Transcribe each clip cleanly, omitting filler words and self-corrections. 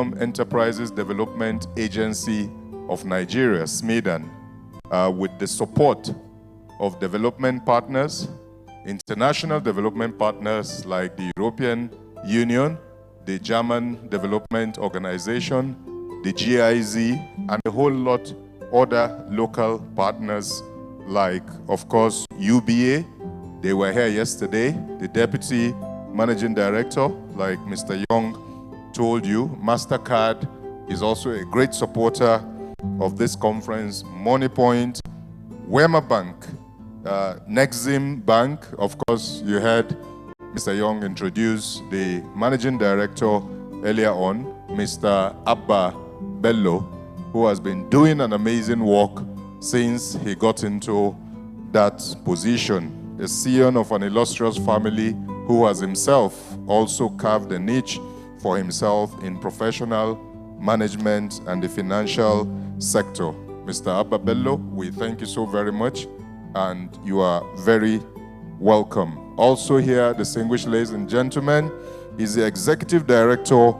Medium Enterprises Development Agency of Nigeria, SMEDAN, with the support of development partners, international development partners like the European Union, the German Development Organization, the GIZ, and a whole lot other local partners like, of course, UBA. They were here yesterday. The Deputy Managing Director, like Mr. Young told you, MasterCard is also a great supporter of this conference. MoneyPoint, Wema Bank, Nexim Bank, of course, you heard Mr. Young introduce the Managing Director earlier on, Mr. Abba Bello, who has been doing an amazing work since he got into that position. A scion of an illustrious family who has himself also carved a niche for himself in professional management and the financial sector. Mr. Abba Bello, we thank you so very much, and you are very welcome. Also here, distinguished ladies and gentlemen, is the Executive Director,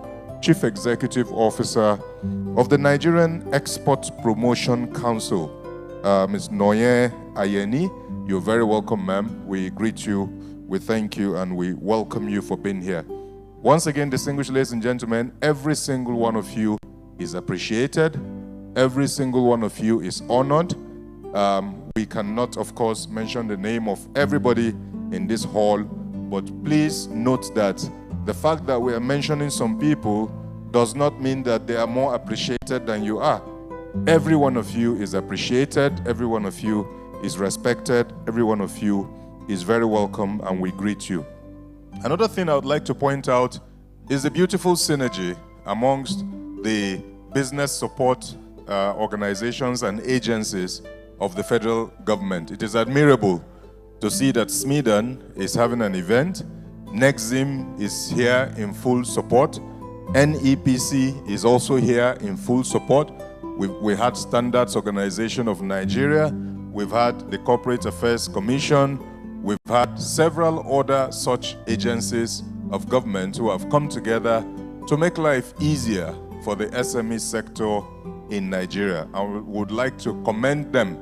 Chief Executive Officer of the Nigerian Export Promotion Council, Ms. Noye Ayeni. You're very welcome, ma'am. We greet you, we thank you, and we welcome you for being here. Once again, distinguished ladies and gentlemen, every single one of you is appreciated. Every single one of you is honored. We cannot, of course, mention the name of everybody in this hall, but please note that the fact that we are mentioning some people does not mean that they are more appreciated than you are. Every one of you is appreciated, every one of you is respected, every one of you is very welcome, and we greet you. Another thing I would like to point out is the beautiful synergy amongst the business support organizations and agencies of the federal government. It is admirable to see that SMEDAN is having an event, Nexim is here in full support, NEPC is also here in full support. We had Standards Organization of Nigeria, we've had the Corporate Affairs Commission, we've had several other such agencies of government who have come together to make life easier for the SME sector in Nigeria. I would like to commend them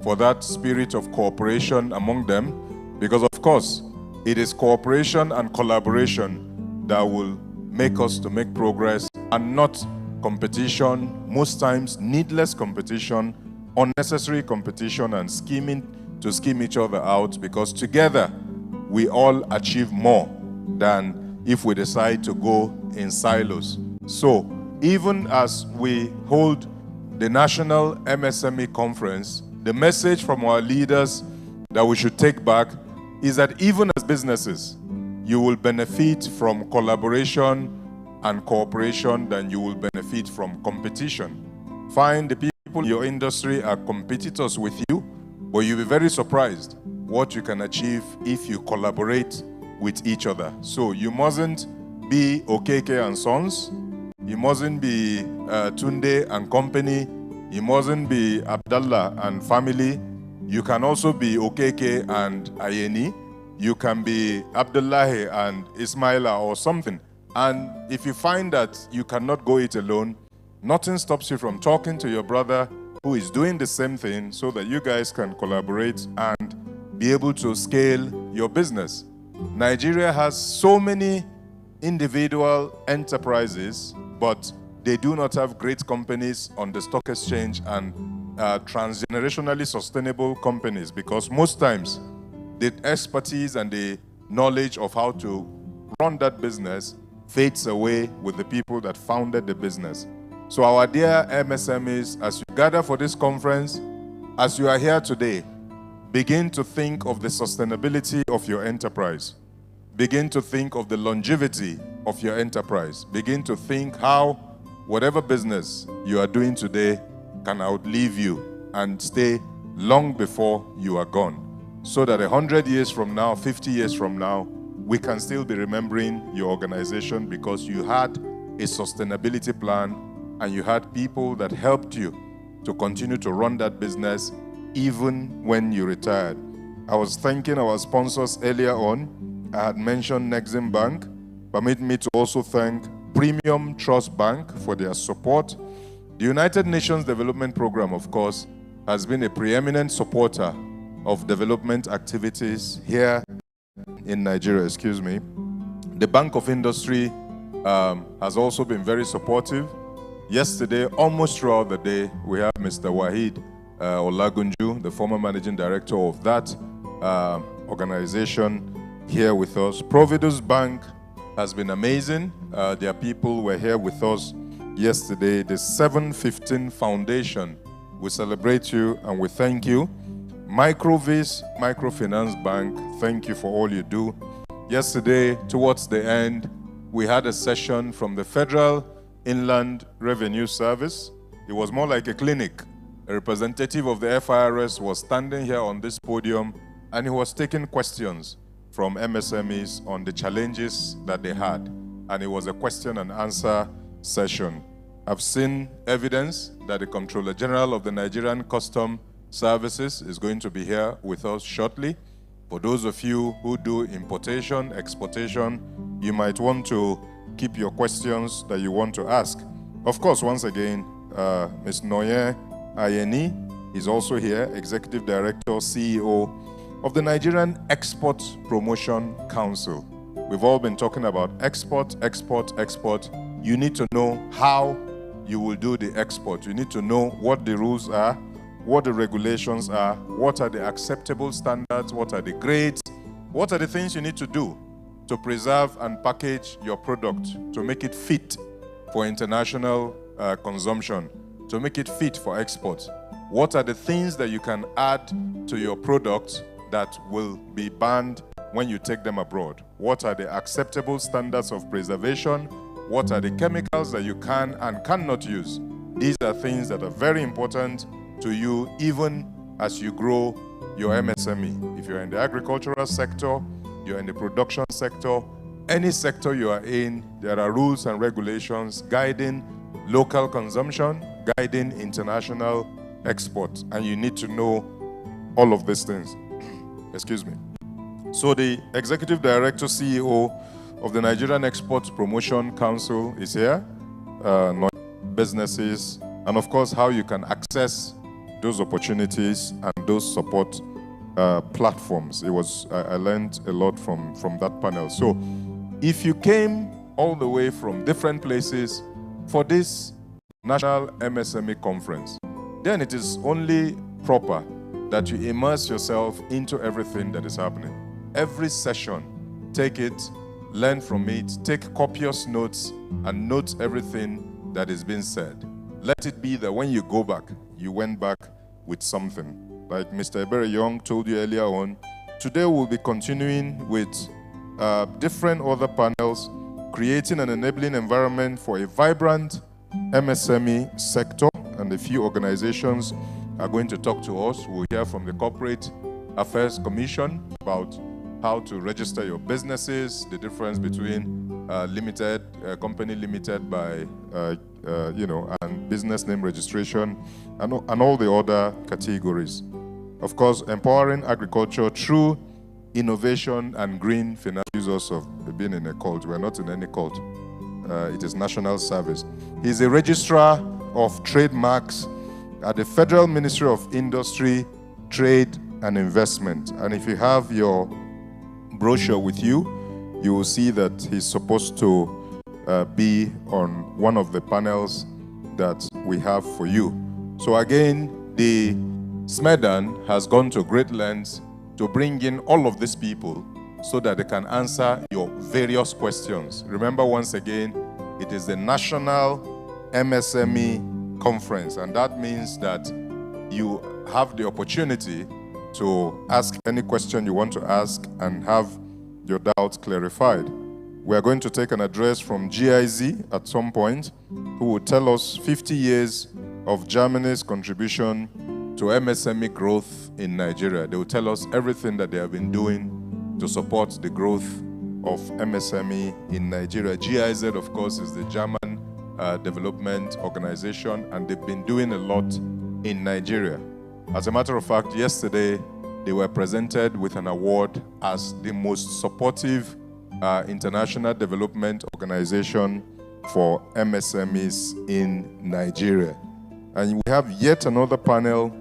for that spirit of cooperation among them, because of course, it is cooperation and collaboration that will make us to make progress, and not competition, most times needless competition, unnecessary competition, and scheming to scheme each other out, because together we all achieve more than if we decide to go in silos. So even as we hold the National MSME Conference, the message from our leaders that we should take back is that even as businesses, you will benefit from collaboration and cooperation than you will benefit from competition. Find the people in your industry are competitors with you, but you'll be very surprised what you can achieve if you collaborate with each other. So you mustn't be Okeke and Sons, you mustn't be Tunde and Company, you mustn't be Abdallah and family. You can also be Okeke and Ayeni. You can be Abdullahi and Ismaila or something. And if you find that you cannot go it alone, nothing stops you from talking to your brother who is doing the same thing, so that you guys can collaborate and be able to scale your business. Nigeria has so many individual enterprises, but they do not have great companies on the stock exchange and transgenerationally sustainable companies, because most times the expertise and the knowledge of how to run that business fades away with the people that founded the business. So our dear MSMEs, as you gather for this conference, as you are here today, begin to think of the sustainability of your enterprise. Begin to think of the longevity of your enterprise. Begin to think how whatever business you are doing today can outlive you and stay long before you are gone, so that 100 years from now, 50 years from now, we can still be remembering your organization because you had a sustainability plan and you had people that helped you to continue to run that business even when you retired. I was thanking our sponsors earlier on. I had mentioned Nexim Bank. Permit me to also thank Premium Trust Bank for their support. The United Nations Development Program, of course, has been a preeminent supporter of development activities here in Nigeria, The Bank of Industry has also been very supportive. Yesterday, almost throughout the day, we have Mr. Wahid Olagunju, the former managing director of that organization, here with us. Providus Bank has been amazing. Their people were here with us yesterday. The 715 Foundation, we celebrate you and we thank you. Microvis Microfinance Bank, thank you for all you do. Yesterday, towards the end, we had a session from the Federal Inland Revenue Service. It was more like a clinic. A representative of the FIRS was standing here on this podium and he was taking questions from MSMEs on the challenges that they had. And it was a question and answer session. I've seen evidence that the Comptroller General of the Nigerian Custom Services is going to be here with us shortly. For those of you who do importation, exportation, you might want to keep your questions that you want to ask. Of course, once again, Ms. Noye Ayeni is also here, Executive Director, CEO of the Nigerian Export Promotion Council. We've all been talking about export, export, export. You need to know how you will do the export. You need to know what the rules are, what the regulations are, what are the acceptable standards, what are the grades, what are the things you need to do to preserve and package your product, to make it fit for international consumption, to make it fit for export. What are the things that you can add to your products that will be banned when you take them abroad? What are the acceptable standards of preservation? What are the chemicals that you can and cannot use? These are things that are very important to you even as you grow your MSME. If you're in the agricultural sector, you're in the production sector, any sector you are in, there are rules and regulations guiding local consumption, guiding international export, and you need to know all of these things. Excuse me. So the Executive Director, CEO of the Nigerian Export Promotion Council is here, businesses, and of course how you can access those opportunities and those support platforms. I learned a lot from that panel. So if you came all the way from different places for this National MSME Conference, then it is only proper that you immerse yourself into everything that is happening. Every session, take it, learn from it, take copious notes, and note everything that is being said. Let it be that when you go back, you went back with something. Like Mr. Ebere Young told you earlier on, today we'll be continuing with different other panels, creating an enabling environment for a vibrant MSME sector, and a few organizations are going to talk to us. We'll hear from the Corporate Affairs Commission about how to register your businesses, the difference between company limited by, and business name registration, and all the other categories. Of course, empowering agriculture through innovation and green finance. Users of being in a cult. We're not in any cult. It is national service. He's a registrar of trademarks at the Federal Ministry of Industry, Trade and Investment. And if you have your brochure with you, you will see that he's supposed to be on one of the panels that we have for you. So again, the SMEDAN has gone to great lengths to bring in all of these people so that they can answer your various questions. Remember, once again, it is the National MSME Conference, and that means that you have the opportunity to ask any question you want to ask and have your doubts clarified. We are going to take an address from GIZ at some point, who will tell us 50 years of Germany's contribution to MSME growth in Nigeria. They will tell us everything that they have been doing to support the growth of MSME in Nigeria. GIZ, of course, is the German development organization, and they've been doing a lot in Nigeria. As a matter of fact, yesterday, they were presented with an award as the most supportive international development organization for MSMEs in Nigeria. And we have yet another panel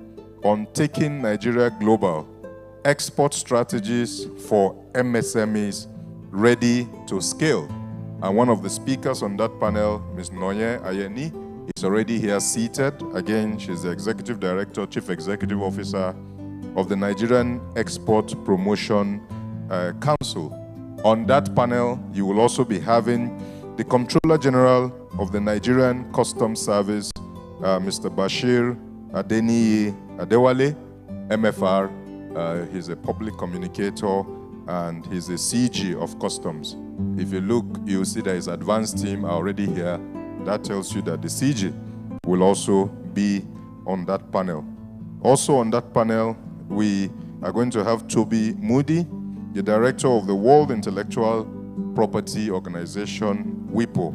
on taking Nigeria global, export strategies for MSMEs ready to scale. And one of the speakers on that panel, Ms. Noye Ayeni, is already here seated. Again, she's the Executive Director, Chief Executive Officer of the Nigerian Export Promotion Council. On that panel, you will also be having the Comptroller General of the Nigerian Customs Service, Mr. Bashir Adeniyi Adewale, MFR. He's a public communicator and he's a CG of Customs. If you look, you'll see that his advanced team are already here. That tells you that the CG will also be on that panel. Also on that panel, we are going to have Toby Moody, the Director of the World Intellectual Property Organization, WIPO,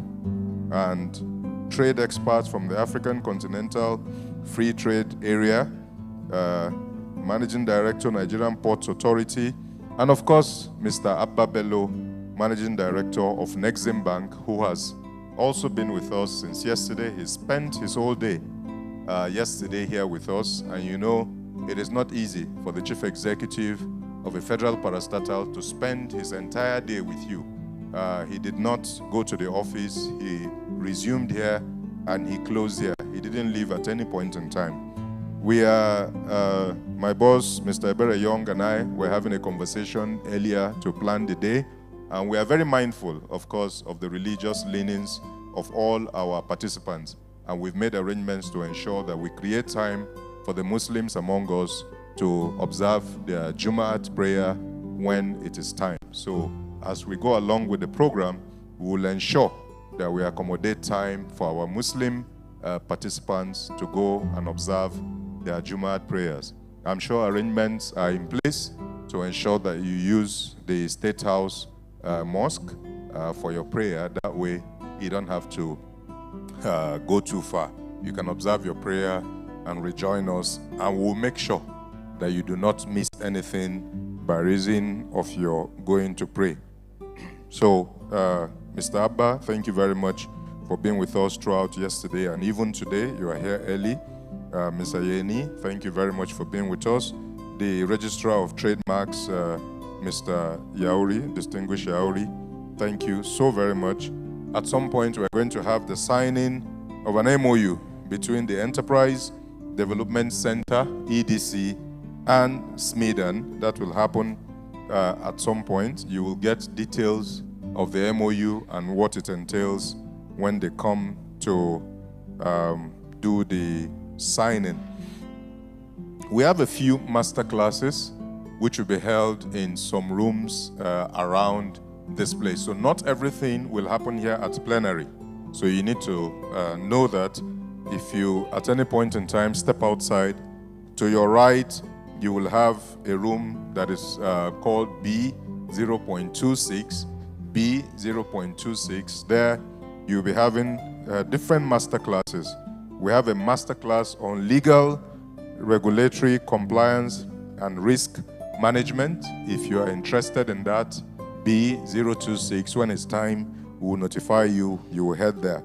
and trade experts from the African Continental Free Trade Area, Managing Director, Nigerian Ports Authority, and of course, Mr. Abba Bello, Managing Director of Nexim Bank, who has also been with us since yesterday. He spent his whole day yesterday here with us, and you know, it is not easy for the Chief Executive of a federal parastatal to spend his entire day with you. He did not go to the office, he resumed here, and he closed here. He didn't leave at any point in time. We are, my boss, Mr. Ebere Young, and I were having a conversation earlier to plan the day, and we are very mindful, of course, of the religious leanings of all our participants, and we've made arrangements to ensure that we create time for the Muslims among us to observe their Jumu'at prayer when it is time. So as we go along with the program, we will ensure that we accommodate time for our Muslim participants to go and observe their Jumu'at prayers. I'm sure arrangements are in place to ensure that you use the State House Mosque for your prayer. That way, you don't have to go too far. You can observe your prayer and rejoin us, and we'll make sure that you do not miss anything by reason of your going to pray. So, Mr. Abba, thank you very much for being with us throughout yesterday and even today. You are here early. Ms. Ayeni, thank you very much for being with us. The Registrar of Trademarks, Mr. Yauri, Distinguished Yauri, thank you so very much. At some point, we're going to have the signing of an MOU between the Enterprise Development Center, EDC, and Smedan. That will happen at some point. You will get details of the MOU and what it entails when they come to do the signing. We have a few master classes which will be held in some rooms around this place. So not everything will happen here at plenary. So you need to know that if you at any point in time step outside, to your right you will have a room that is called B0.26. B0.26. There you'll be having different master classes. We have a master class on legal, regulatory compliance and risk management. If you are interested in that, B026, when it's time, we will notify you, you will head there.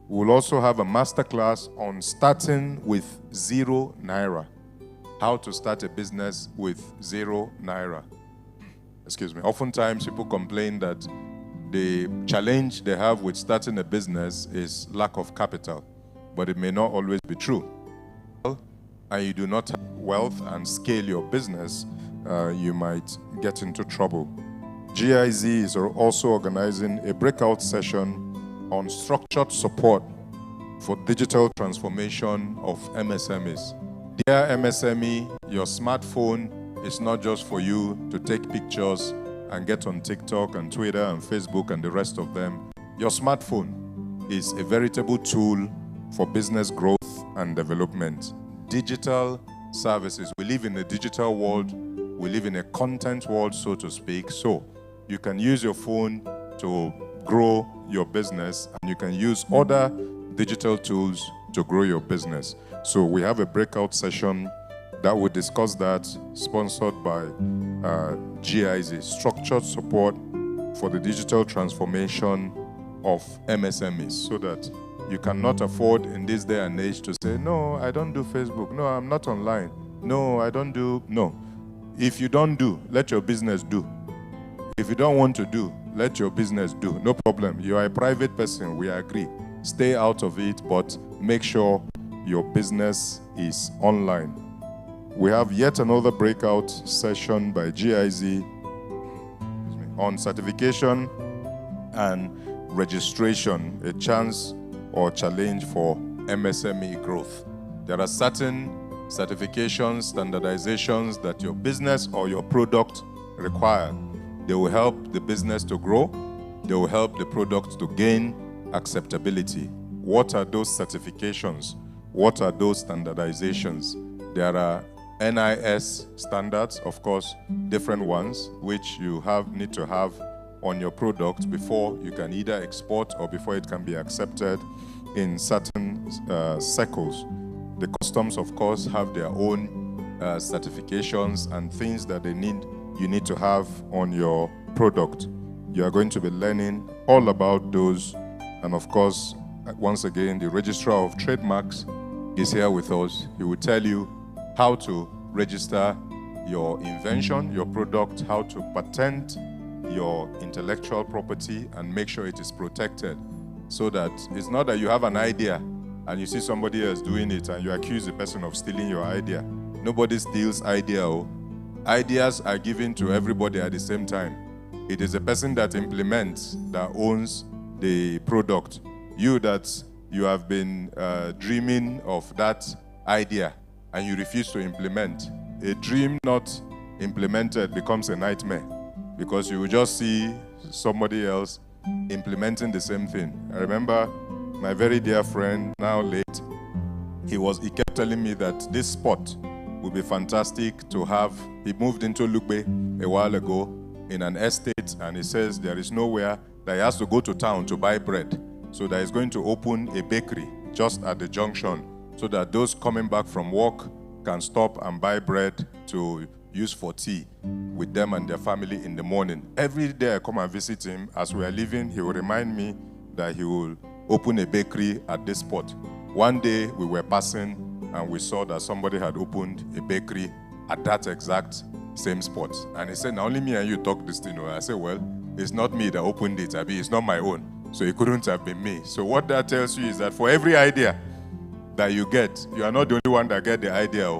We will also have a master class on starting with 0 naira. How to start a business with 0 naira. Excuse me. Oftentimes people complain that the challenge they have with starting a business is lack of capital, but it may not always be true. And you do not have wealth and scale your business, you might get into trouble. GIZ is also organizing a breakout session on structured support for digital transformation of MSMEs. Dear MSME, your smartphone is not just for you to take pictures and get on TikTok and Twitter and Facebook and the rest of them. Your smartphone is a veritable tool for business growth and development. Digital services. We live in a digital world. We live in a content world, so to speak. So you can use your phone to grow your business, and you can use other digital tools to grow your business. So we have a breakout session that will discuss that, sponsored by GIZ, Structured Support for the Digital Transformation of MSMEs, so that you cannot afford in this day and age to say, no, I don't do Facebook. No, I'm not online. No, I don't do. No. If you don't do, let your business do. If you don't want to do, let your business do. No problem. You are a private person. We agree. Stay out of it, but make sure your business is online. We have yet another breakout session by GIZ on certification and registration, a chance or challenge for MSME growth. There are certain certifications, standardizations that your business or your product require. They will help the business to grow. They will help the product to gain acceptability. What are those certifications? What are those standardizations? There are NIS standards, of course, different ones, which you need to have on your product before you can either export or before it can be accepted in certain circles. The customs, of course, have their own certifications and things that you need to have on your product. You are going to be learning all about those. And of course, once again, the Registrar of Trademarks is here with us. He will tell you how to register your invention, your product, how to patent your intellectual property and make sure it is protected, so that it's not that you have an idea and you see somebody else doing it and you accuse the person of stealing your idea. Nobody steals idea. Ideas are given to everybody at the same time. It is the person that implements that owns the product. You have been dreaming of that idea and you refuse to implement. A dream not implemented becomes a nightmare, because you will just see somebody else implementing the same thing. I remember my very dear friend, now late, he kept telling me that this spot would be fantastic to have. He moved into Lugbe a while ago in an estate, and he says there is nowhere that he has to go to town to buy bread. So that he's going to open a bakery just at the junction, so that those coming back from work can stop and buy bread to use for tea with them and their family in the morning. Every day I come and visit him, as we are leaving, he will remind me that he will open a bakery at this spot. One day we were passing and we saw that somebody had opened a bakery at that exact same spot. And he said, now only me and you talk this thing. I said, well, it's not me that opened it. It's not my own. So it couldn't have been me. So what that tells you is that for every idea that you get, you are not the only one that get the idea.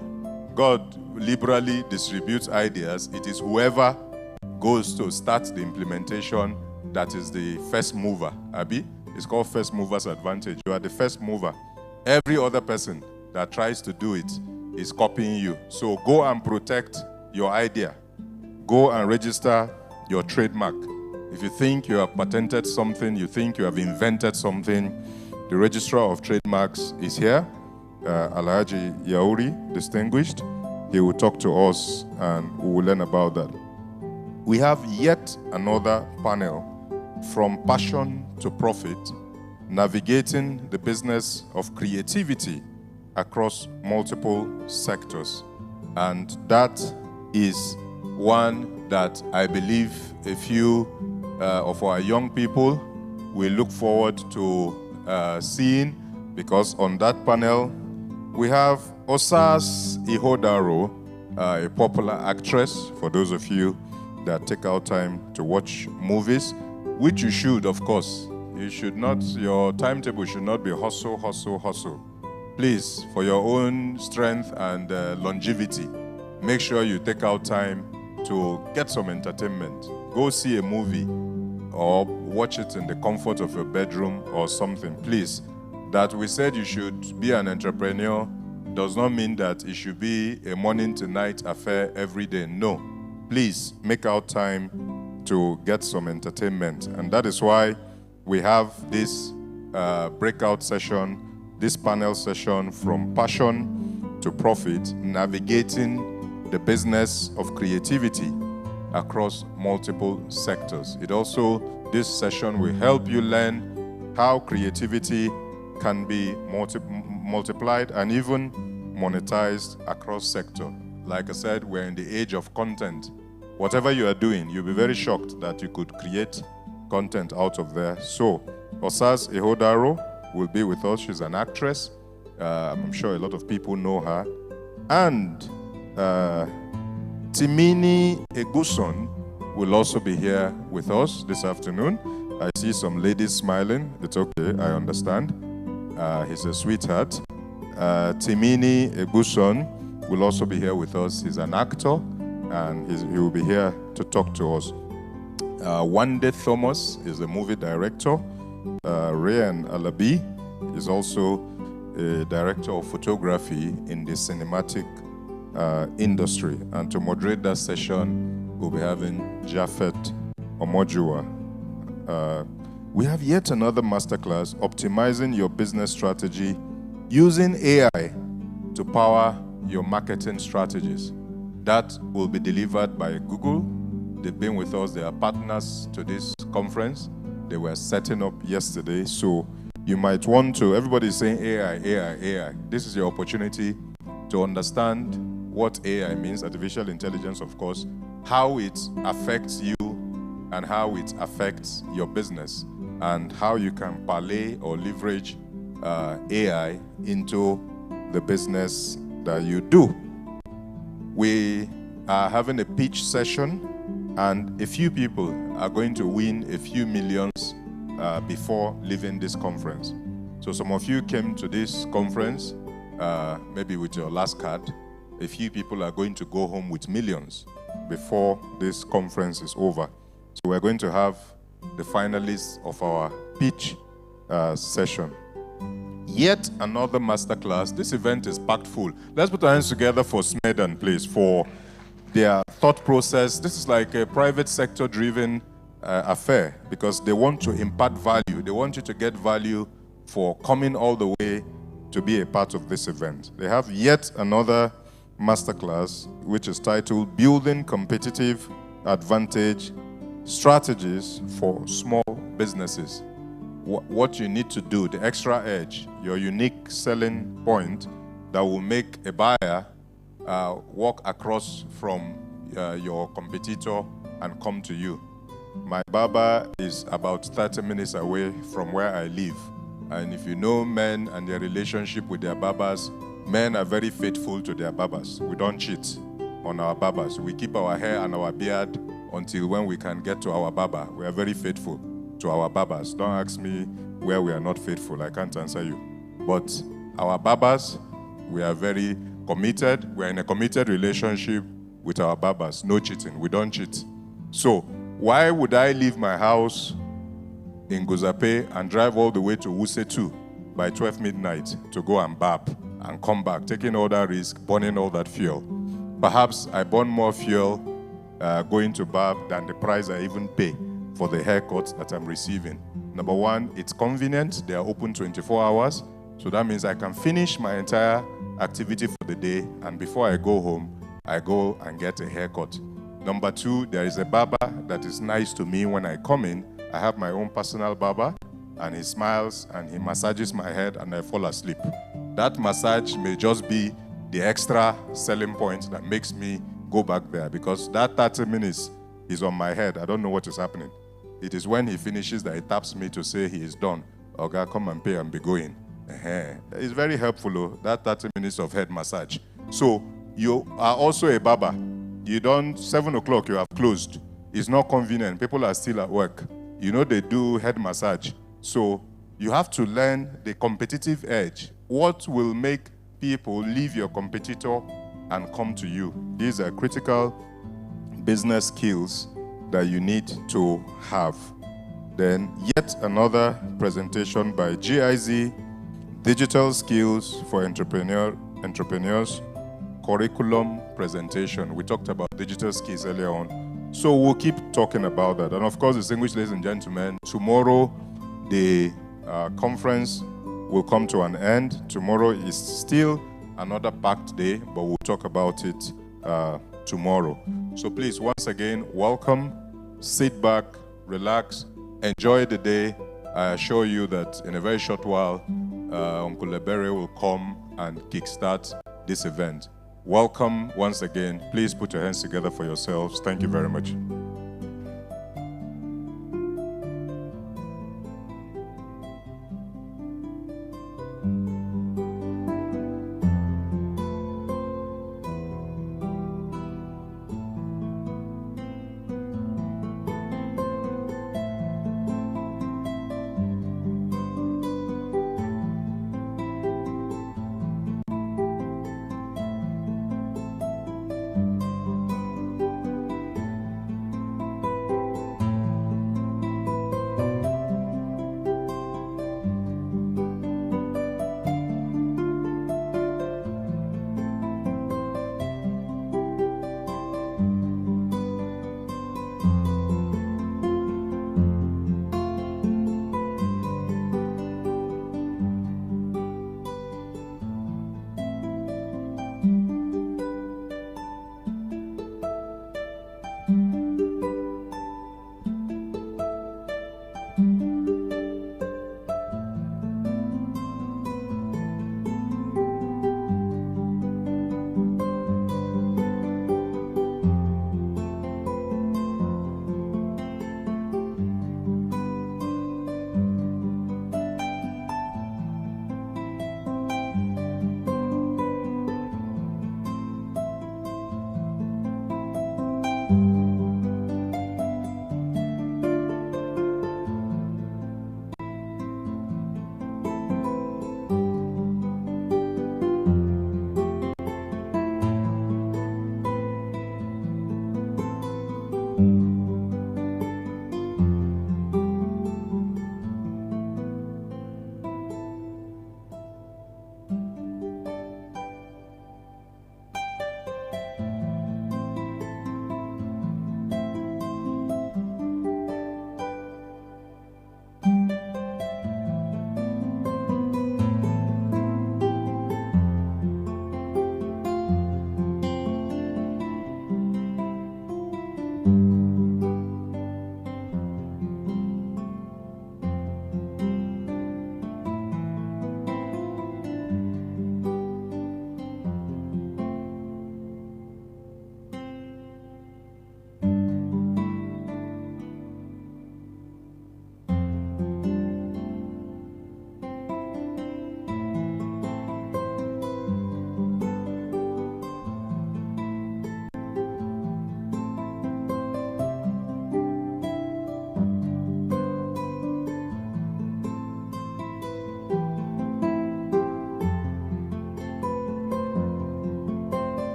God liberally distributes ideas. It is whoever goes to start the implementation that is the first mover. Abi, it's called first mover's advantage. You are the first mover. Every other person that tries to do it is copying you. So go and protect your idea. Go and register your trademark. If you think you have patented something, you think you have invented something, the Registrar of Trademarks is here, Alhaji Yauri, distinguished. He will talk to us and we will learn about that. We have yet another panel, From Passion to Profit, Navigating the Business of Creativity Across Multiple Sectors. And that is one that I believe a few of our young people will look forward to seeing, because on that panel we have Osas Ihodaro, a popular actress, for those of you that take out time to watch movies, which you should, of course. You should not, your timetable should not be hustle, hustle, hustle. Please, for your own strength and longevity, make sure you take out time to get some entertainment. Go see a movie or watch it in the comfort of your bedroom or something. Please, that we said you should be an entrepreneur does not mean that it should be a morning to night affair every day. No. Please make out time to get some entertainment. And that is why we have this breakout session, this panel session, From Passion to Profit, Navigating the Business of Creativity Across Multiple Sectors. This session will help you learn how creativity can be multiplied and even monetized across sector. Like I said, we're in the age of content. Whatever you are doing, you'll be very shocked that you could create content out of there. So Osas Ihodaro will be with us. She's an actress. I'm sure a lot of people know her. And Timini Eguson will also be here with us this afternoon. I see some ladies smiling. It's okay, I understand. He's a sweetheart. Timini Eguson will also be here with us. He's an actor, and he will be here to talk to us. Wande Thomas is a movie director. Ryan Alabi is also a director of photography in the cinematic industry. And to moderate that session, we'll be having Japhet Omojua. We have yet another masterclass, Optimizing Your Business Strategy Using AI to Power Your Marketing Strategies. That will be delivered by Google. They've been with us. They are partners to this conference. They were setting up yesterday. So you might want to, everybody's saying AI, AI, AI. This is your opportunity to understand what AI means, artificial intelligence, of course, how it affects you and how it affects your business, and how you can parlay or leverage AI into the business that you do. We are having a pitch session, and a few people are going to win a few millions before leaving this conference. So some of you came to this conference maybe with your last card. A few people are going to go home with millions before this conference is over. So we're going to have the finalists of our pitch session. Yet another masterclass. This event is packed full. Let's put our hands together for Smedan, please, for their thought process. This is like a private sector driven affair, because they want to impart value. They want you to get value for coming all the way to be a part of this event. They have yet another masterclass, which is titled Building Competitive Advantage Strategies for Small Businesses. What you need to do, the extra edge, your unique selling point that will make a buyer walk across from your competitor and come to you. My barber is about 30 minutes away from where I live. And if you know men and their relationship with their barbers, men are very faithful to their barbers. We don't cheat on our barbers. We keep our hair and our beard until when we can get to our barber. We are very faithful to our barbers. Don't ask me where we are not faithful. I can't answer you. But our barbers, we are very committed. We are in a committed relationship with our barbers. No cheating. We don't cheat. So why would I leave my house in Gozape and drive all the way to Wuse 2 by 12 midnight to go and barb and come back, taking all that risk, burning all that fuel? Perhaps I burn more fuel going to barb than the price I even pay for the haircuts that I'm receiving. Number one, it's convenient. They are open 24 hours. So that means I can finish my entire activity for the day, and before I go home, I go and get a haircut. Number two, there is a barber that is nice to me when I come in. I have my own personal barber, and he smiles and he massages my head and I fall asleep. That massage may just be the extra selling point that makes me go back there, because that 30 minutes is on my head. I don't know what is happening. It is when he finishes that he taps me to say he is done. Okay, come and pay and be going. It's very helpful, that 30 minutes of head massage. So you are also a barber. You don't, 7 o'clock you have closed. It's not convenient. People are still at work. You know they do head massage. So you have to learn the competitive edge. What will make people leave your competitor and come to you? These are critical business skills that you need to have. Then yet another presentation by GIZ, Digital Skills for Entrepreneurs, curriculum presentation. We talked about digital skills earlier on. So we'll keep talking about that. And of course, distinguished ladies and gentlemen, tomorrow the conference will come to an end. Tomorrow is still another packed day, but we'll talk about it tomorrow. So please, once again, welcome. Sit back, relax, enjoy the day. I assure you that in a very short while, Uncle Lebere will come and kickstart this event. Welcome once again. Please put your hands together for yourselves. Thank you very much.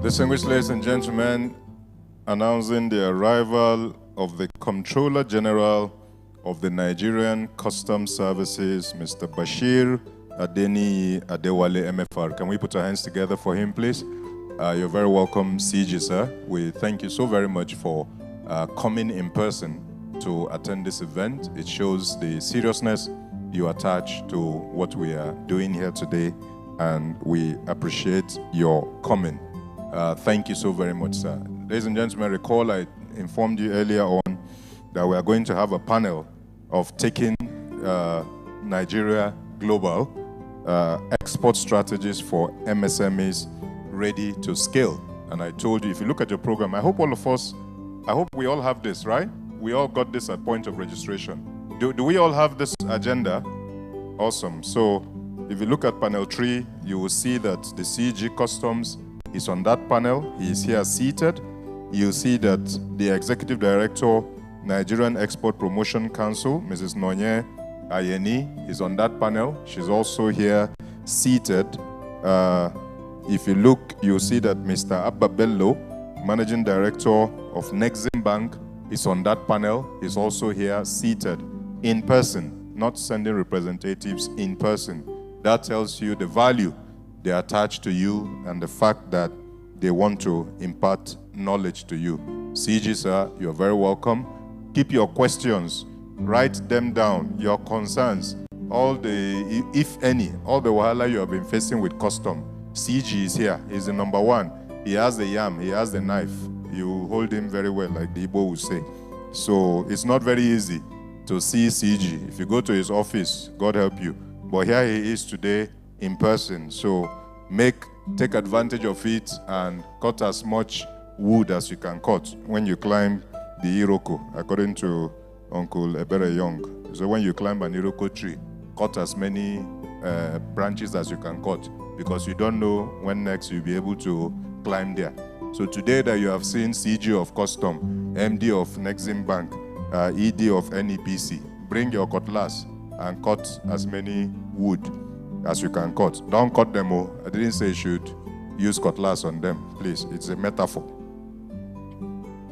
Distinguished ladies and gentlemen, announcing the arrival of the Comptroller General of the Nigerian Customs Services, Mr. Bashir Adeni Adewale MFR. Can we put our hands together for him, please? You're very welcome, CG, sir. We thank you so very much for coming in person to attend this event. It shows the seriousness you attach to what we are doing here today, and we appreciate your coming. Thank you so very much, sir. Ladies and gentlemen, recall I informed you earlier on that we are going to have a panel of taking Nigeria global, export strategies for MSMEs ready to scale. And I told you, if you look at your program, I hope we all have this, right? We all got this at point of registration. Do we all have this agenda? Awesome. So if you look at panel 3, you will see that the CG Customs is on that panel. He is here seated. You'll see that the Executive Director, Nigerian Export Promotion Council, Mrs. Nonye Ayeni, is on that panel. She's also here seated. If you look, you'll see that Mr. Abba Bello, Managing Director of Nexim Bank, is on that panel. He's also here seated in person, not sending representatives in person. That tells you the value they attach to you and the fact that they want to impart knowledge to you. CG, sir, you're very welcome. Keep your questions, write them down, your concerns, all the, if any, all the wahala you have been facing with custom. CG is here. He's the number one. He has the yam, he has the knife. You hold him very well, like the Igbo would say. So it's not very easy to see CG. If you go to his office, God help you. But here he is today in person. So take advantage of it and cut as much wood as you can cut when you climb the Iroko, according to Uncle Ebere Young. So when you climb an Iroko tree, cut as many branches as you can cut, because you don't know when next you'll be able to climb there. So today that you have seen CG of Custom, MD of Nexim Bank, ED of NEPC, bring your cutlass and cut as many wood as you can cut. Don't cut them all. I didn't say you should use cutlass on them, please. It's a metaphor.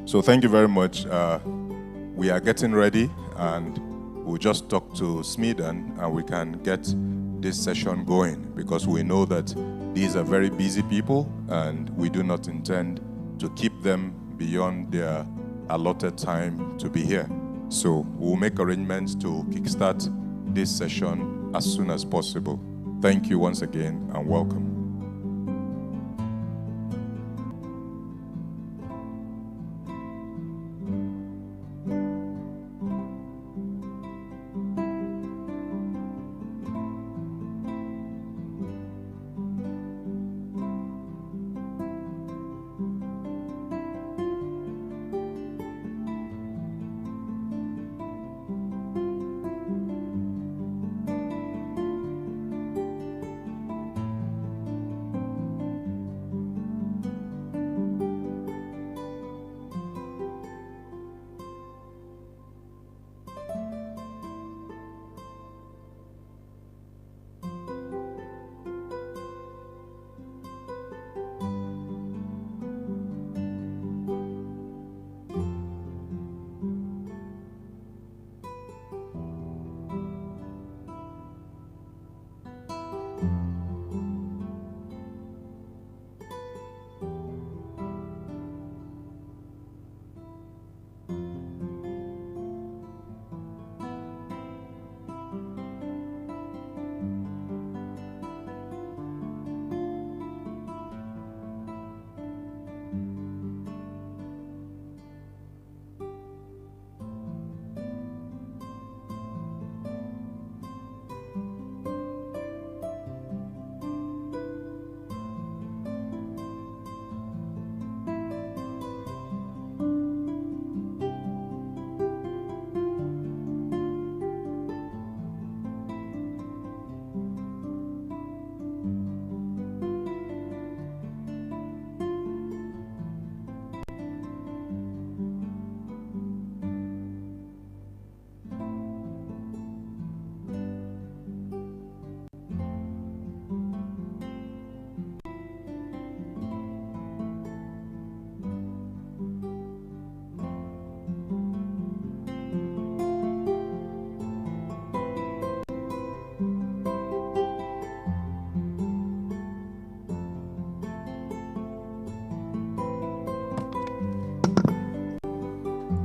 So thank you very much. We are getting ready, and we'll just talk to Smedan and we can get this session going, because we know that these are very busy people and we do not intend to keep them beyond their allotted time to be here. So we'll make arrangements to kickstart this session as soon as possible. Thank you once again and welcome.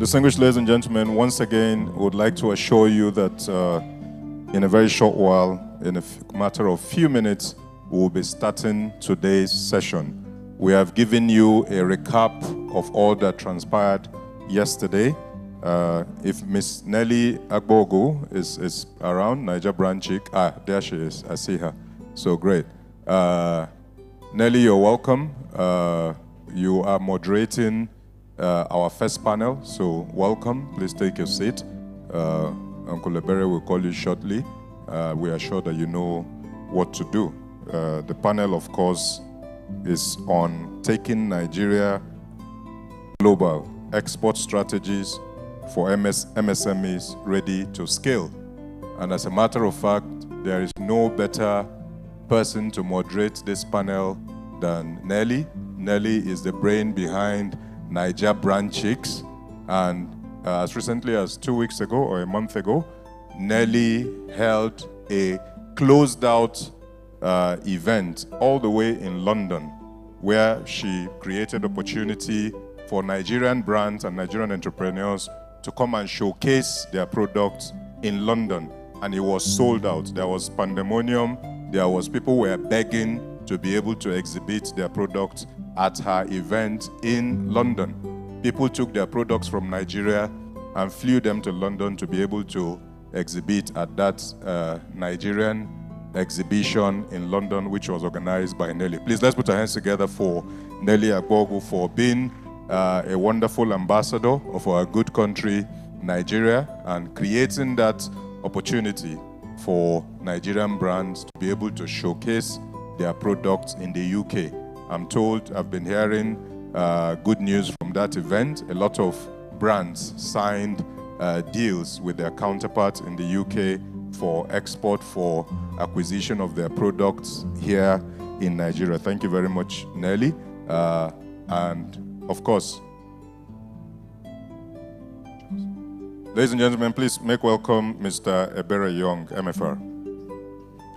Distinguished ladies and gentlemen, once again, would like to assure you that in a very short while, in a matter of few minutes, we will be starting today's session. We have given you a recap of all that transpired yesterday. If Miss Nelly Agbogu is around, Niger branch chick, there she is, I see her. So great. Nelly, you're welcome. You are moderating our first panel, so welcome. Please take your seat. Uncle Lebere will call you shortly. We are sure that you know what to do. The panel, of course, is on taking Nigeria global export strategies for MSMEs ready to scale. And as a matter of fact, there is no better person to moderate this panel than Nelly. Nelly is the brain behind Niger Brand Chicks, and as recently as 2 weeks ago or a month ago, Nelly held a closed-out event all the way in London, where she created opportunity for Nigerian brands and Nigerian entrepreneurs to come and showcase their products in London, and it was sold out. There was pandemonium. There was people were begging to be able to exhibit their products at her event in London. People took their products from Nigeria and flew them to London to be able to exhibit at that Nigerian exhibition in London, which was organized by Nelly. Please, let's put our hands together for Nelly Agbogu for being a wonderful ambassador of our good country, Nigeria, and creating that opportunity for Nigerian brands to be able to showcase their products in the UK. I'm told, I've been hearing good news from that event. A lot of brands signed deals with their counterparts in the UK for export, for acquisition of their products here in Nigeria. Thank you very much, Nelly. And of course, ladies and gentlemen, please make welcome Mr. Ebere Young, MFR.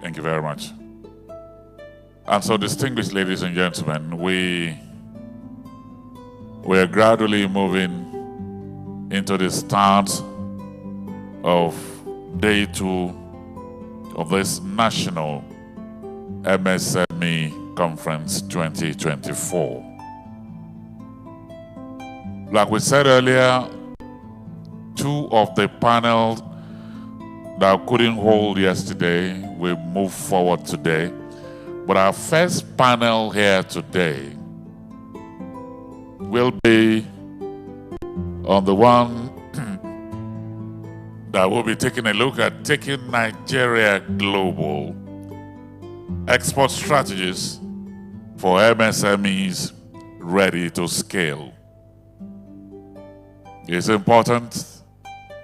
Thank you very much. And so, distinguished ladies and gentlemen, we are gradually moving into the start of day 2 of this National MSME Conference 2024. Like we said earlier, 2 of the panels that couldn't hold yesterday will move forward today. But our first panel here today will be on the one that will be taking a look at taking Nigeria global, export strategies for MSMEs ready to scale. It's important,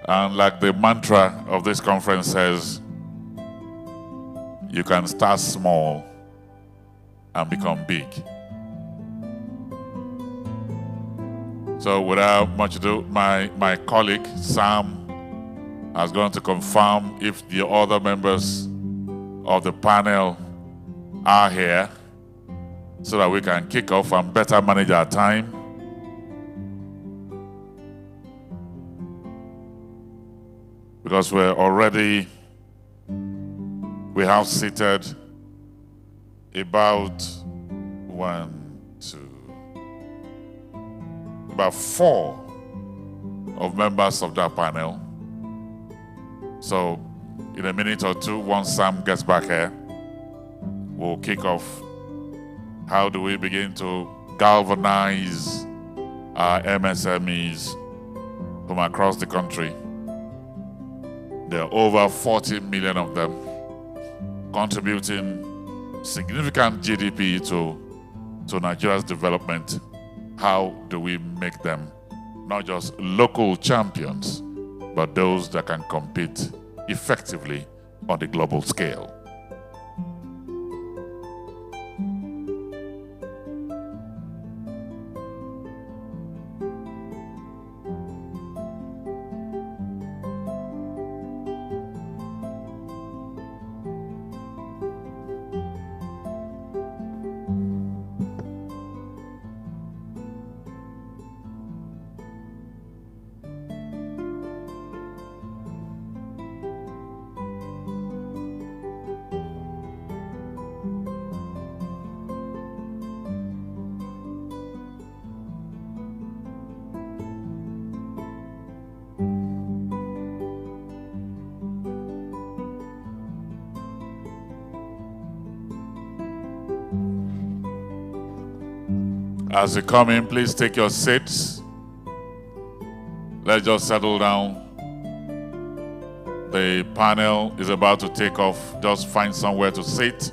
and like the mantra of this conference says, you can start small and become big. So without much ado, my colleague Sam has gone to confirm if the other members of the panel are here so that we can kick off and better manage our time. Because we have seated about 4 of members of that panel. So in a minute or 2, once Sam gets back here, we'll kick off. How do we begin to galvanize our MSMEs from across the country? There are over 40 million of them, contributing significant GDP to Nigeria's development. How do we make them not just local champions, but those that can compete effectively on the global scale? As you come in, please take your seats. Let's just settle down. The panel is about to take off. Just find somewhere to sit.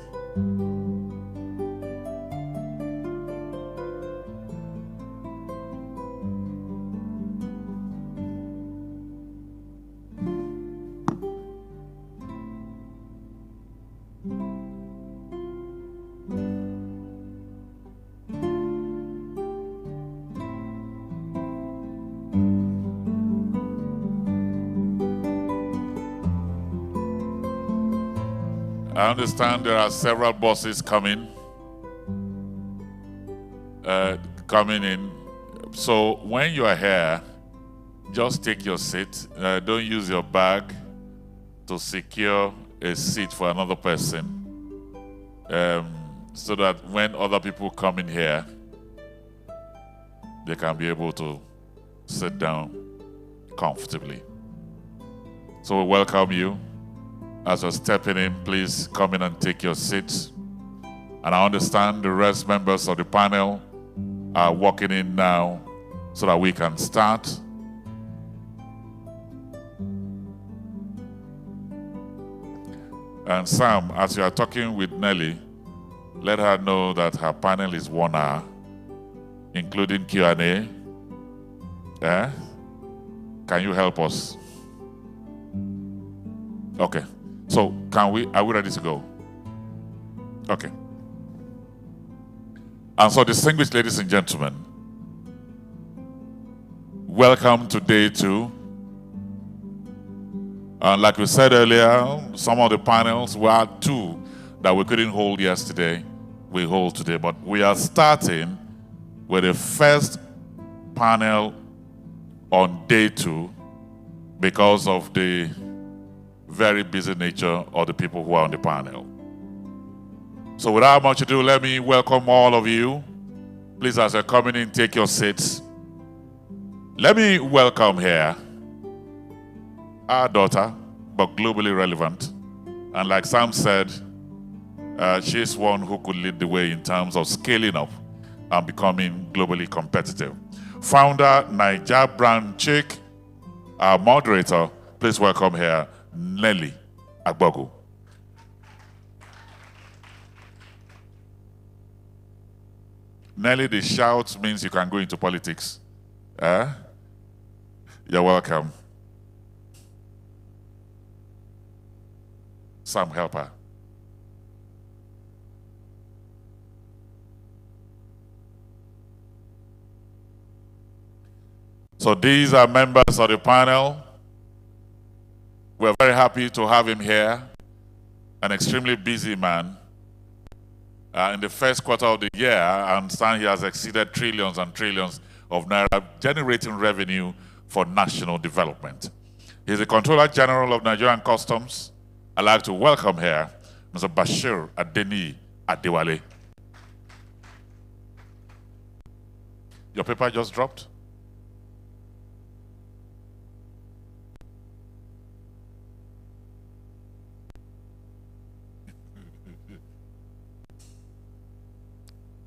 I understand there are several buses coming in. So when you are here, just take your seat. Don't use your bag to secure a seat for another person, so that when other people come in here, they can be able to sit down comfortably. So we welcome you. As you're stepping in, please come in and take your seats. And I understand the rest members of the panel are walking in now so that we can start. And Sam, as you are talking with Nelly, let her know that her panel is 1 hour, including Q&A. Yeah? Can you help us? Okay. So, are we ready to go? Okay. And so, distinguished ladies and gentlemen, welcome to day 2. And like we said earlier, some of the panels were 2 that we couldn't hold yesterday. We hold today, but we are starting with the first panel on day 2 because of the very busy nature of the people who are on the panel. So without much ado, let me welcome all of you. Please, as you're coming in, take your seats. Let me welcome here our daughter, but globally relevant. And like Sam said, she's one who could lead the way in terms of scaling up and becoming globally competitive. Founder, Naija Brand Chick, our moderator, please welcome here, Nelly Agbogu. Nelly, the shout means you can go into politics. You're welcome. Sam, help her. So these are members of the panel. We're very happy to have him here, an extremely busy man. In the first quarter of the year, I understand he has exceeded trillions and trillions of naira, generating revenue for national development. He's the Controller General of Nigerian Customs. I'd like to welcome here Mr. Bashir Adeni Adewale. Your paper just dropped?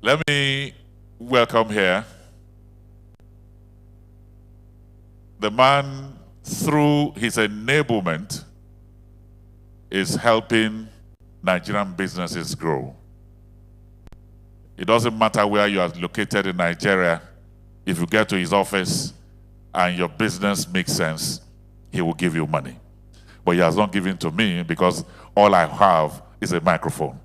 Let me welcome here the man, through his enablement, is helping Nigerian businesses grow. It doesn't matter where you are located in Nigeria. If you get to his office and your business makes sense, he will give you money. But he has not given to me because all I have is a microphone.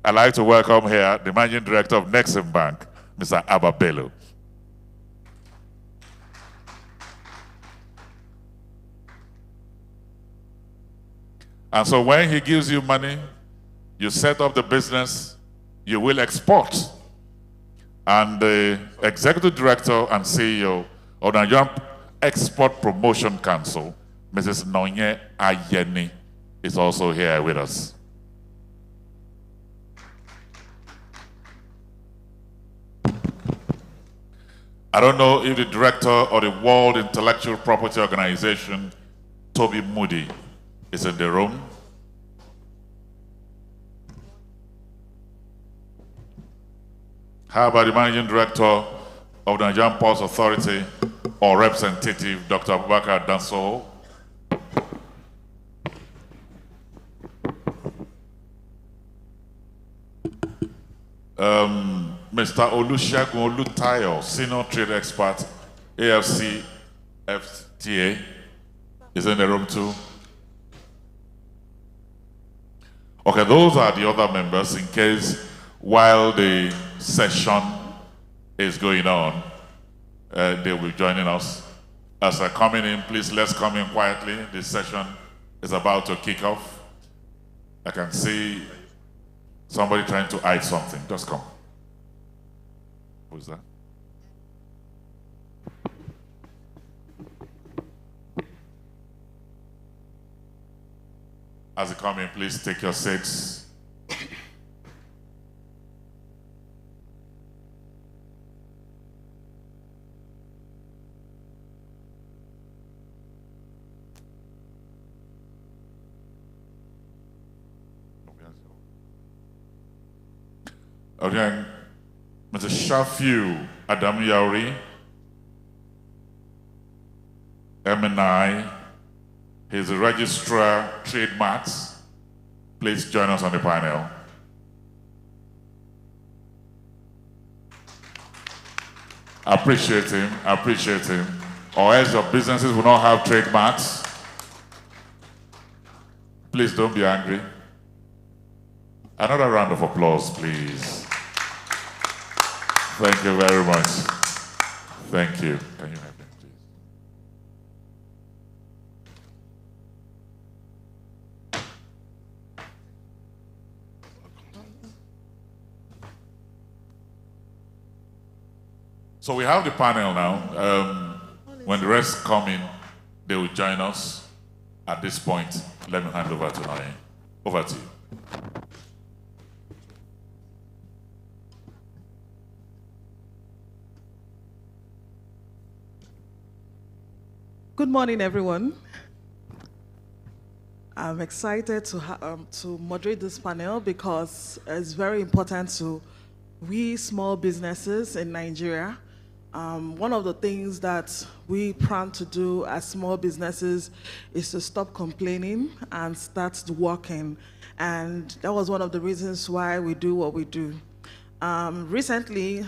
I'd like to welcome here the Managing Director of Nexim Bank, Mr. Abba Bello. And so when he gives you money, you set up the business, you will export. And the Executive Director and CEO of the Nigerian Export Promotion Council, Mrs. Nonye Ayeni, is also here with us. I don't know if the director of the World Intellectual Property Organization, Toby Moody, is in the room. How about the Managing Director of the Nigerian Pulse Authority or representative, Dr. Abubakar Danso? Mr. Olusegun Olutayo, Senior Trade Expert, AFC FTA, is in the room too. Okay, those are the other members in case while the session is going on, they will be joining us. As they're coming in, please let's come in quietly. This session is about to kick off. I can see somebody trying to hide something. Just come. Who's that? As you come in, please take your seats. Okay, Mr. Shafiu Adam Yauri, MNI, he's the Registrar Trademarks. Please join us on the panel. Appreciate him, or else your businesses will not have trademarks. Please don't be angry. Another round of applause, please. Thank you very much. Thank you. Can you help me, please? So we have the panel now. When the rest come in, they will join us. At this point, let me hand over to Nae. Over to you. Good morning, everyone. I'm excited to moderate this panel because it's very important to we small businesses in Nigeria. One of the things that we plan to do as small businesses is to stop complaining and start working. And that was one of the reasons why we do what we do. Recently,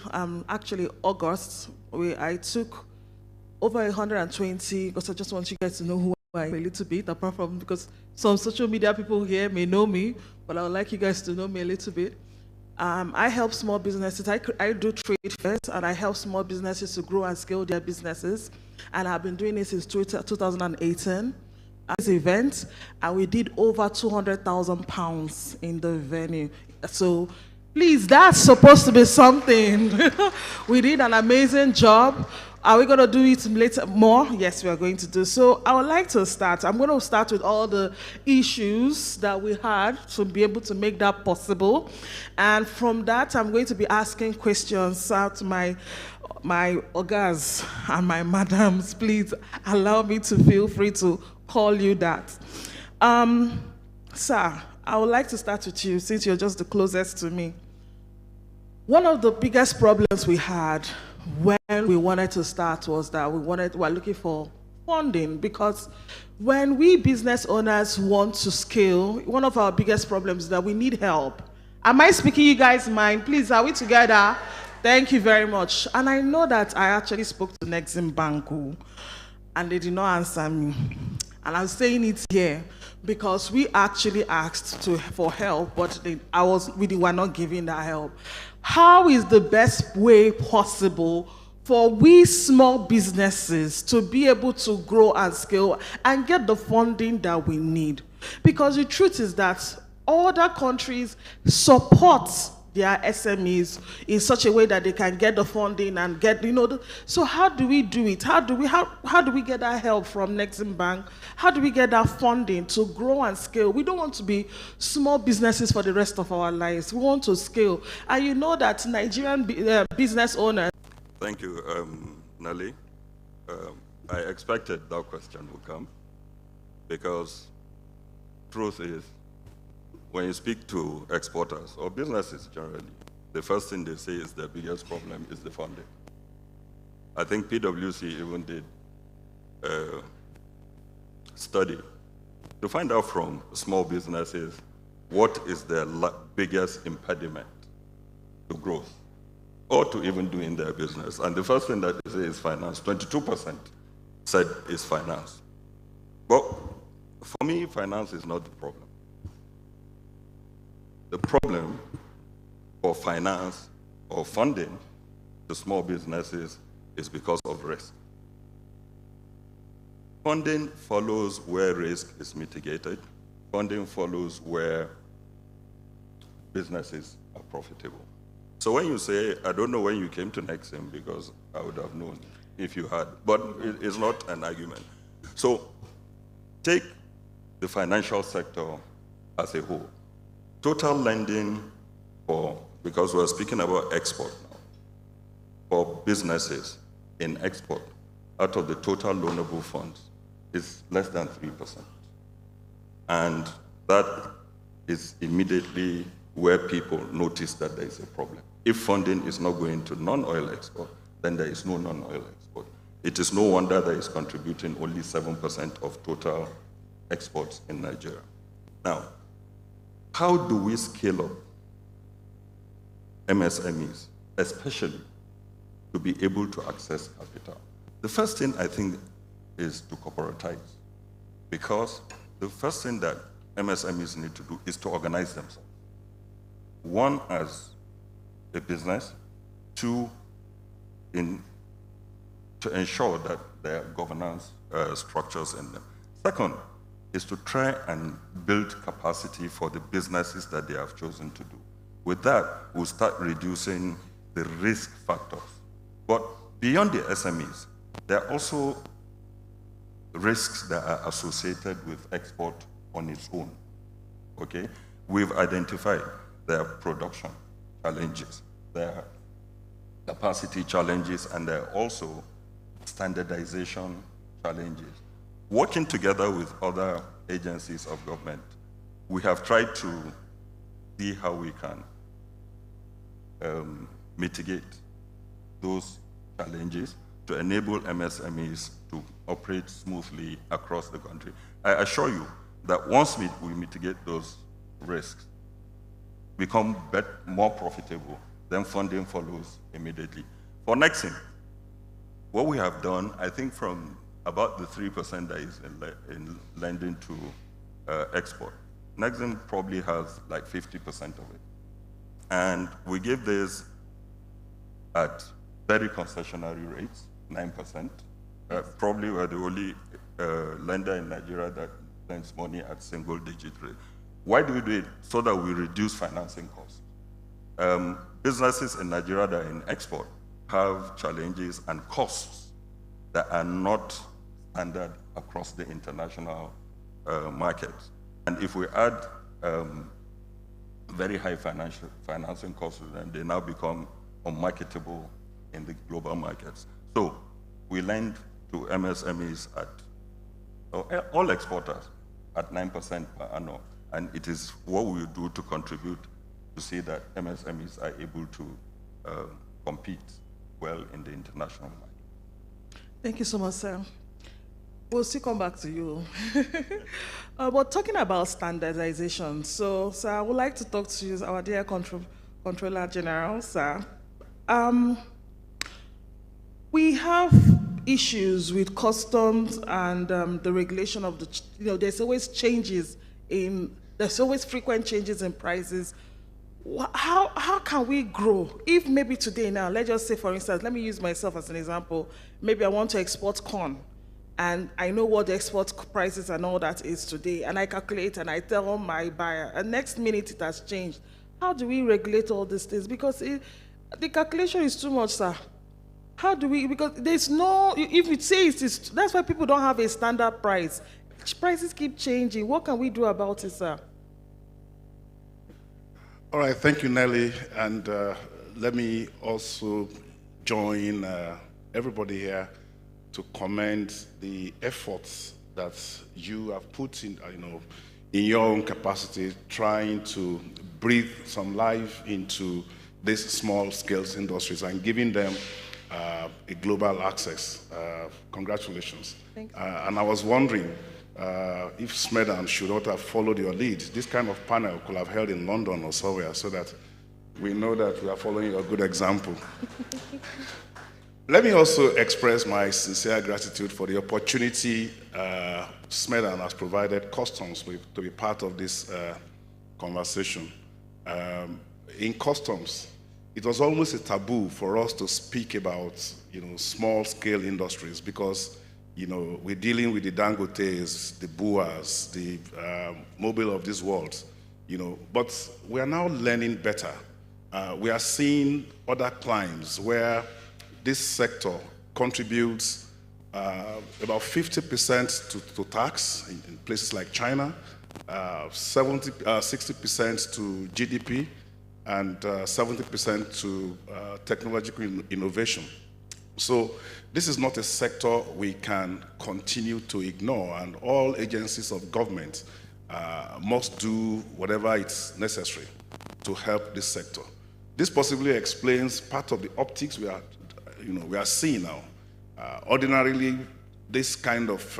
actually August, I took over 120, because I just want you guys to know who I am a little bit, apart from because some social media people here may know me, but I would like you guys to know me a little bit. I help small businesses. I do trade fairs, and I help small businesses to grow and scale their businesses. And I've been doing this since 2018. This event, and we did over £200,000 in the venue. So please, that's supposed to be something. We did an amazing job. Are we going to do it later more? Yes, we are going to do so. I would like to start. I'm going to start with all the issues that we had to be able to make that possible. And from that, I'm going to be asking questions out to my ogas and my madams. Please allow me to feel free to call you that. Sir, I would like to start with you since you're just the closest to me. One of the biggest problems we had when we wanted to start was that we were looking for funding, because when we business owners want to scale, one of our biggest problems is that we need help. Am I speaking you guys' mind? Please, are we together? Thank you very much. And I know that I actually spoke to Nexim Bank, and they did not answer me. And I'm saying it here because we actually asked for help, but we were not giving that help. How is the best way possible for we small businesses to be able to grow and scale and get the funding that we need? Because the truth is that other countries support their SMEs in such a way that they can get the funding and get, so how do we do it? How do we get that help from Nexim Bank? How do we get that funding to grow and scale? We don't want to be small businesses for the rest of our lives. We want to scale. And you know that Nigerian business owners. Thank you, Nali. I expected that question would come, because truth is, when you speak to exporters or businesses generally, the first thing they say is their biggest problem is the funding. I think PwC even did a study to find out from small businesses what is their biggest impediment to growth or to even doing their business. And the first thing that they say is finance. 22% said is finance. But for me, finance is not the problem. The problem for finance or funding to small businesses is because of risk. Funding follows where risk is mitigated. Funding follows where businesses are profitable. So when you say, I don't know when you came to Nexim because I would have known if you had, but it's not an argument. So take the financial sector as a whole. Total lending for, because we're speaking about export now, for businesses in export, out of the total loanable funds, is less than 3%. And that is immediately where people notice that there is a problem. If funding is not going to non-oil export, then there is no non-oil export. It is no wonder that it's contributing only 7% of total exports in Nigeria. Now, how do we scale up MSMEs, especially to be able to access capital? The first thing I think is to cooperatize, because the first thing that MSMEs need to do is to organize themselves. One, as a business. Two, to ensure that there are governance structures in them. Second, is to try and build capacity for the businesses that they have chosen to do. With that, we'll start reducing the risk factors. But beyond the SMEs, there are also risks that are associated with export on its own, okay? We've identified there are production challenges, there are capacity challenges, and there are also standardization challenges. Working together with other agencies of government, we have tried to see how we can mitigate those challenges to enable MSMEs to operate smoothly across the country. I assure you that once we mitigate those risks, become more profitable, then funding follows immediately. For Nexim, what we have done, I think from about the 3% that is in lending to export, Nexim probably has like 50% of it. And we give this at very concessionary rates, 9%. Probably we're the only lender in Nigeria that lends money at single-digit rate. Why do we do it? So that we reduce financing costs. Businesses in Nigeria that are in export have challenges and costs that are not standard across the international markets. And if we add very high financing costs, then they now become unmarketable in the global markets. So we lend to MSMEs at, all exporters at 9% per annum. And it is what we do to contribute to see that MSMEs are able to compete well in the international market. Thank you so much, sir. We'll still come back to you. But talking about standardization, so, sir, I would like to talk to you, our dear Controller General, sir. We have issues with customs and the regulation of the, there's always changes there's always frequent changes in prices. How can we grow? If maybe today now, let's just say, for instance, let me use myself as an example. Maybe I want to export corn, and I know what the export prices and all that is today, and I calculate and I tell my buyer, and next minute it has changed. How do we regulate all these things? Because the calculation is too much, sir. How do we, because there's no, if you say it's, that's why people don't have a standard price. Prices keep changing. What can we do about it, sir? All right, thank you, Nelly. And let me also join everybody here to commend the efforts that you have put in, in your own capacity, trying to breathe some life into these small-scale industries and giving them a global access. Congratulations. Thank you. And I was wondering if Smedan should not have followed your lead. This kind of panel could have held in London or somewhere so that we know that we are following your good example. Let me also express my sincere gratitude for the opportunity Smedan has provided customs to be part of this conversation. In customs, it was almost a taboo for us to speak about, small-scale industries because, we're dealing with the Dangotes, the ABUJAs, the Mobil of this world, But we are now learning better. We are seeing other climes where this sector contributes about 50% to tax in places like China, 60% to GDP, and 70% to technological innovation. So this is not a sector we can continue to ignore, and all agencies of government must do whatever is necessary to help this sector. This possibly explains part of the optics we are seeing now. Ordinarily, this kind of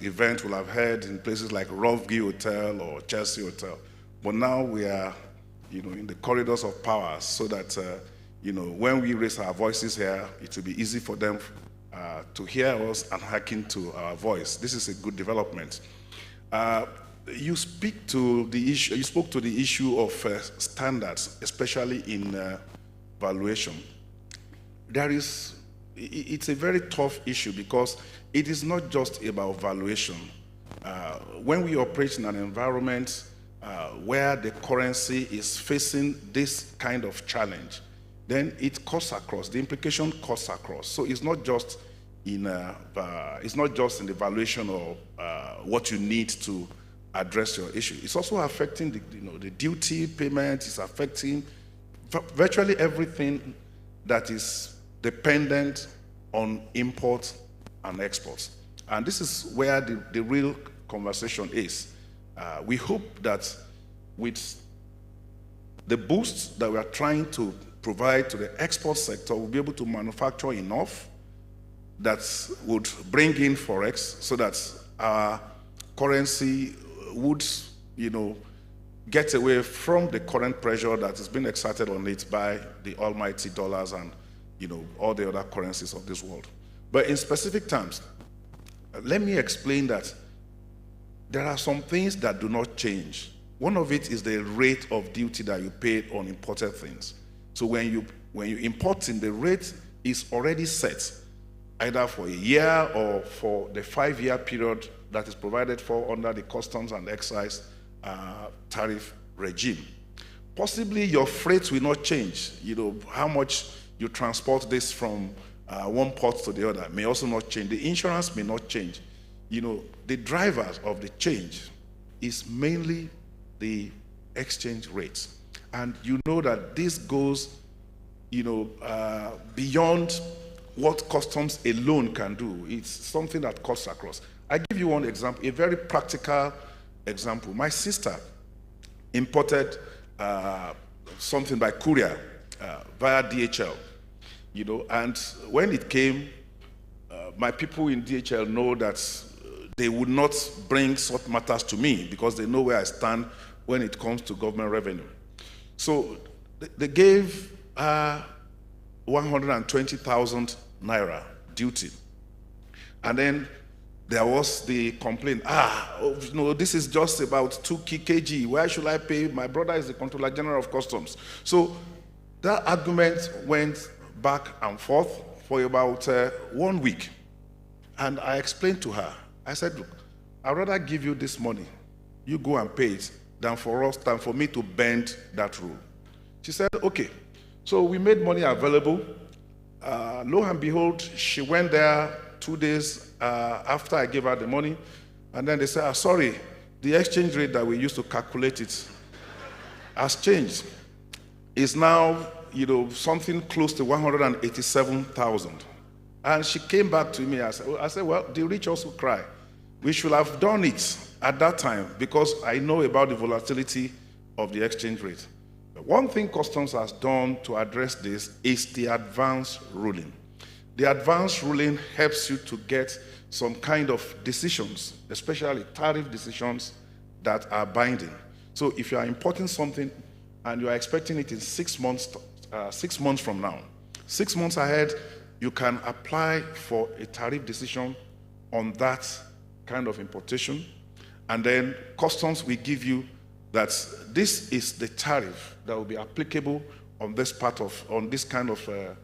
event will have had in places like Rovgi Hotel or Chelsea Hotel, but now we are, in the corridors of power, so that when we raise our voices here, it will be easy for them to hear us and hearken to our voice. This is a good development. You spoke to the issue of standards, especially in valuation. It's a very tough issue because it is not just about valuation. When we operate in an environment where the currency is facing this kind of challenge, then it cuts across. The implication cuts across. So it's not just in the valuation of what you need to address your issue. It's also affecting the duty payment. It's affecting virtually everything that is dependent on imports and exports. And this is where the real conversation is. We hope that with the boost that we are trying to provide to the export sector, we'll be able to manufacture enough that would bring in Forex so that our currency would, get away from the current pressure that is being exerted on it by the almighty dollars and, all the other currencies of this world. But in specific terms, let me explain that there are some things that do not change. One of it is the rate of duty that you pay on imported things. So when you import in, the rate is already set, either for a year or for the 5-year period that is provided for under the customs and excise tariff regime. Possibly your freight will not change. How much you transport this from one port to the other may also not change. The insurance may not change. The drivers of the change is mainly the exchange rates. And that this goes, beyond what customs alone can do. It's something that cuts across. I give you one example, a very practical example. My sister imported something by courier via DHL, and when it came, my people in DHL know that they would not bring such matters to me because they know where I stand when it comes to government revenue. So they gave 120,000 naira duty. And then there was the complaint, this is just about 2 kg. Why should I pay? My brother is the Controller General of Customs. So that argument went back and forth for about 1 week. And I explained to her, I said, look, I'd rather give you this money, you go and pay it, than for me to bend that rule. She said, okay. So we made money available. Lo and behold, she went there 2 days after I gave her the money, and then they said, sorry, the exchange rate that we used to calculate it has changed. It's now, something close to 187,000. And she came back to me. I said, well, the rich also cry. We should have done it at that time because I know about the volatility of the exchange rate. One thing Customs has done to address this is the advance ruling. The advance ruling helps you to get some kind of decisions, especially tariff decisions that are binding. So if you are importing something and you are expecting it in 6 months, 6 months from now, 6 months ahead, you can apply for a tariff decision on that kind of importation, and then Customs will give you that this is the tariff that will be applicable on this kind of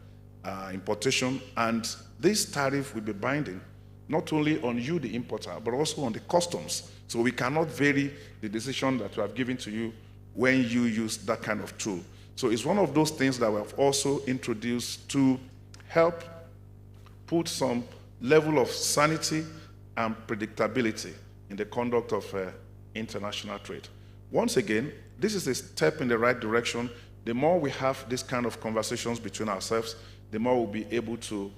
importation, and this tariff will be binding not only on you, the importer, but also on the customs. So we cannot vary the decision that we have given to you when you use that kind of tool. So it's one of those things that we have also introduced to help put some level of sanity and predictability in the conduct of international trade. Once again, this is a step in the right direction. The more we have this kind of conversations between ourselves, the more we'll be able to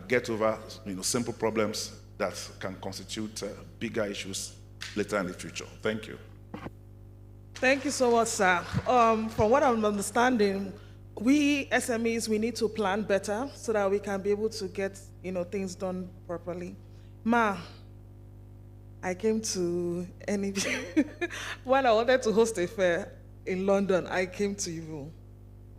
get over simple problems that can constitute bigger issues later in the future. Thank you. Thank you so much, sir. From what I'm understanding, we SMEs, we need to plan better so that we can be able to get things done properly. Ma, I came to when I wanted to host a fair in London, I came to you.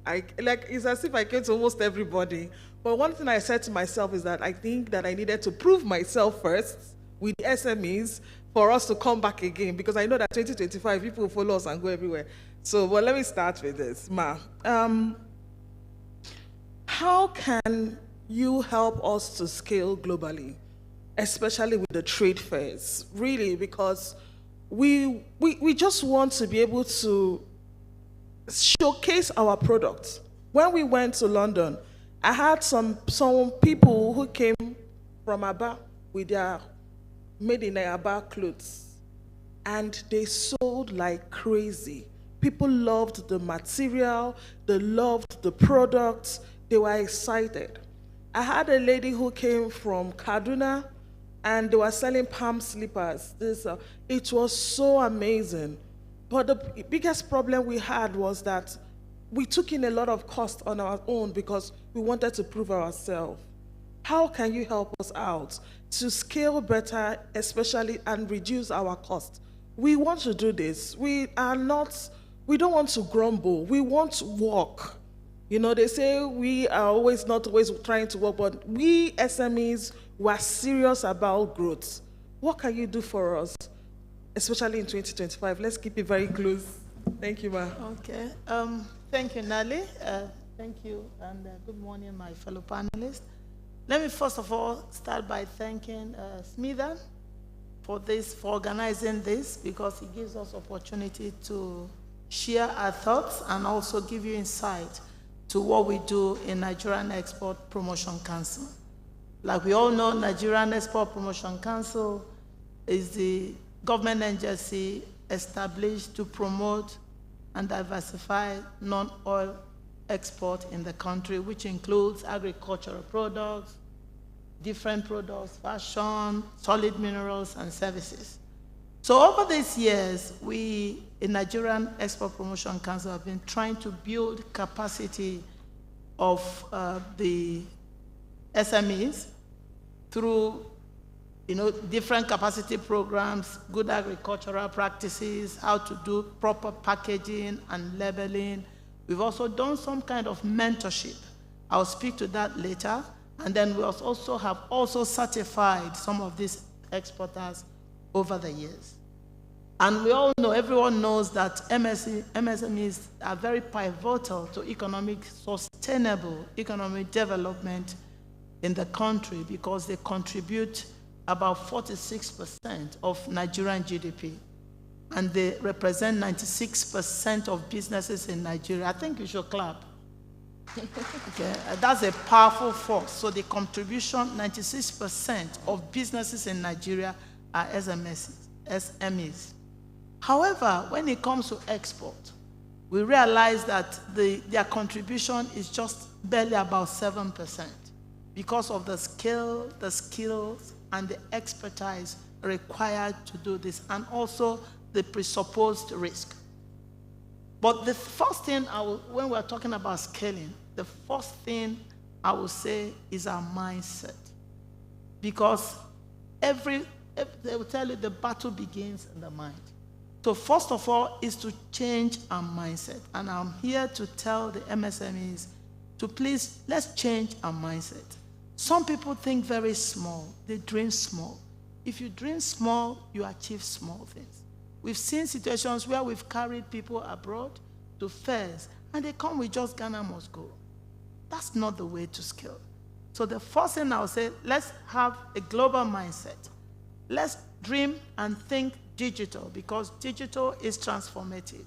It's as if I came to almost everybody. But one thing I said to myself is that I think that I needed to prove myself first with the SMEs for us to come back again, because I know that 2025 people will follow us and go everywhere. So, well, let me start with this, Ma. How can you help us to scale globally, especially with the trade fairs? Really, because we just want to be able to showcase our products. When we went to London, I had some people who came from Aba with their made in Aba clothes, and they sold like crazy. People loved the material, they loved the products, they were excited. I had a lady who came from Kaduna, and they were selling palm slippers. It was so amazing. But the biggest problem we had was that we took in a lot of cost on our own because we wanted to prove ourselves. How can you help us out to scale better, especially, and reduce our cost? We want to do this. We don't want to grumble. We want to work. They say we are not always trying to work, but we SMEs were serious about growth. What can you do for us, especially in 2025? Let's keep it very close. Thank you, Ma. Okay. Thank you, Nali. Thank you, and good morning, my fellow panelists. Let me first of all start by thanking Smithan for organizing this, because it gives us opportunity to share our thoughts and also give you insight to what we do in Nigerian Export Promotion Council. Like we all know, Nigerian Export Promotion Council is the government agency established to promote and diversify non-oil export in the country, which includes agricultural products, different products, fashion, solid minerals, and services. So over these years, we in Nigerian Export Promotion Council have been trying to build capacity of the SMEs through different capacity programs, good agricultural practices, how to do proper packaging and labeling. We've also done some kind of mentorship. I'll speak to that later. And then we also have certified some of these exporters over the years. And we all know, everyone knows that MSMEs are very pivotal to sustainable economic development in the country, because they contribute about 46% of Nigerian GDP. And they represent 96% of businesses in Nigeria. I think you should clap. Okay, that's a powerful force. So the contribution, 96% of businesses in Nigeria are SMEs. However, when it comes to export, we realize that their contribution is just barely about 7% because of the skill, the skills, and the expertise required to do this, and also the presupposed risk. But the first thing when we're talking about scaling, the first thing I will say is our mindset. Because they will tell you the battle begins in the mind. So first of all is to change our mindset. And I'm here to tell the MSMEs to please, let's change our mindset. Some people think very small. They dream small. If you dream small, you achieve small things. We've seen situations where we've carried people abroad to fairs, and they come with just Ghana must go. That's not the way to scale. So the first thing I'll say, let's have a global mindset. Let's dream and think digital, because digital is transformative.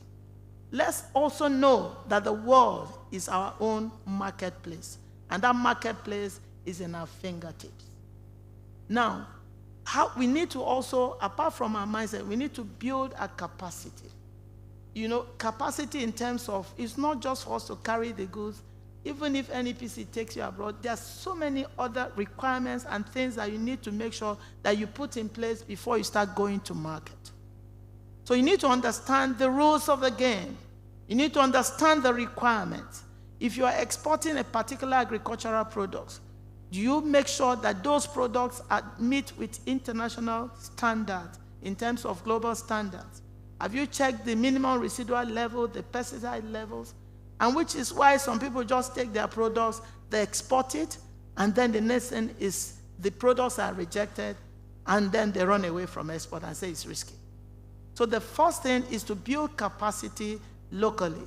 Let's also know that the world is our own marketplace, and that marketplace is in our fingertips. Now, we need to also, apart from our mindset, we need to build a capacity. You know, capacity in terms of, it's not just for us to carry the goods. Even if NEPC takes you abroad, there are so many other requirements and things that you need to make sure that you put in place before you start going to market. So you need to understand the rules of the game. You need to understand the requirements. If you are exporting a particular agricultural product, do you make sure that those products meet with international standards in terms of global standards? Have you checked the minimum residual level, the pesticide levels? And which is why some people just take their products, they export it, and then the next thing is the products are rejected, and then they run away from export and say it's risky. So the first thing is to build capacity locally.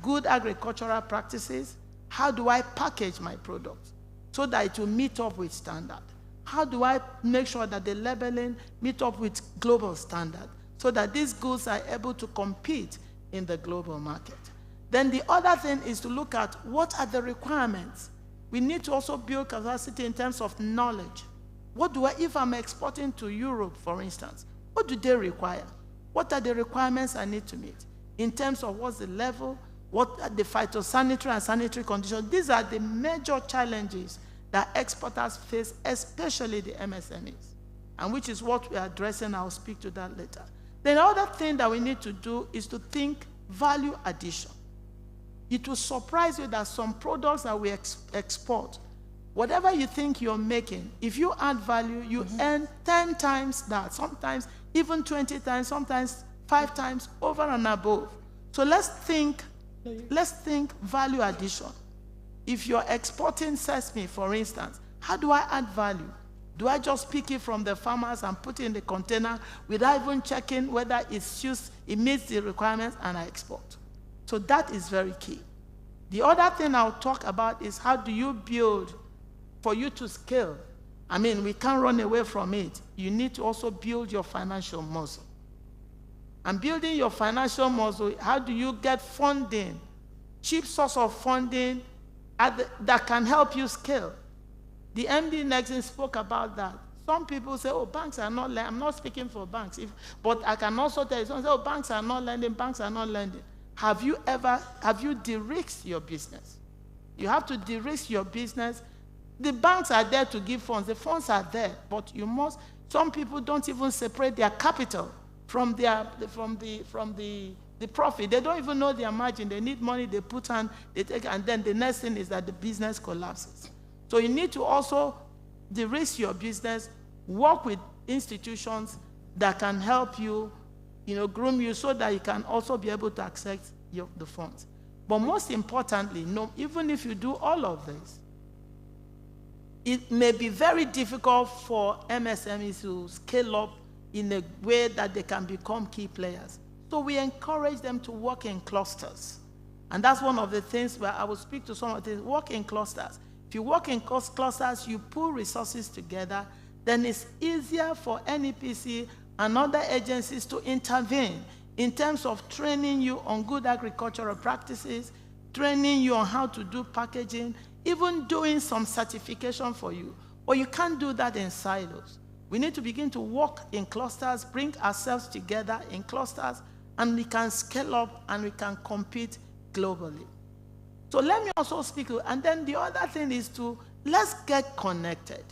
Good agricultural practices. How do I package my products so that it will meet up with standard? How do I make sure that the labeling meet up with global standard so that these goods are able to compete in the global market? Then the other thing is to look at what are the requirements. We need to also build capacity in terms of knowledge. If I'm exporting to Europe, for instance, what do they require? What are the requirements I need to meet? In terms of what's the level, what are the phytosanitary and sanitary conditions? These are the major challenges that exporters face, especially the MSMEs, and which is what we are addressing. I'll speak to that later. The other thing that we need to do is to think value addition. It will surprise you that some products that we export, whatever you think you're making, if you add value, you earn 10 times that, sometimes even 20 times, sometimes 5 times over and above. So let's think value addition. If you're exporting sesame, for instance, how do I add value? Do I just pick it from the farmers and put it in the container without even checking whether it meets the requirements, and I export? So that is very key. The other thing I'll talk about is how do you build for you to scale. I mean, we can't run away from it. You need to also build your financial muscle. And building your financial muscle, how do you get funding, cheap source of funding that can help you scale? The MD Nexon spoke about that. Some people say, oh, banks are not lending. I'm not speaking for banks. But I can also tell you, someone say, oh, banks are not lending, banks are not lending. Have you de-risked your business? You have to de-risk your business. The banks are there to give funds. The funds are there, but some people don't even separate their capital from the profit. They don't even know their margin. They need money, they put on, they take, and then the next thing is that the business collapses. So you need to also de-risk your business, work with institutions that can help you, groom you so that you can also be able to access the funds. But most importantly, even if you do all of this, it may be very difficult for MSMEs to scale up in a way that they can become key players. So we encourage them to work in clusters. And that's one of the things where I will speak to some of the work in clusters. If you work in clusters, you pull resources together, then it's easier for NEPC and other agencies to intervene in terms of training you on good agricultural practices, training you on how to do packaging, even doing some certification for you. But you can't do that in silos. We need to begin to work in clusters, bring ourselves together in clusters, and we can scale up and we can compete globally. So let me also speak, and then the other thing is let's get connected.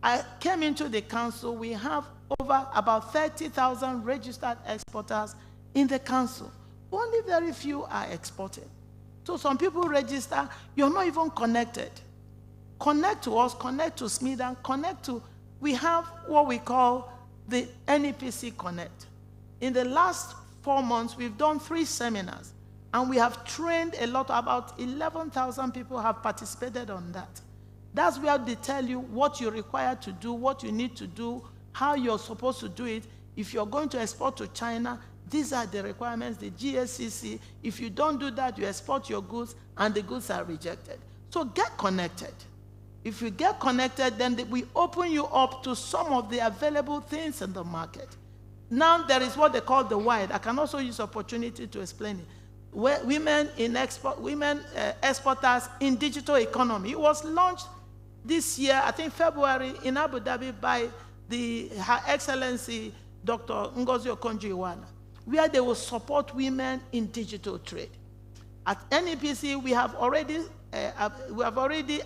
I came into the council, we have over about 30,000 registered exporters in the council. only very few are exporting. So some people register, you're not even connected. Connect to us, connect to Smedan, connect to, we have what we call the NEPC Connect. In the last 4 months, we've done 3 seminars, and we have trained a lot, about 11,000 people have participated on that. That's where they tell you what you're required to do, what you need to do, how you're supposed to do it. If you're going to export to China, these are the requirements, the GSCC. If you don't do that, you export your goods, and the goods are rejected. So get connected. If you get connected, then we open you up to some of the available things in the market. Now there is what they call the wide. I can also use opportunity to explain it. Where women exporters in digital economy. It was launched this year, I think February, in Abu Dhabi by Her Excellency Dr. Ngozi Okonjo-Iweala, where they will support women in digital trade. At NEPC, we have already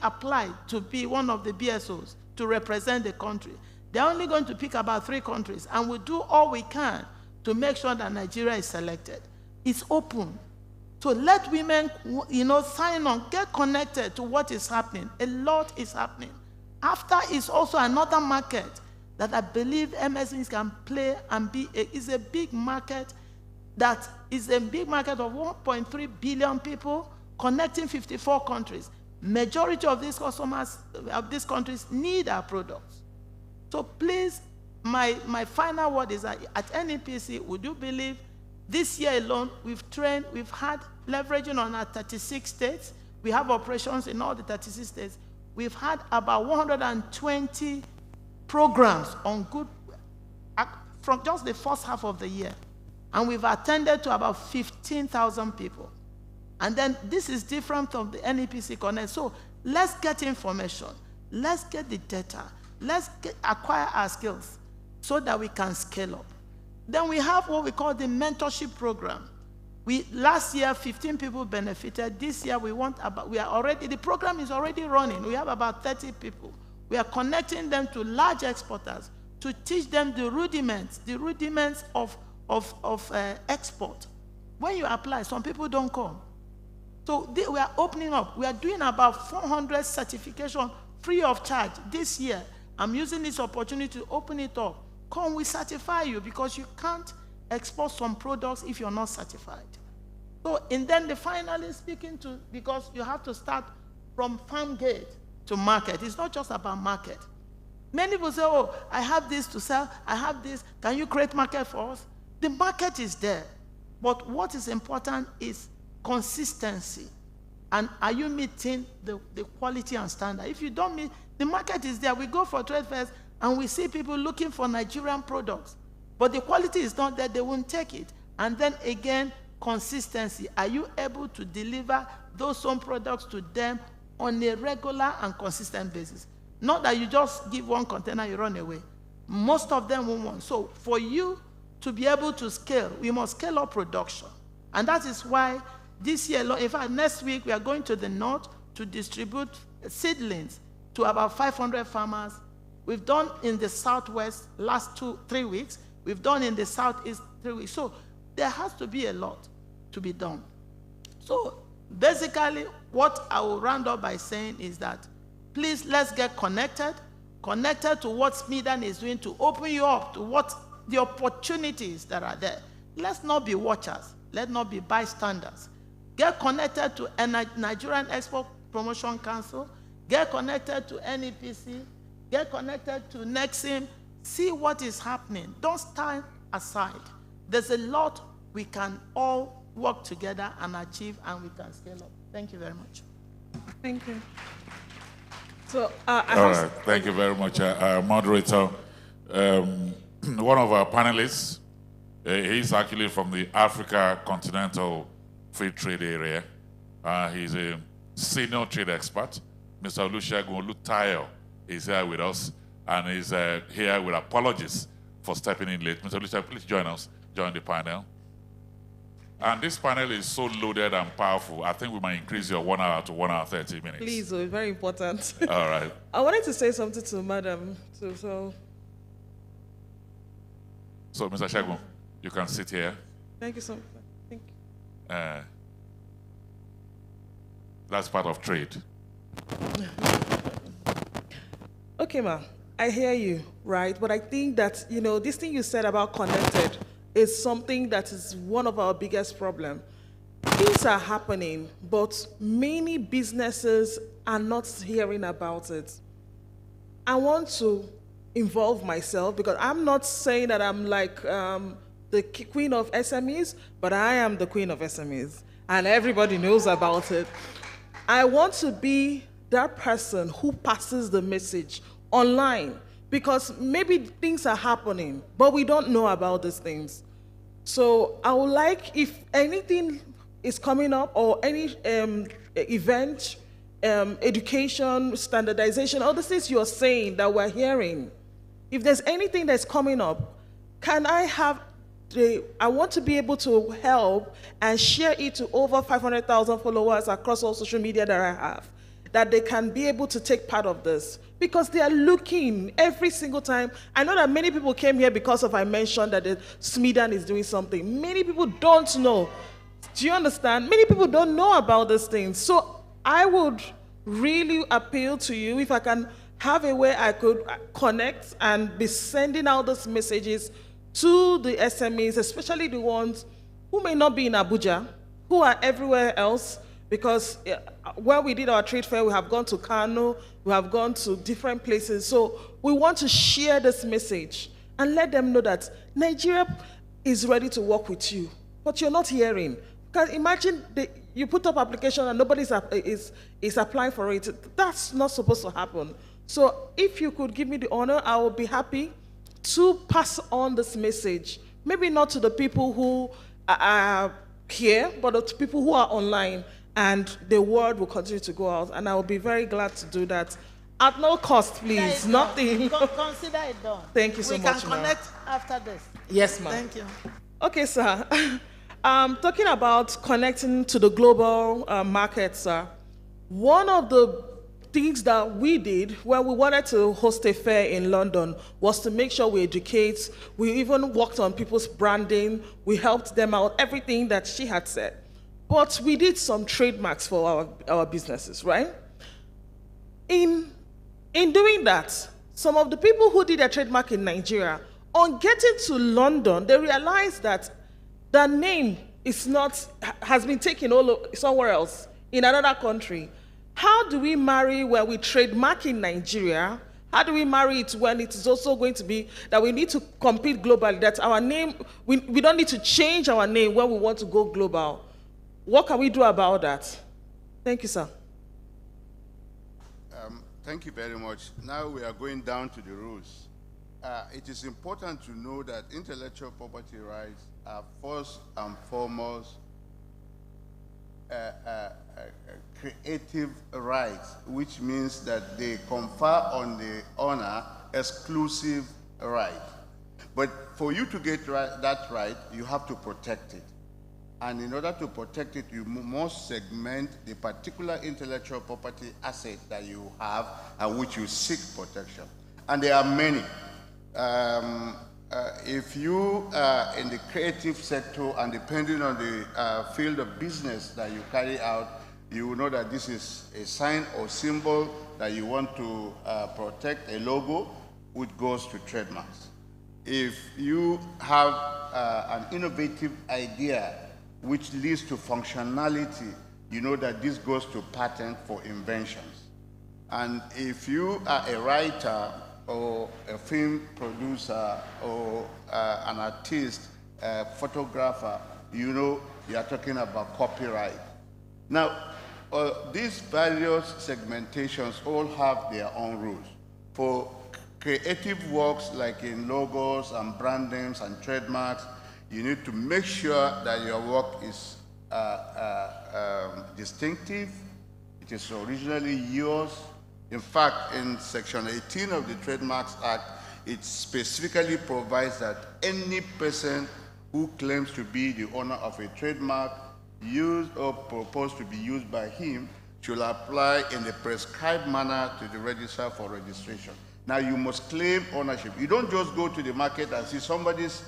applied to be one of the BSOs to represent the country. They're only going to pick about 3 countries, and we'll do all we can to make sure that Nigeria is selected. It's open. So let women, sign on, get connected to what is happening. A lot is happening. After is also another market that I believe MSMEs can play and is a big market that is a big market of 1.3 billion people connecting 54 countries. Majority of these customers of these countries need our products. So please, my final word is that at NEPC, would you believe this year alone, we've had leveraging on our 36 states. We have operations in all the 36 states. We've had about 120 programs on good from just the first half of the year. And we've attended to about 15,000 people. And then this is different from the NEPC Connect. So let's get information. Let's get the data. Let's acquire our skills so that we can scale up. Then we have what we call the mentorship program. Last year, 15 people benefited. This year, the program is already running. We have about 30 people. We are connecting them to large exporters to teach them the rudiments of export. When you apply, some people don't come. So we are opening up. We are doing about 400 certification free of charge this year. I'm using this opportunity to open it up. Come, we certify you, because you can't export some products if you're not certified. So, and then finally speaking to, because you have to start from farm gate to market. It's not just about market. Many people say, oh, I have this to sell, I have this, can you create market for us? The market is there. But what is important is consistency. And are you meeting the quality and standard? If you don't meet, the market is there. We go for trade fairs and we see people looking for Nigerian products. But the quality is not there, they won't take it. And then again, consistency. Are you able to deliver those same products to them on a regular and consistent basis? Not that you just give one container, you run away. Most of them won't want. So for you to be able to scale, we must scale up production. And that is why this year, in fact, next week, we are going to the north to distribute seedlings to about 500 farmers. We've done in the southwest last 3 weeks. We've done in the southeast 3 weeks. So there has to be a lot to be done. So basically, what I will round up by saying is that, please, let's get connected to what Smedan is doing to open you up to what the opportunities that are there. Let's not be watchers. Let's not be bystanders. Get connected to Nigerian Export Promotion Council. Get connected to NEPC. Get connected to NEXIM. See what is happening. Don't stand aside. There's a lot we can all work together and achieve, and we can scale up. Thank you very much. Thank you. So, all right. Thank you very much, moderator. One of our panelists, he's actually from the Africa Continental Free Trade Area. He's a senior trade expert. Mr. Olusegun Olutayo is here with us, and he's here with apologies for stepping in late. Mr. Olusegun, please join us, join the panel. And this panel is so loaded and powerful, I think we might increase your 1 hour to 1 hour 30 minutes. Please, very important. All right. I wanted to say something to Madam. So Mr. Shegun, you can sit here. Thank you so much. Thank you. That's part of trade. Okay, ma, I hear you, right? But I think that, this thing you said about connected is something that is one of our biggest problems. Things are happening, but many businesses are not hearing about it. I want to involve myself because I'm not saying that I'm like the queen of SMEs, but I am the queen of SMEs, and everybody knows about it. I want to be that person who passes the message online because maybe things are happening, but we don't know about these things. So I would like, if anything is coming up or any event, education, standardization, all the things you're saying that we're hearing, if there's anything that's coming up, can I have I want to be able to help and share it to over 500,000 followers across all social media that I have, that they can be able to take part of this because they are looking every single time. I know that many people came here because I mentioned that the Smedan is doing something. Many people don't know. Do you understand? Many people don't know about these things. So I would really appeal to you if I can have a way I could connect and be sending out those messages to the SMEs, especially the ones who may not be in Abuja, who are everywhere else, because where we did our trade fair, we have gone to Kano, we have gone to different places. So we want to share this message and let them know that Nigeria is ready to work with you, but you're not hearing. Because imagine you put up application and nobody is applying for it. That's not supposed to happen. So if you could give me the honor, I will be happy to pass on this message. Maybe not to the people who are here, but to people who are online, and the word will continue to go out. And I will be very glad to do that. At no cost, please. Nothing. Consider it done. Thank you so much, We can connect after this. Yes, ma'am. Thank you. Okay, sir. Talking about connecting to the global market, sir. One of the things that we did when we wanted to host a fair in London was to make sure we educate. We even worked on people's branding. We helped them out, everything that she had said. But we did some trademarks for our businesses, right? In doing that, some of the people who did a trademark in Nigeria, on getting to London, they realized that the name has been taken somewhere else, in another country. How do we marry when we trademark in Nigeria? How do we marry it when it is also going to be that we need to compete globally, that our name, we don't need to change our name when we want to go global? What can we do about that? Thank you, sir. Thank you very much. Now we are going down to the rules. It is important to know that intellectual property rights are first and foremost creative rights, which means that they confer on the owner exclusive right. But for you to get that right, you have to protect it. And in order to protect it, you must segment the particular intellectual property asset that you have and which you seek protection. And there are many. If you are in the creative sector and depending on the field of business that you carry out, you will know that this is a sign or symbol that you want to protect, a logo, which goes to trademarks. If you have an innovative idea which leads to functionality, you know that this goes to patent for inventions. And if you are a writer or a film producer or an artist, a photographer, you know you are talking about copyright. Now, these various segmentations all have their own rules. For creative works like in logos and brandings and trademarks, you need to make sure that your work is distinctive, it is originally yours. In fact, in Section 18 of the Trademarks Act, it specifically provides that any person who claims to be the owner of a trademark used or proposed to be used by him should apply in the prescribed manner to the registrar for registration. Now, you must claim ownership. You don't just go to the market and see somebody's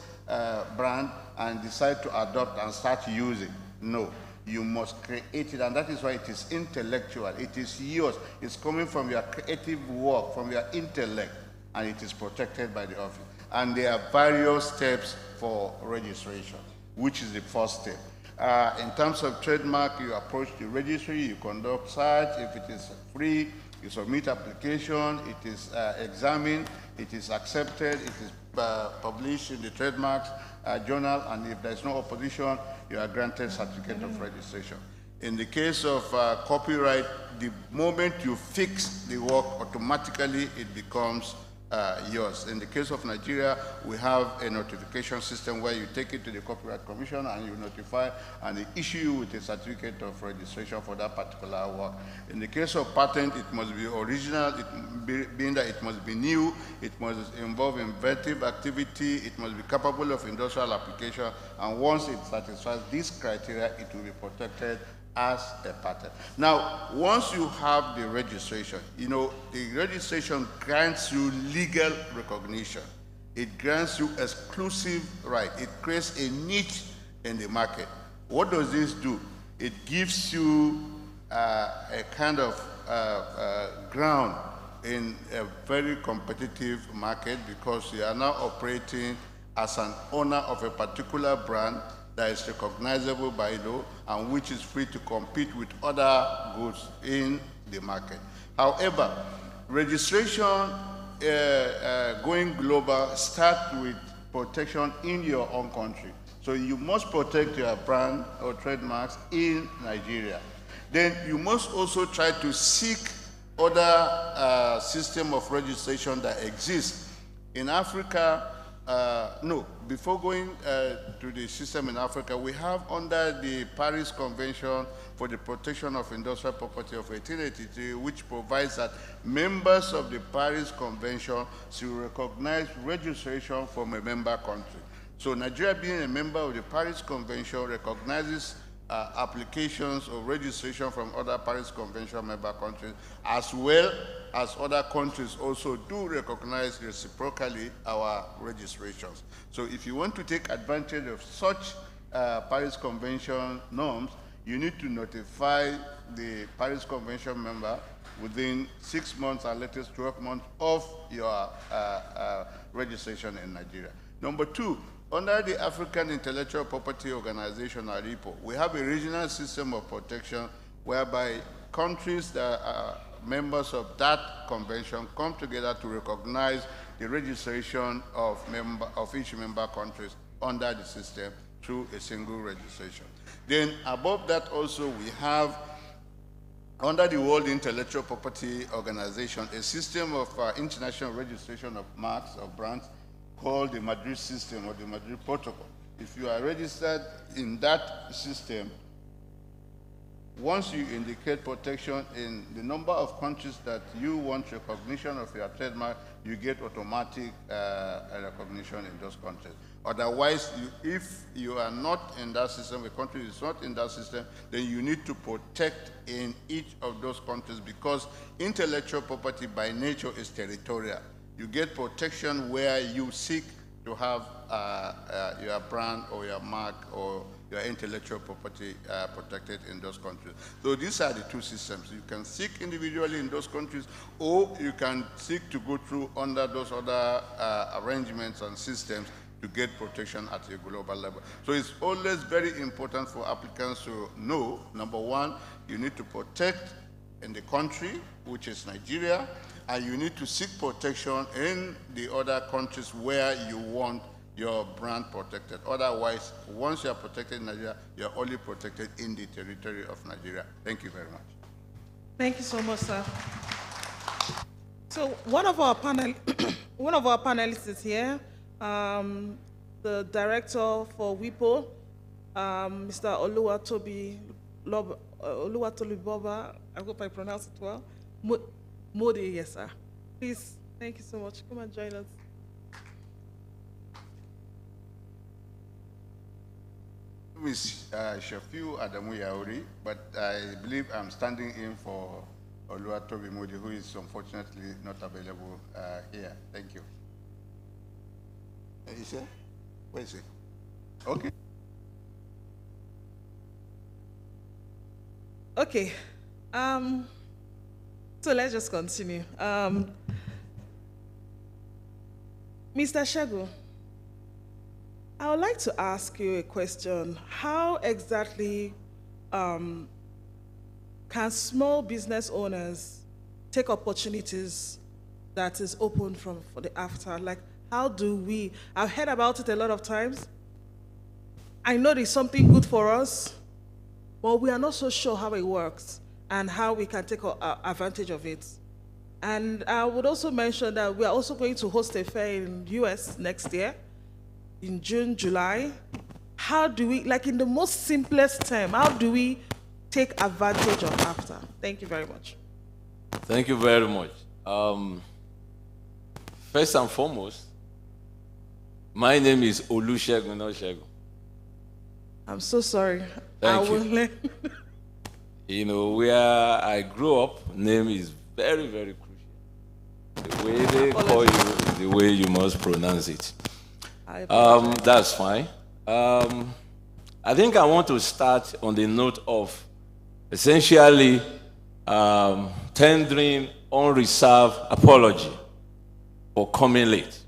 brand and decide to adopt and start using. No, you must create it, and that is why it is intellectual. It is yours. It's coming from your creative work, from your intellect, and it is protected by the office. And there are various steps for registration, which is the first step. In terms of trademark, you approach the registry, you conduct search. If it is free, you submit application, it is examined, it is accepted, it is published in the trademarks journal, and if there is no opposition, you are granted certificate of registration. In the case of copyright, the moment you fix the work, automatically it becomes yours. In the case of Nigeria, we have a notification system where you take it to the Copyright Commission and you notify and they issue you with a certificate of registration for that particular work. In the case of patent, it must be original, being that it must be new, it must involve inventive activity, it must be capable of industrial application, and once it satisfies these criteria, it will be protected as a patent. Now, once you have the registration, you know, the registration grants you legal recognition. It grants you exclusive right. It creates a niche in the market. What does this do? It gives you a kind of ground in a very competitive market because you are now operating as an owner of a particular brand that is recognizable by law and which is free to compete with other goods in the market. However, registration going global starts with protection in your own country. So you must protect your brand or trademarks in Nigeria. Then you must also try to seek other system of registration that exists. In Africa, before going to the system in Africa, we have under the Paris Convention for the Protection of Industrial Property of 1883, which provides that members of the Paris Convention should recognize registration from a member country. So Nigeria, being a member of the Paris Convention, recognizes applications of registration from other Paris Convention member countries, as well as other countries also do recognize reciprocally our registrations. So if you want to take advantage of such Paris Convention norms, you need to notify the Paris Convention member within 6 months or latest 12 months of your registration in Nigeria. Number two, under the African Intellectual Property Organization, ARIPO, we have a regional system of protection whereby countries that are members of that convention come together to recognize the registration of each member countries under the system through a single registration. Then above that also we have, under the World Intellectual Property Organization, a system of international registration of marks or brands called the Madrid system or the Madrid protocol. If you are registered in that system, once you indicate protection in the number of countries that you want recognition of your trademark, you get automatic recognition in those countries. Otherwise, if you are not in that system, a country is not in that system, then you need to protect in each of those countries because intellectual property by nature is territorial. You get protection where you seek to have your brand or your mark or your intellectual property protected in those countries. So these are the two systems. You can seek individually in those countries, or you can seek to go through under those other arrangements and systems to get protection at a global level. So it's always very important for applicants to know, number one, you need to protect in the country, which is Nigeria, and you need to seek protection in the other countries where you want your brand protected. Otherwise, once you are protected in Nigeria, you are only protected in the territory of Nigeria. Thank you very much. Thank you so much, sir. So one of our panelists is here, the director for WIPO, Mr. Oluwatoluboba. I hope I pronounced it well. Modi, yes, sir. Please, thank you so much. Come and join us. My name is Shafiu Adamu Yauri, but I believe I'm standing in for Oluwatobi Modi, who is unfortunately not available here. Thank you. Is he? Where is he? Okay. Okay. So let's just continue. Mr. Shego, I would like to ask you a question. How exactly can small business owners take opportunities that is open for the after? Like, how do we? I've heard about it a lot of times. I know there's something good for us, but we are not so sure how it works and how we can take advantage of it. And I would also mention that we are also going to host a fair in US next year, in June, July. How do we, like in the most simplest term, how do we take advantage of after? Thank you very much. Thank you very much. First and foremost, my name is Olusegun Oshego. I'm so sorry. Thank I will you. learn. You know, where I grew up, name is very, very crucial. The way they call you is the way you must pronounce it. That's fine. I think I want to start on the note of essentially tendering unreserved apology for coming late.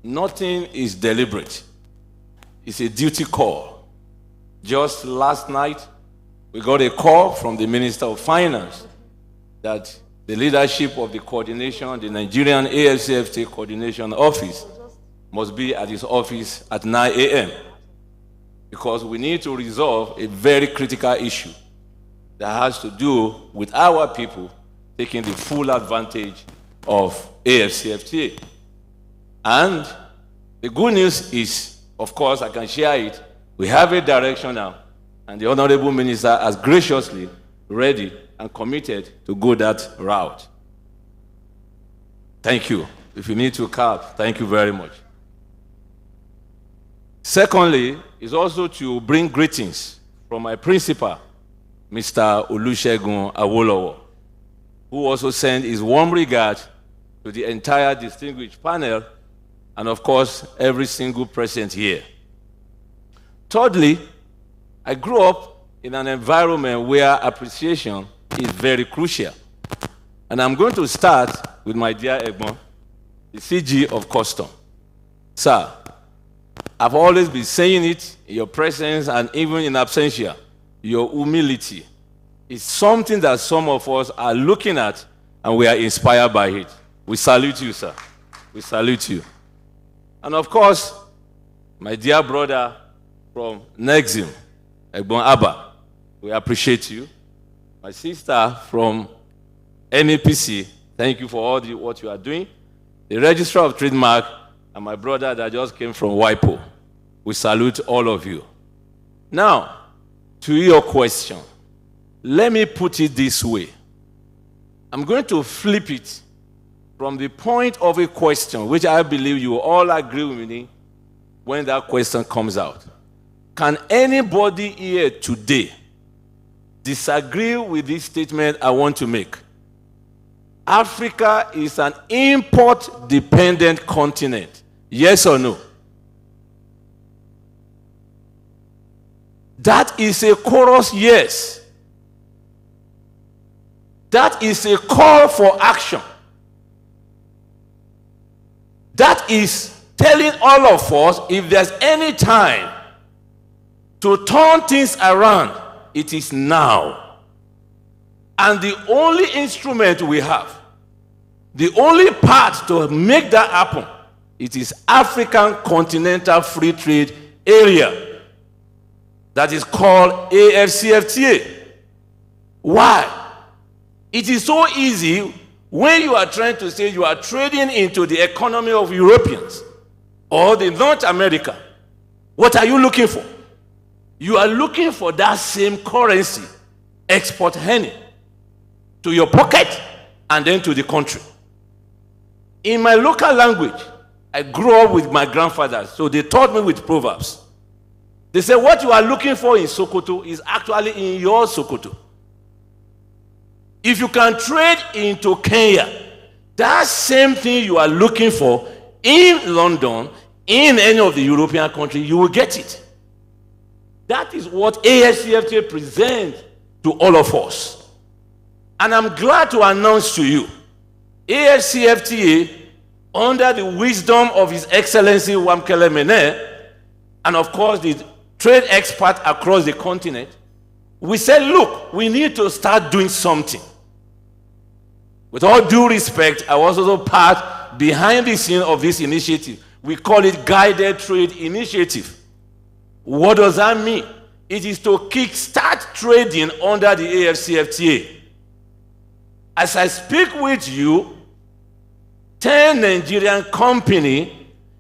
Nothing is deliberate. It's a duty call. Just last night, we got a call from the Minister of Finance that the leadership of the coordination, the Nigerian AFCFTA coordination office, must be at his office at 9 a.m. because we need to resolve a very critical issue that has to do with our people taking the full advantage of AFCFTA. And the good news is, of course, I can share it, we have a direction now, and the Honorable Minister has graciously ready and committed to go that route. Thank you. If you need to clap, thank you very much. Secondly, is also to bring greetings from my principal, Mr. Olusegun Awolowo, who also sent his warm regard to the entire distinguished panel and, of course, every single present here. Thirdly, I grew up in an environment where appreciation is very crucial. And I'm going to start with my dear Egbon, the CG of Custom. Sir, I've always been saying it in your presence and even in absentia. Your humility is something that some of us are looking at and we are inspired by it. We salute you, sir. We salute you. And of course, my dear brother from Nexim, Egbon Abba, we appreciate you. My sister from NAPC, thank you for all what you are doing. The Registrar of Trademark, and my brother that just came from WIPO. We salute all of you. Now, to your question, let me put it this way. I'm going to flip it from the point of a question, which I believe you all agree with me when that question comes out. Can anybody here today disagree with this statement I want to make? Africa is an import-dependent continent. Yes or no? That is a chorus yes. That is a call for action. That is telling all of us if there's any time to turn things around, it is now. And the only instrument we have, the only path to make that happen, it is African Continental Free Trade Area that is called AFCFTA. Why? It is so easy when you are trying to say you are trading into the economy of Europeans or the North America. What are you looking for? You are looking for that same currency, export honey, to your pocket and then to the country. In my local language, I grew up with my grandfathers, so they taught me with proverbs. They said what you are looking for in Sokoto is actually in your Sokoto. If you can trade into Kenya, that same thing you are looking for in London, in any of the European countries, you will get it. That is what AFCFTA presents to all of us. And I'm glad to announce to you, AFCFTA, under the wisdom of His Excellency Wamkele Mene, and of course the trade expert across the continent, we said, look, we need to start doing something. With all due respect, I was also part behind the scene of this initiative. We call it Guided Trade Initiative. What does that mean? It is to kickstart trading under the AFCFTA. As I speak with you, 10 Nigerian companies,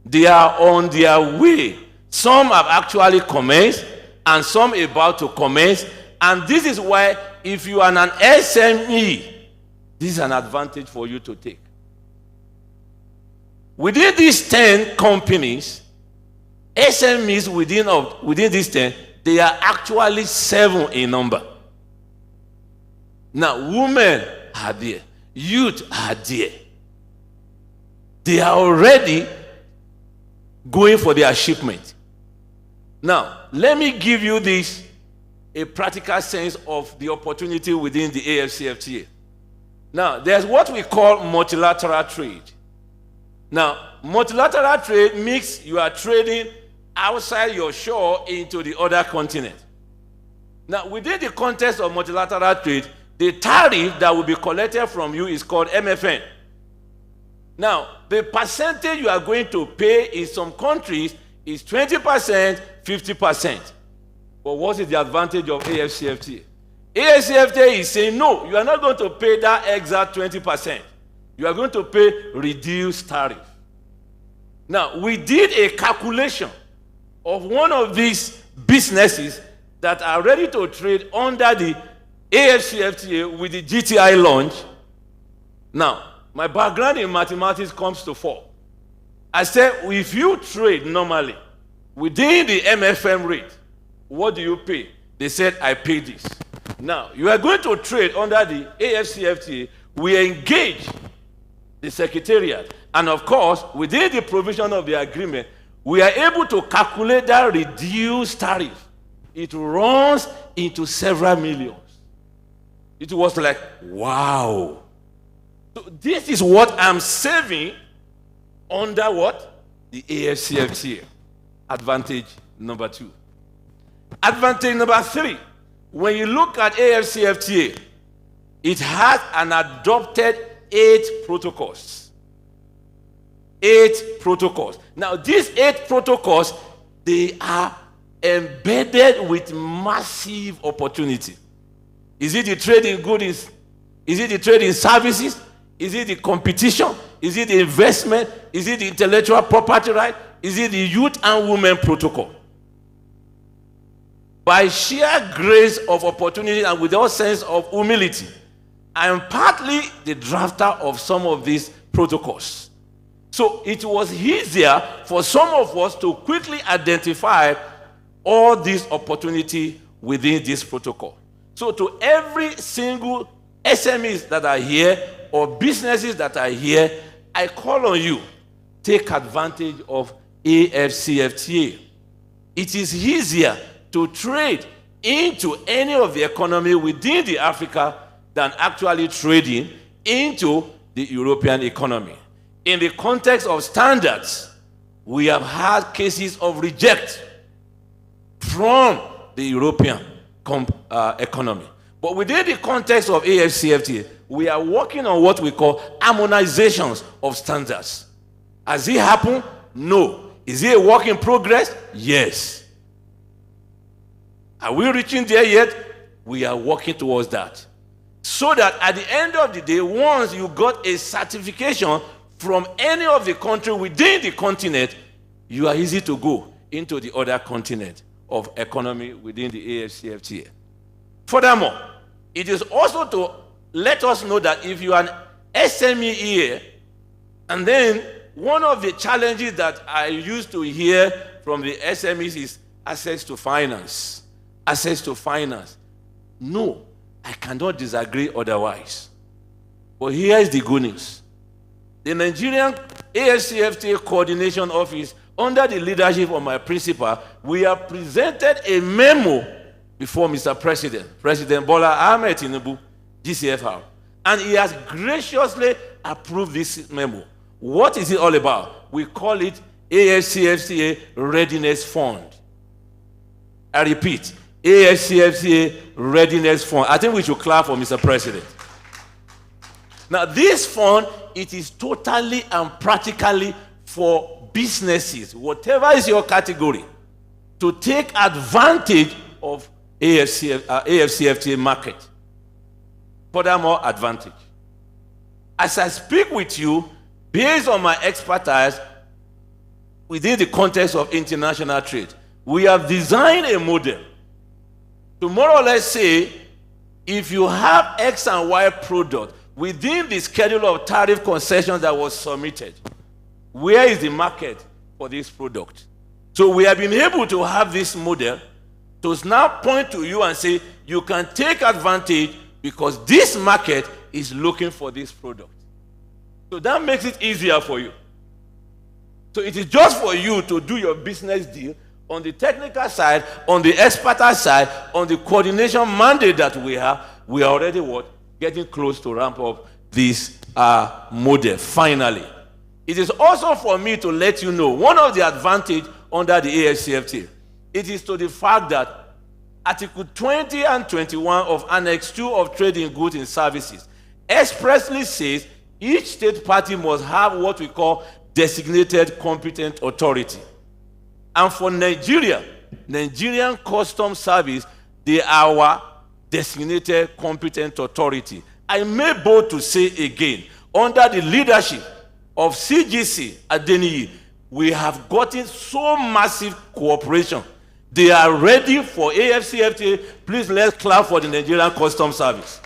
they are on their way. Some have actually commenced, and some about to commence. And this is why, if you are an SME, this is an advantage for you to take. Within these 10 companies, SMEs within these 10, they are actually 7 in number. Now, women are there, youth are there. They are already going for their shipment. Now, let me give you this, a practical sense of the opportunity within the AFCFTA. Now, there's what we call multilateral trade. Now, multilateral trade means you are trading outside your shore into the other continent. Now, within the context of multilateral trade, the tariff that will be collected from you is called MFN. Now, the percentage you are going to pay in some countries is 20%, 50%. But what is the advantage of AFCFTA? AFCFTA is saying, no, you are not going to pay that exact 20%. You are going to pay reduced tariff. Now, we did a calculation of one of these businesses that are ready to trade under the AFCFTA with the GTI launch. Now, my background in mathematics comes to 4. I said, if you trade normally within the MFM rate, what do you pay? They said, I pay this. Now, you are going to trade under the AFCFTA. We engage the Secretariat. And of course, within the provision of the agreement, we are able to calculate that reduced tariff. It runs into several millions. It was like, wow. So this is what I'm saving under what? The AFCFTA. Advantage number 2. Advantage number 3. When you look at AFCFTA, it has an adopted 8 protocols. 8 protocols. Now, these 8 protocols, they are embedded with massive opportunity. Is it the trade in goods? Is it the trade in services? Is it the competition? Is it the investment? Is it the intellectual property right? Is it the youth and women protocol? By sheer grace of opportunity and with all sense of humility, I am partly the drafter of some of these protocols. So it was easier for some of us to quickly identify all these opportunities within this protocol. So to every single SMEs that are here or businesses that are here, I call on you, take advantage of AFCFTA. It is easier to trade into any of the economy within the Africa than actually trading into the European economy. In the context of standards, we have had cases of reject from the European economy. But within the context of AFCFTA, we are working on what we call harmonizations of standards. Has it happened? No. Is it a work in progress? Yes. Are we reaching there yet? We are working towards that. So that at the end of the day, once you got a certification from any of the country within the continent, you are easy to go into the other continent of economy within the AFCFTA. Furthermore, it is also to let us know that if you are an SME here, and then one of the challenges that I used to hear from the SMEs is access to finance. Access to finance. No, I cannot disagree otherwise. But here is the good news. The Nigerian AFCFTA Coordination Office, under the leadership of my principal, we have presented a memo before Mr. President, President Bola Ahmed Tinubu, GCFR, and he has graciously approved this memo. What is it all about? We call it AFCFTA Readiness Fund. I repeat, AFCFTA Readiness Fund. I think we should clap for Mr. President. Now, this fund, it is totally and practically for businesses, whatever is your category, to take advantage of AFCFTA market. Furthermore, advantage. As I speak with you, based on my expertise within the context of international trade, we have designed a model to more or less say, if you have X and Y product within the schedule of tariff concessions that was submitted, where is the market for this product? So we have been able to have this model to now point to you and say, you can take advantage because this market is looking for this product. So that makes it easier for you. So it is just for you to do your business deal on the technical side, on the expertise side, on the coordination mandate that we have. We are already what? Getting close to ramp up this model, finally. It is also for me to let you know, one of the advantages under the AFCFTA, it is to the fact that Article 20 and 21 of Annex 2 of Trade in Goods and Services expressly says each state party must have what we call designated competent authority. And for Nigeria, Nigerian Customs Service, they are our designated competent authority. I may bold to say again, under the leadership of CGC Adeniyi, we have gotten so massive cooperation. They are ready for AFCFTA. Please let's clap for the Nigerian Customs Service.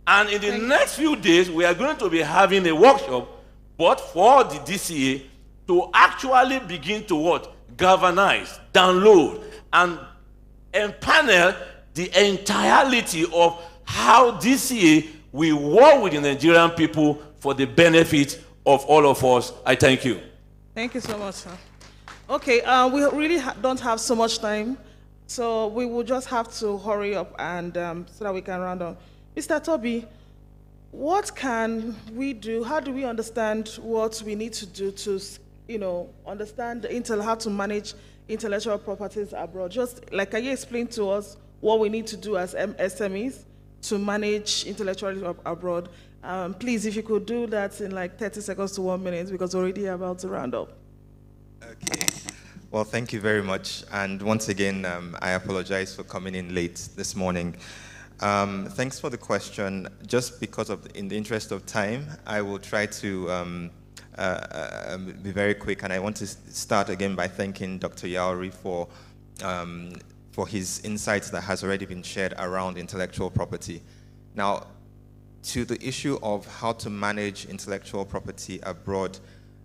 And in the next few days, we are going to be having a workshop, but for the DCA, to actually begin to what? Galvanize, download, and empanel the entirety of how DCA will work with the Nigerian people for the benefit of all of us. I thank you. Thank you so much, sir. Okay, we really don't have so much time, so we will just have to hurry up and so that we can round on. Mr. Toby, what can we do? How do we understand what we need to do to, understand how to manage intellectual properties abroad? Just like, can you explain to us what we need to do as SMEs to manage intellectual abroad? Please, if you could do that in like 30 seconds to 1 minute, because we're already about to round up. Okay. Well, thank you very much. And once again, I apologize for coming in late this morning. Thanks for the question. Just because in the interest of time, I will try to be very quick. And I want to start again by thanking Dr. Yaori for his insights that has already been shared around intellectual property. Now, to the issue of how to manage intellectual property abroad,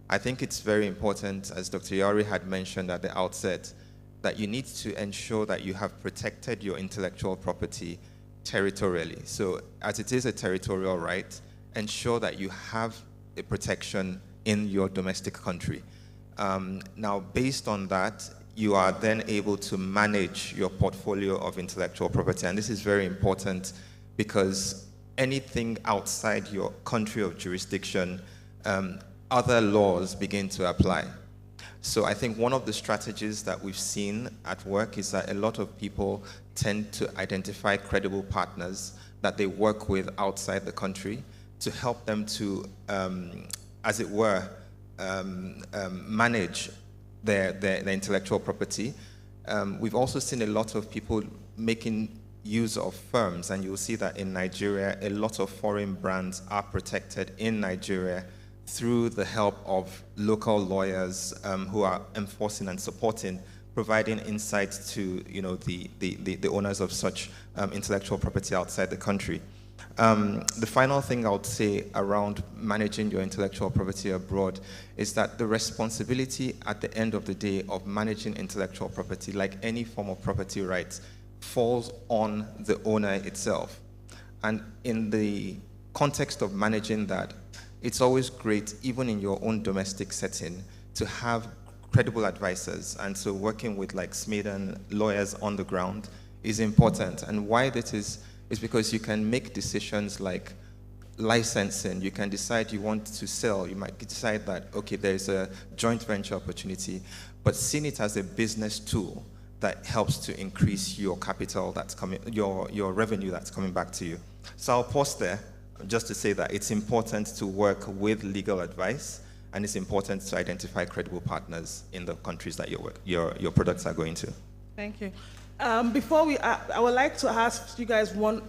I think it's very important, as Dr. Yaori had mentioned at the outset, that you need to ensure that you have protected your intellectual property territorially. So as it is a territorial right, ensure that you have a protection in your domestic country. Now, based on that, you are then able to manage your portfolio of intellectual property. And this is very important because anything outside your country of jurisdiction, other laws begin to apply. So I think one of the strategies that we've seen at work is that a lot of people tend to identify credible partners that they work with outside the country to help them to, as it were, manage their intellectual property. We've also seen a lot of people making use of firms, and you'll see that in Nigeria, a lot of foreign brands are protected in Nigeria through the help of local lawyers who are enforcing and supporting, providing insights to the owners of such intellectual property outside the country. The final thing I would say around managing your intellectual property abroad is that the responsibility at the end of the day of managing intellectual property, like any form of property rights, falls on the owner itself. And in the context of managing that, it's always great, even in your own domestic setting, to have credible advisors. And so working with like Msme and lawyers on the ground is important. And why that is because you can make decisions like licensing. You can decide you want to sell. You might decide that, okay, there's a joint venture opportunity, but seeing it as a business tool that helps to increase your capital that's coming, your revenue that's coming back to you. So I'll pause there just to say that it's important to work with legal advice, and it's important to identify credible partners in the countries that your products are going to. Thank you. Before I would like to ask you guys one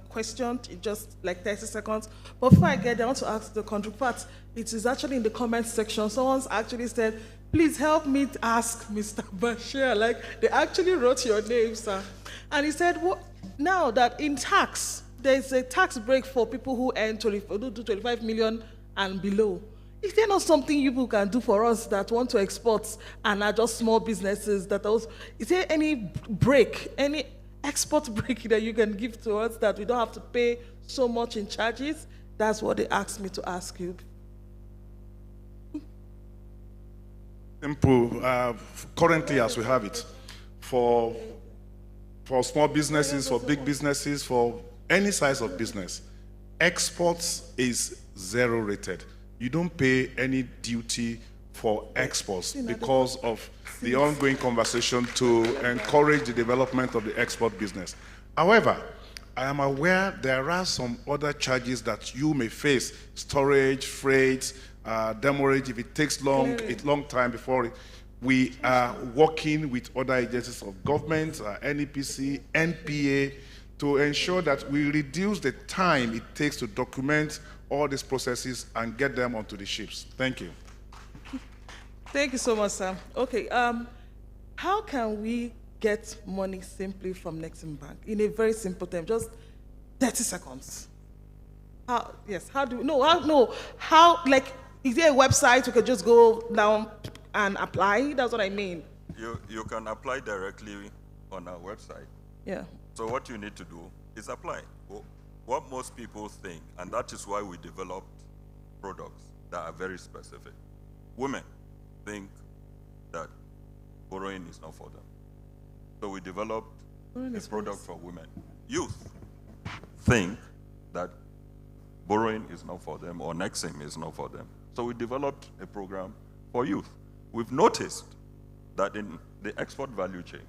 question, just like 30 seconds. But before I get there, I want to ask the counterpart. It is actually in the comment section. Someone's actually said, please help me to ask Mr. Bashir. Like, they actually wrote your name, sir. And he said, well, now that in tax, there's a tax break for people who earn 25 million and below. Is there not something you people can do for us that want to export and are just small businesses that also, is there any break, any export break that you can give to us that we don't have to pay so much in charges? That's what they asked me to ask you. Simple. Currently, as we have it, for small businesses, for big businesses, for any size of business, exports is 0 rated. You don't pay any duty for exports because of the ongoing conversation to encourage the development of the export business. However, I am aware there are some other charges that you may face: storage, freight, demurrage. If it takes long time before we are working with other agencies of government, NEPC, NPA, to ensure that we reduce the time it takes to document all these processes and get them onto the ships. Thank you. Thank you so much, Sam. Okay, how can we get money simply from Nexim Bank in a very simple term, just 30 seconds? How, yes, how do we, how, like, is there a website we could just go down and apply? That's what I mean. You can apply directly on our website. Yeah. So what you need to do is apply. What most people think, and that is why we developed products that are very specific. Women think that borrowing is not for them. So we developed a product for women. Youth think that borrowing is not for them or Nexim is not for them. So we developed a program for youth. We've noticed that in the export value chain,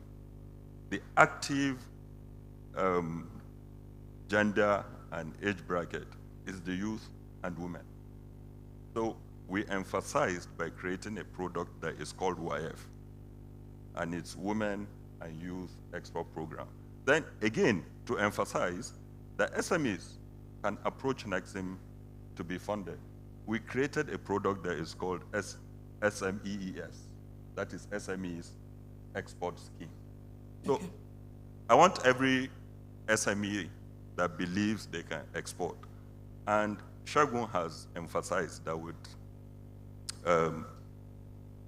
the active gender and age bracket is the youth and women. So we emphasized by creating a product that is called YF, and it's Women and Youth Export Program. Then again, to emphasize that SMEs can approach Nexim to be funded. We created a product that is called SMEES, that is SMEs Export Scheme. So I want every SME that believes they can export. And Shagun has emphasized that with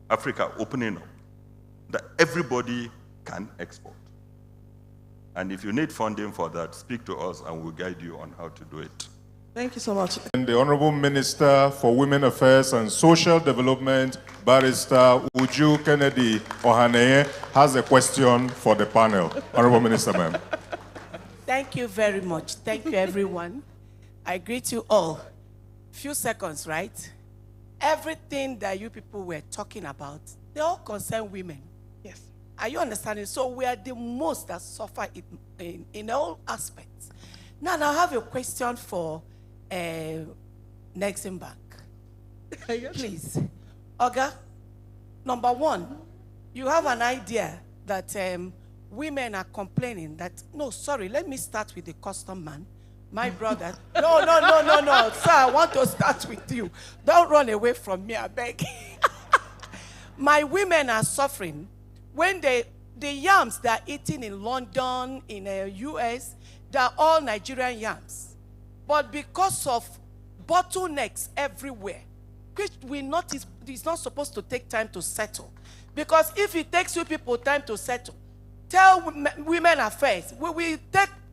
Africa opening up, that everybody can export. And if you need funding for that, speak to us and we'll guide you on how to do it. Thank you so much. And the Honorable Minister for Women Affairs and Social Development, Barrister Uju Kennedy Ohaneye, has a question for the panel. Honorable Minister, ma'am. Thank you very much. Thank you, everyone. I greet you all. Few seconds, right? Everything that you people were talking about, they all concern women. Yes. Are you understanding? So we are the most that suffer in all aspects. Now I have a question for Nexim Bank. Please. Oga, number one, you have an idea that women are complaining that, no, sorry, let me start with the custom man. My brother. No. Sir, I want to start with you. Don't run away from me, I beg. My women are suffering when the yams they are eating in London, in the US, they are all Nigerian yams. But because of bottlenecks everywhere, which we notice is not supposed to take time to settle. Because if it takes you people time to settle, tell women affairs.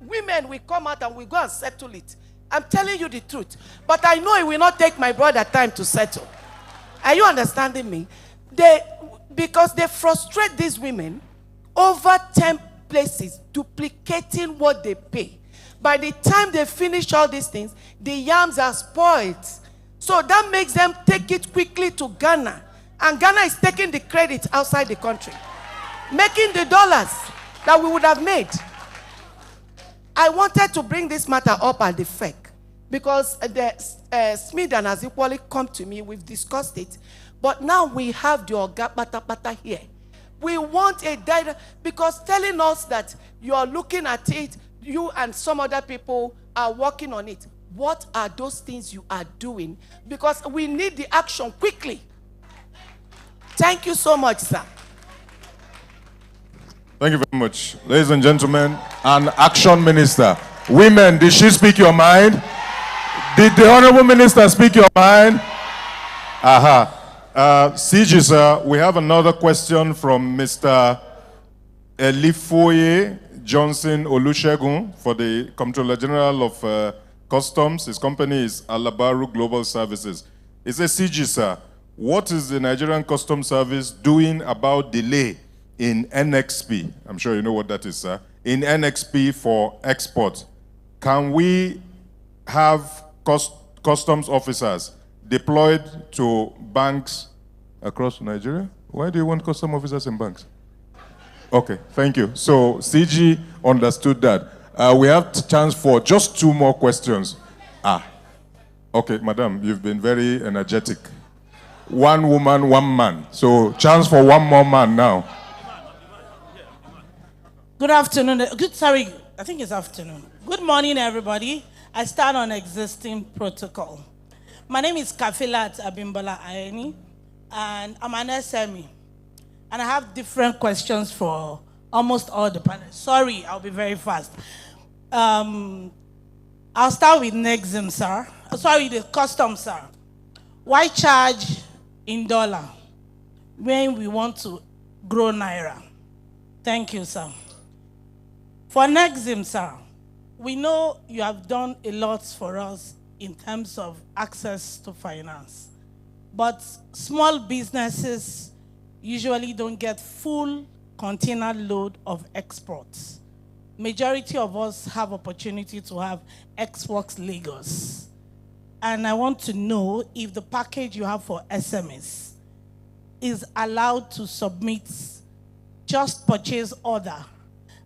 Women will come out and we go and settle it. I'm telling you the truth. But I know it will not take my brother time to settle. Are you understanding me? because they frustrate these women over 10 places, duplicating what they pay. By the time they finish all these things, the yams are spoiled. So that makes them take it quickly to Ghana. And Ghana is taking the credit outside the country, making the dollars that we would have made. I wanted to bring this matter up at the FEC because the Smedan has equally come to me. We've discussed it. But now we have the Oga Pata here. We want a data, because telling us that you are looking at it, you and some other people are working on it. What are those things you are doing? Because we need the action quickly. Thank you so much, sir. Thank you very much. Ladies and gentlemen, an action minister. Women, did she speak your mind? Did the Honorable Minister speak your mind? Aha. CG, sir, we have another question from Mr. Elifoye Johnson Olusegun for the Comptroller General of Customs. His company is Alabaru Global Services. He says, CG, sir, what is the Nigerian Customs Service doing about delay in NXP? I'm sure you know what that is, sir. In NXP for export. Can we have customs officers deployed to banks across Nigeria? Why do you want customs officers in banks? Okay, thank you. So CG understood that. We have a chance for just 2 more questions. Okay, madam, you've been very energetic. 1 woman, 1 man. So chance for 1 more man now. Good afternoon. I think it's afternoon. Good morning, everybody. I start on existing protocol. My name is Kafilat Abimbola Ayeni, and I'm an SME. And I have different questions for almost all the panelists. Sorry, I'll be very fast. I'll start with NEXIM, sir. Sorry, the customs, sir. Why charge in dollar when we want to grow naira? Thank you, sir. For NEXIM, sir, we know you have done a lot for us in terms of access to finance. But small businesses usually don't get full container load of exports. Majority of us have opportunity to have exports Lagos. And I want to know if the package you have for SMEs is allowed to submit just purchase order,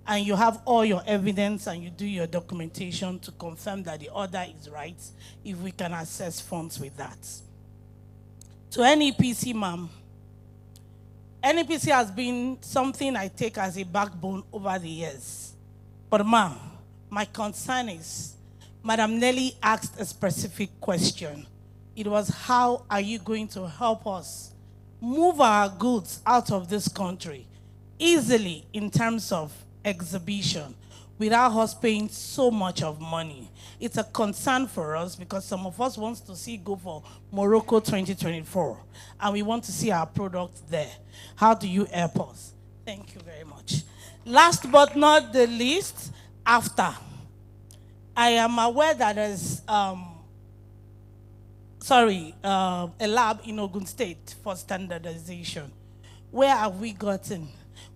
and you have all your evidence and you do your documentation to confirm that the order is right, if we can access funds with that. To NEPC, ma'am, NEPC has been something I take as a backbone over the years. But ma'am, my concern is, Madam Nelly asked a specific question. It was, how are you going to help us move our goods out of this country easily in terms of exhibition without us paying so much of money? It's a concern for us because some of us want to see go for Morocco 2024 and we want to see our product there. How do you help us? Thank you very much. Last but not the least, after. I am aware that there's a lab in Ogun State for standardization. Where have we gotten?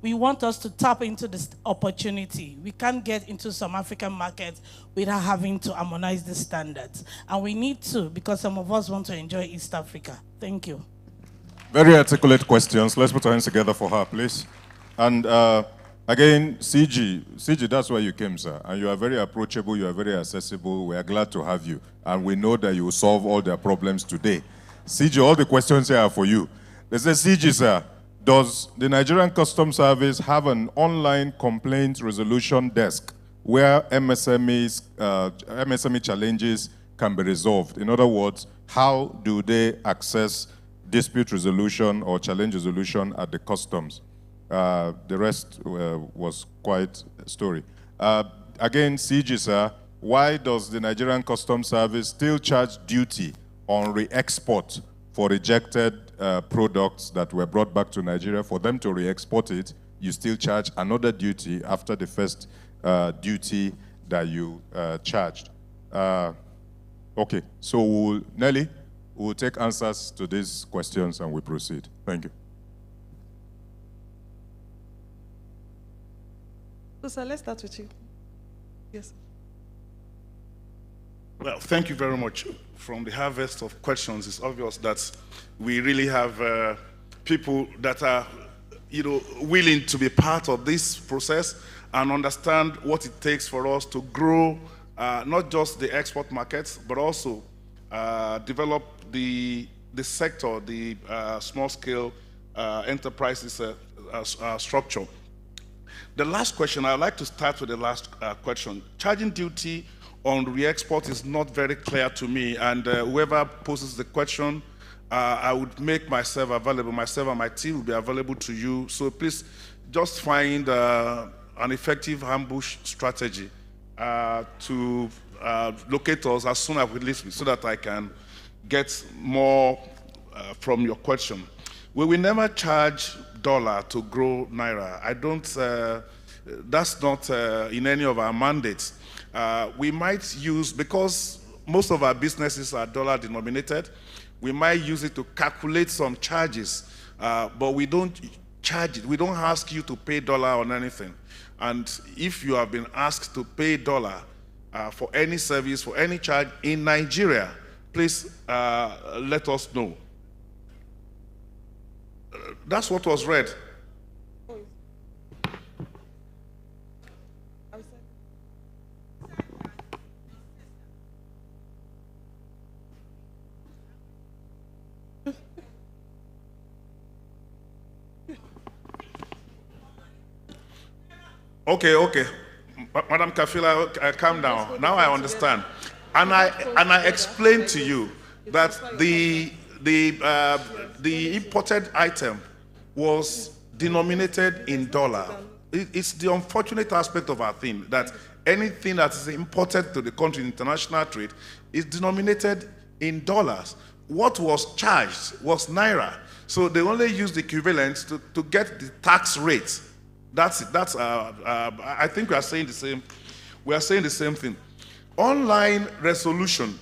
We want us to tap into this opportunity. We can't get into some African markets without having to harmonize the standards. And we need to, because some of us want to enjoy East Africa. Thank you. Very articulate questions. Let's put our hands together for her, please. And again, CG, that's why you came, sir. And you are very approachable, you are very accessible. We are glad to have you. And we know that you will solve all their problems today. CG, all the questions here are for you. They say, CG, sir, does the Nigerian Customs Service have an online complaint resolution desk where MSME challenges can be resolved? In other words, how do they access dispute resolution or challenge resolution at the customs? The rest was quite a story. Again, CG, sir, why does the Nigerian Customs Service still charge duty on re-export for rejected products that were brought back to Nigeria? For them to re-export it, you still charge another duty after the first duty that you charged. Okay, so Nelly, we'll take answers to these questions and we proceed. Thank you. So, sir, let's start with you. Yes. Well, thank you very much. From the harvest of questions, it's obvious that we really have people that are, willing to be part of this process and understand what it takes for us to grow not just the export markets, but also develop the sector, the small-scale enterprises structure. The last question, I'd like to start with the last question. Charging duty on re-export is not very clear to me, and whoever poses the question, I would make myself available. Myself and my team will be available to you. So please just find an effective ambush strategy to locate us as soon as we listen so that I can get more from your question. We will never charge dollar to grow naira. I don't, that's not in any of our mandates. We might use, because most of our businesses are dollar denominated, we might use it to calculate some charges, but we don't charge it. We don't ask you to pay dollar on anything. And if you have been asked to pay dollar for any service, for any charge in Nigeria, please let us know. That's what was read. Okay. Madam Kafila, calm down. Now I understand. And I explained to you that the imported item was denominated in dollar. It's the unfortunate aspect of our thing that anything that is imported to the country in international trade is denominated in dollars. What was charged was naira. So they only used the equivalent to get the tax rate. That's it. I think we are saying the same. We are saying the same thing. Online resolution.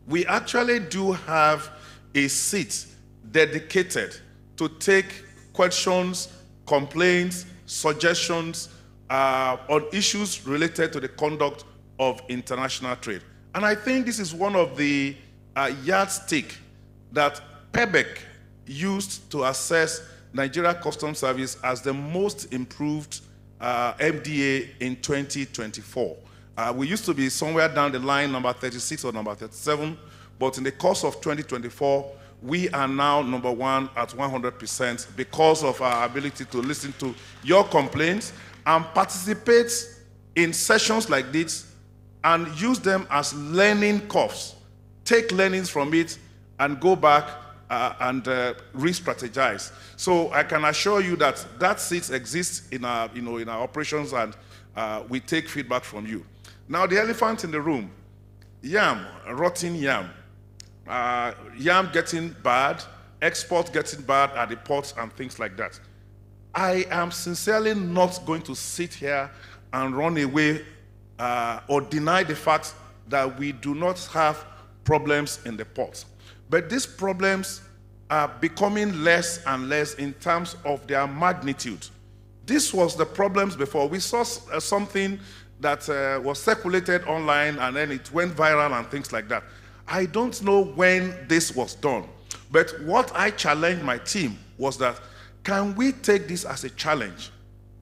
We actually do have a seat dedicated to take questions, complaints, suggestions on issues related to the conduct of international trade. And I think this is one of the yardstick that PEBEC used to assess Nigeria Customs Service as the most improved MDA in 2024. We used to be somewhere down the line, number 36 or number 37, but in the course of 2024, we are now number one at 100% because of our ability to listen to your complaints and participate in sessions like this and use them as learning curves. Take learnings from it and go back and re-strategize. So I can assure you that that seat exists in our, in our operations, and we take feedback from you. Now the elephant in the room, yam, rotten yam. Yam getting bad, export getting bad at the ports and things like that. I am sincerely not going to sit here and run away or deny the fact that we do not have problems in the ports. But these problems are becoming less and less in terms of their magnitude. This was the problems before. We saw something that was circulated online and then it went viral and things like that. I don't know when this was done, but what I challenged my team was that, can we take this as a challenge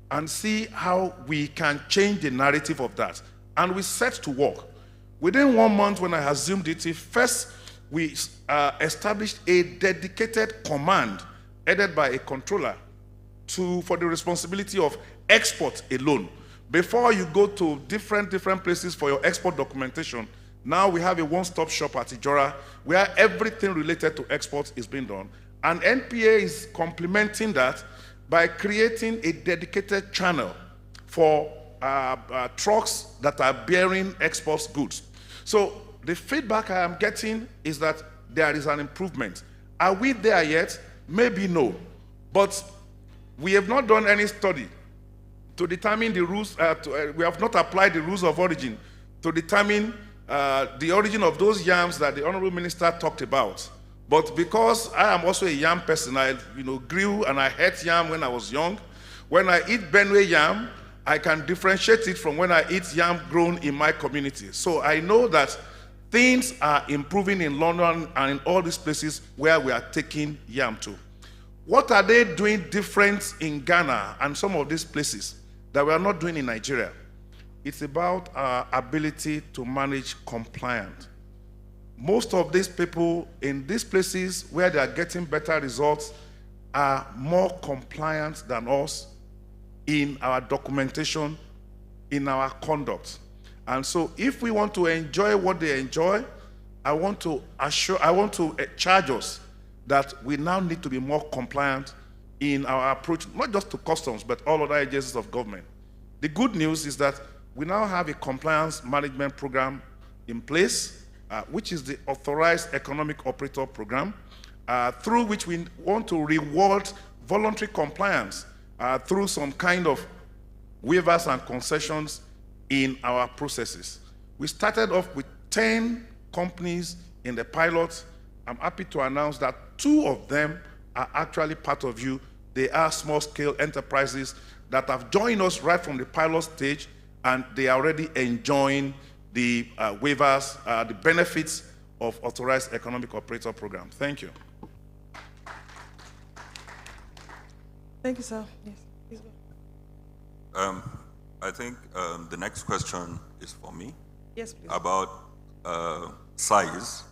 and see how we can change the narrative of that? And we set to work. Within 1 month when I assumed it, first we established a dedicated command headed by a controller for the responsibility of export alone. Before you go to different places for your export documentation, now we have a one-stop shop at Ijora where everything related to export is being done. And NPA is complementing that by creating a dedicated channel for trucks that are bearing export goods. So the feedback I am getting is that there is an improvement. Are we there yet? Maybe no. But we have not done any study to determine the rules, we have not applied the rules of origin to determine the origin of those yams that the Honorable Minister talked about. But because I am also a yam person, I grew and I ate yam when I was young. When I eat Benue yam, I can differentiate it from when I eat yam grown in my community. So I know that things are improving in London and in all these places where we are taking yam to. What are they doing different in Ghana and some of these places that we are not doing in Nigeria? It's about our ability to manage compliance. Most of these people in these places where they are getting better results are more compliant than us in our documentation, in our conduct. And so if we want to enjoy what they enjoy, I want to charge us that we now need to be more compliant in our approach, not just to customs, but all other agencies of government. The good news is that we now have a compliance management program in place, which is the Authorized Economic Operator Program, through which we want to reward voluntary compliance through some kind of waivers and concessions in our processes. We started off with 10 companies in the pilot. I'm happy to announce that 2 of them are actually part of you. They are small-scale enterprises that have joined us right from the pilot stage, and they are already enjoying the waivers, the benefits of Authorized Economic Operator Program. Thank you. Thank you, sir. Yes, please go. I think the next question is for me. Yes, please. About size.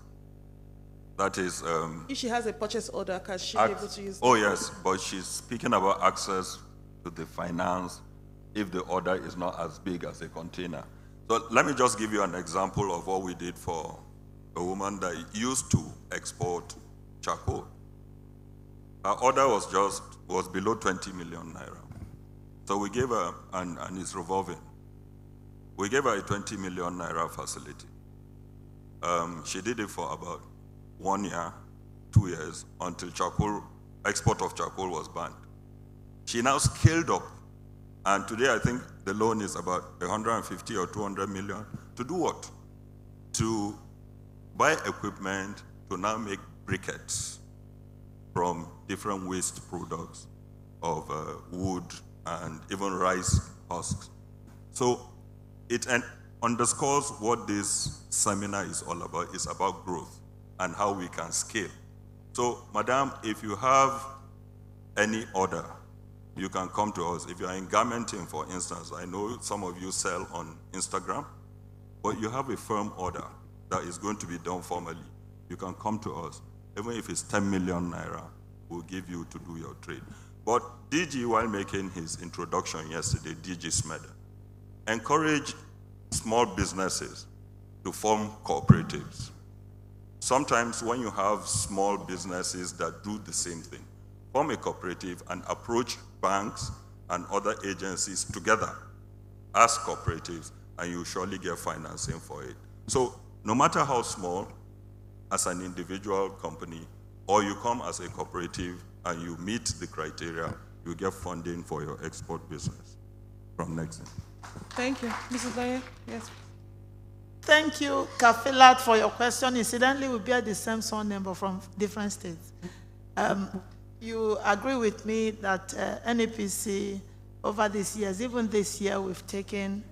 That is... if she has a purchase order, can she be able to use Oh, yes, but she's speaking about access to the finance if the order is not as big as a container. So let me just give you an example of what we did for a woman that used to export charcoal. Her order was below 20 million naira. So we gave her, and it's revolving, we gave her a 20 million naira facility. She did it for about 1 year, 2 years, until export of charcoal was banned. She now scaled up, and today I think the loan is about 150 or 200 million. To do what? To buy equipment to now make briquettes from different waste products of wood and even rice husks. So it underscores what this seminar is all about. It's about growth and how we can scale. So, Madam, if you have any order, you can come to us. If you are in garmenting, for instance, I know some of you sell on Instagram, but you have a firm order that is going to be done formally, you can come to us. Even if it's 10 million naira, we'll give you to do your trade. But DG, while making his introduction yesterday, DG Msme, encourage small businesses to form cooperatives. Sometimes when you have small businesses that do the same thing, form a cooperative and approach banks and other agencies together as cooperatives, and you surely get financing for it. So no matter how small, as an individual company, or you come as a cooperative and you meet the criteria, you get funding for your export business. From next. Thank you. Mrs. Daya? Yes. Thank you, Kafilat, for your question. Incidentally, we bear the same surname but from different states. You agree with me that NEPC, over these years, even this year, we've taken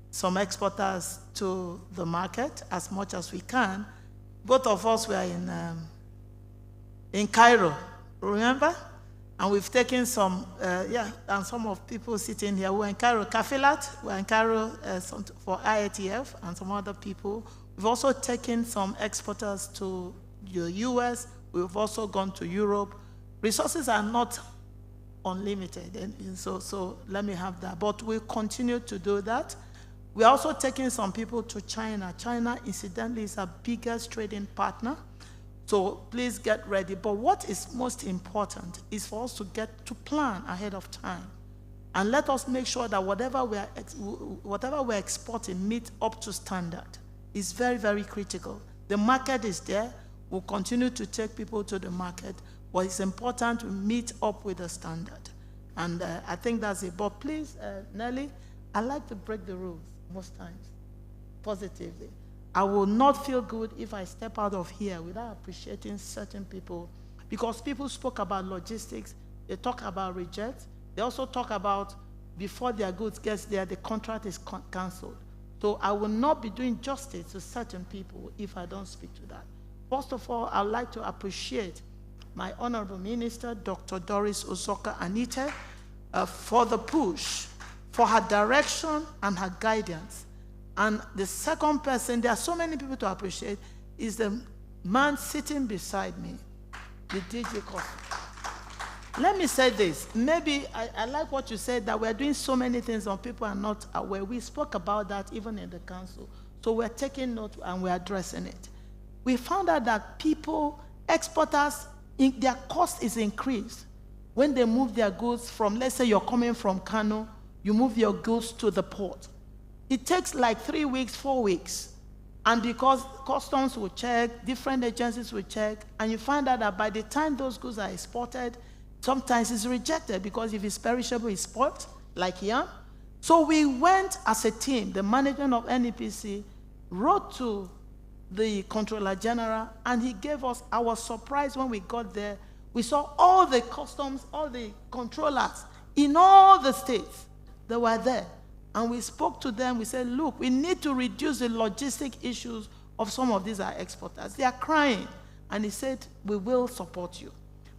some exporters to the market as much as we can. Both of us were in Cairo, remember? And we've taken some, and some of people sitting here were in Cairo. Kafilat were in Cairo for IATF and some other people. We've also taken some exporters to the US. We've also gone to Europe. Resources are not unlimited, and so let me have that. But we'll continue to do that. We're also taking some people to China. China, incidentally, is our biggest trading partner. So please get ready. But what is most important is for us to get to plan ahead of time. And let us make sure that whatever we're exporting meets up to standard. It's very, very critical. The market is there. We'll continue to take people to the market. But it's important to meet up with the standard. And I think that's it. But please, Nelly, I like to break the rules most times, positively. I will not feel good if I step out of here without appreciating certain people, because people spoke about logistics, they talk about rejects, they also talk about before their goods gets there, the contract is cancelled. So I will not be doing justice to certain people if I don't speak to that. First of all, I'd like to appreciate my Honorable Minister, Dr. Doris Uzoka Anite, for the push, for her direction and her guidance. And the second person, there are so many people to appreciate, is the man sitting beside me, the DJ Coffee. Let me say this. Maybe I like what you said, that we're doing so many things and people are not aware. We spoke about that even in the council. So we're taking note and we're addressing it. We found out that people, exporters, their cost is increased when they move their goods from, let's say you're coming from Kano, you move your goods to the port. It takes like 3 weeks, 4 weeks. And because customs will check, different agencies will check, and you find out that by the time those goods are exported, sometimes it's rejected because if it's perishable, it's spoiled, like yam. So we went as a team, the management of NEPC wrote to the Controller General, and he gave us our surprise when we got there. We saw all the customs, all the controllers in all the states that were there. And we spoke to them, we said, look, we need to reduce the logistic issues of some of these exporters. They are crying. And he said, we will support you.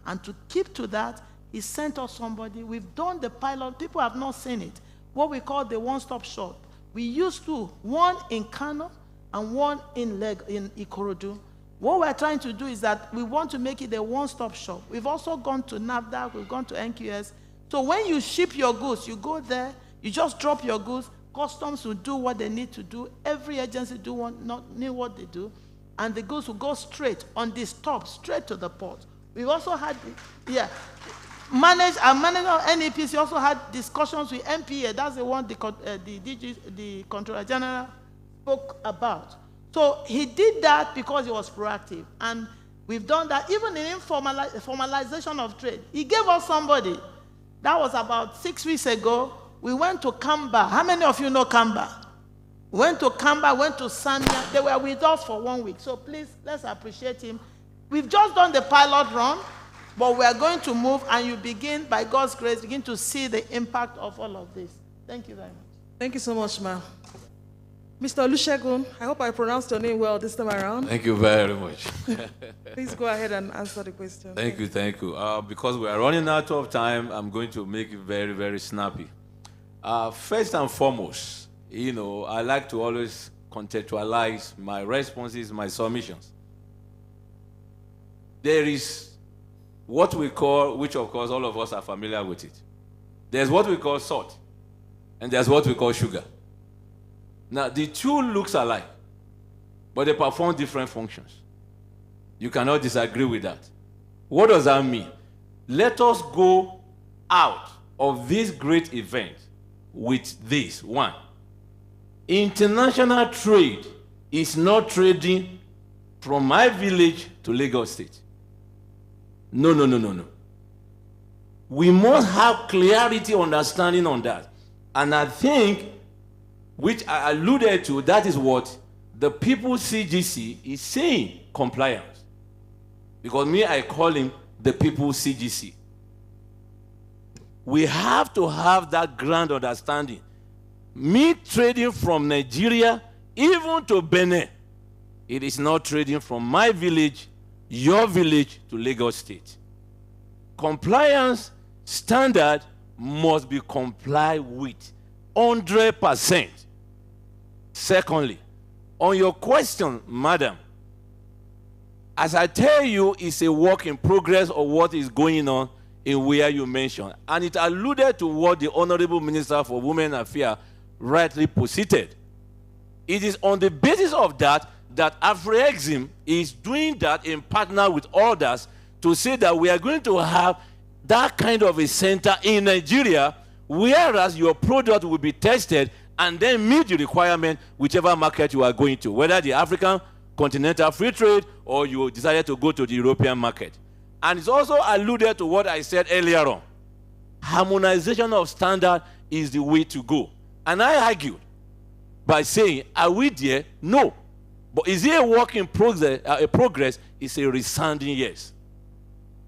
And to keep to that, he sent us somebody. We've done the pilot. People have not seen it. What we call the one-stop shop. We used to, one in Kano and one in Ikorodu. What we're trying to do is that we want to make it a one-stop shop. We've also gone to NAFDAC, we've gone to NQS. So when you ship your goods, you go there, you just drop your goods, customs will do what they need to do, every agency do what they do, and the goods will go straight on the stop, straight to the port. We've also had, our manager of NEPC also had discussions with MPA. That's the one the Controller General spoke about. So he did that because he was proactive. And we've done that even in formalization of trade. He gave us somebody. That was about 6 weeks ago. We went to Kamba. How many of you know Kamba? Went to Kamba, went to Sanya. They were with us for 1 week. So please, let's appreciate him. We've just done the pilot run, but we are going to move, and you begin, by God's grace, begin to see the impact of all of this. Thank you very much. Thank you so much, ma'am. Mr. Olusegun, I hope I pronounced your name well this time around. Thank you very much. Please go ahead and answer the question. Thank you. Because we are running out of time, I'm going to make it very, very snappy. First and foremost, I like to always contextualize my responses, my submissions. There is what we call, which of course all of us are familiar with it. There's what we call salt, and there's what we call sugar. Now, the two looks alike, but they perform different functions. You cannot disagree with that. What does that mean? Let us go out of this great event with this. One, international trade is not trading from my village to Lagos State. No. We must have clarity, understanding on that. And I think, which I alluded to, that is what the People's CGC is saying, compliance. Because I call him the People's CGC. We have to have that grand understanding. Me trading from Nigeria, even to Benin, it is not trading from my village, your village, to Lagos State. Compliance standard must be complied with 100%. Secondly, on your question, madam, as I tell you, it's a work in progress of what is going on in where you mentioned. And it alluded to what the Honorable Minister for Women Affairs rightly posited. It is on the basis of that AfriExim is doing that in partner with others to say that we are going to have that kind of a center in Nigeria, whereas your product will be tested and then meet the requirement whichever market you are going to, whether the African continental free trade or you decided to go to the European market. And it's also alluded to what I said earlier on. Harmonization of standard is the way to go. And I argued by saying, are we there? No. But is it a work in progress? It's a resounding yes.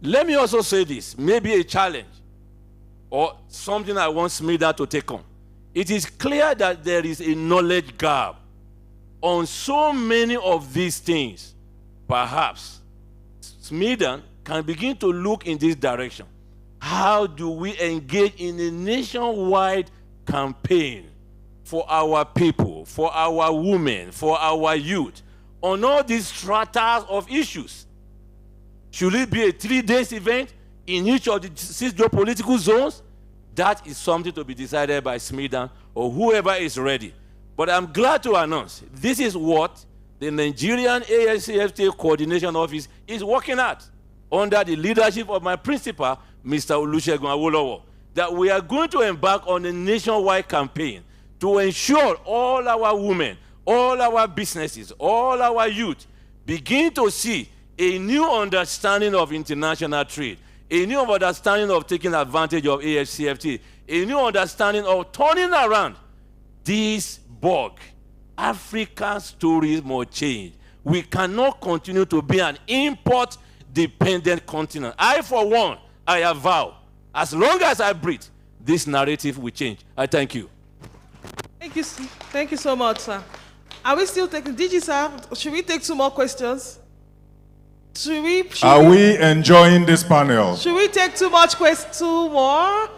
Let me also say this, maybe a challenge. or something I want Smeda to take on. It is clear that there is a knowledge gap on so many of these things. Perhaps Smeda can begin to look in this direction. How do we engage in a nationwide campaign for our people, for our women, for our youth, on all these strata of issues? Should it be a 3-day event in each of the 6 geopolitical zones? That is something to be decided by Smeda or whoever is ready. But I'm glad to announce this is what the Nigerian ASCFTA Coordination Office is working at under the leadership of my principal, Mr. Olusegun Awolowo, that we are going to embark on a nationwide campaign to ensure all our women, all our businesses, all our youth begin to see a new understanding of international trade, a new understanding of taking advantage of AFCFTA, a new understanding of turning around this bug. African stories must change. We cannot continue to be an import-dependent continent. I, for one, I avow, as long as I breathe, this narrative will change. I thank you. Thank you so much, sir. Are we still taking, DG, sir? Should we take 2 more questions? Are we enjoying this panel? Should we take 2 more?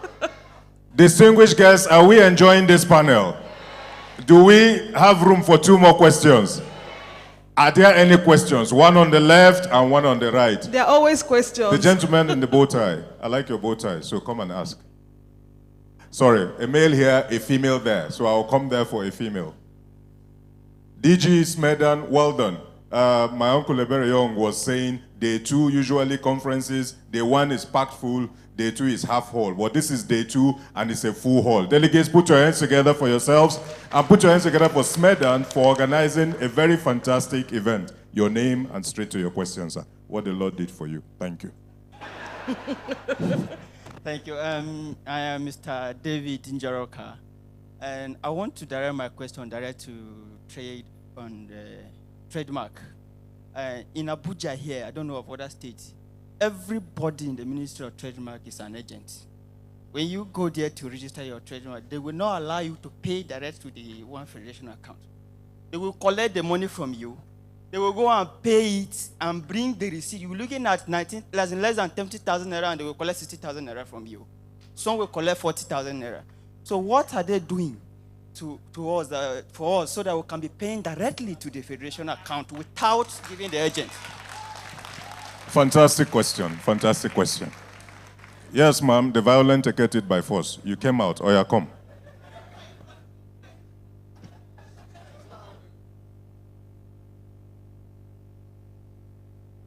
Distinguished guests, are we enjoying this panel? Do we have room for 2 more questions? Are there any questions? One on the left and one on the right. There are always questions. The gentleman in the bow tie. I like your bow tie, so come and ask. Sorry, a male here, a female there. So I'll come there for a female. DG Smedan, well done. My uncle Lebere Young was saying day 2, usually conferences, day 1 is packed full, day 2 is half hall. But this is day 2 and it's a full hall. Delegates, put your hands together for yourselves and put your hands together for Smedan for organizing a very fantastic event. Your name and straight to your question, sir. What the Lord did for you. Thank you. Thank you. I am Mr. David Njaroka, and I want to direct my question direct to trade on the trademark. In Abuja here, I don't know of other states, everybody in the Ministry of Trademark is an agent. When you go there to register your trademark, they will not allow you to pay direct to the One Federation account. They will collect the money from you. They will go and pay it and bring the receipt. You're looking at less than 20,000 naira, and they will collect 60,000 naira from you. Some will collect 40,000 naira. So what are they doing to us for us so that we can be paying directly to the Federation account without giving the agent? Fantastic question. Fantastic question. Yes, ma'am, the violent take it by force. You came out. Oya, come.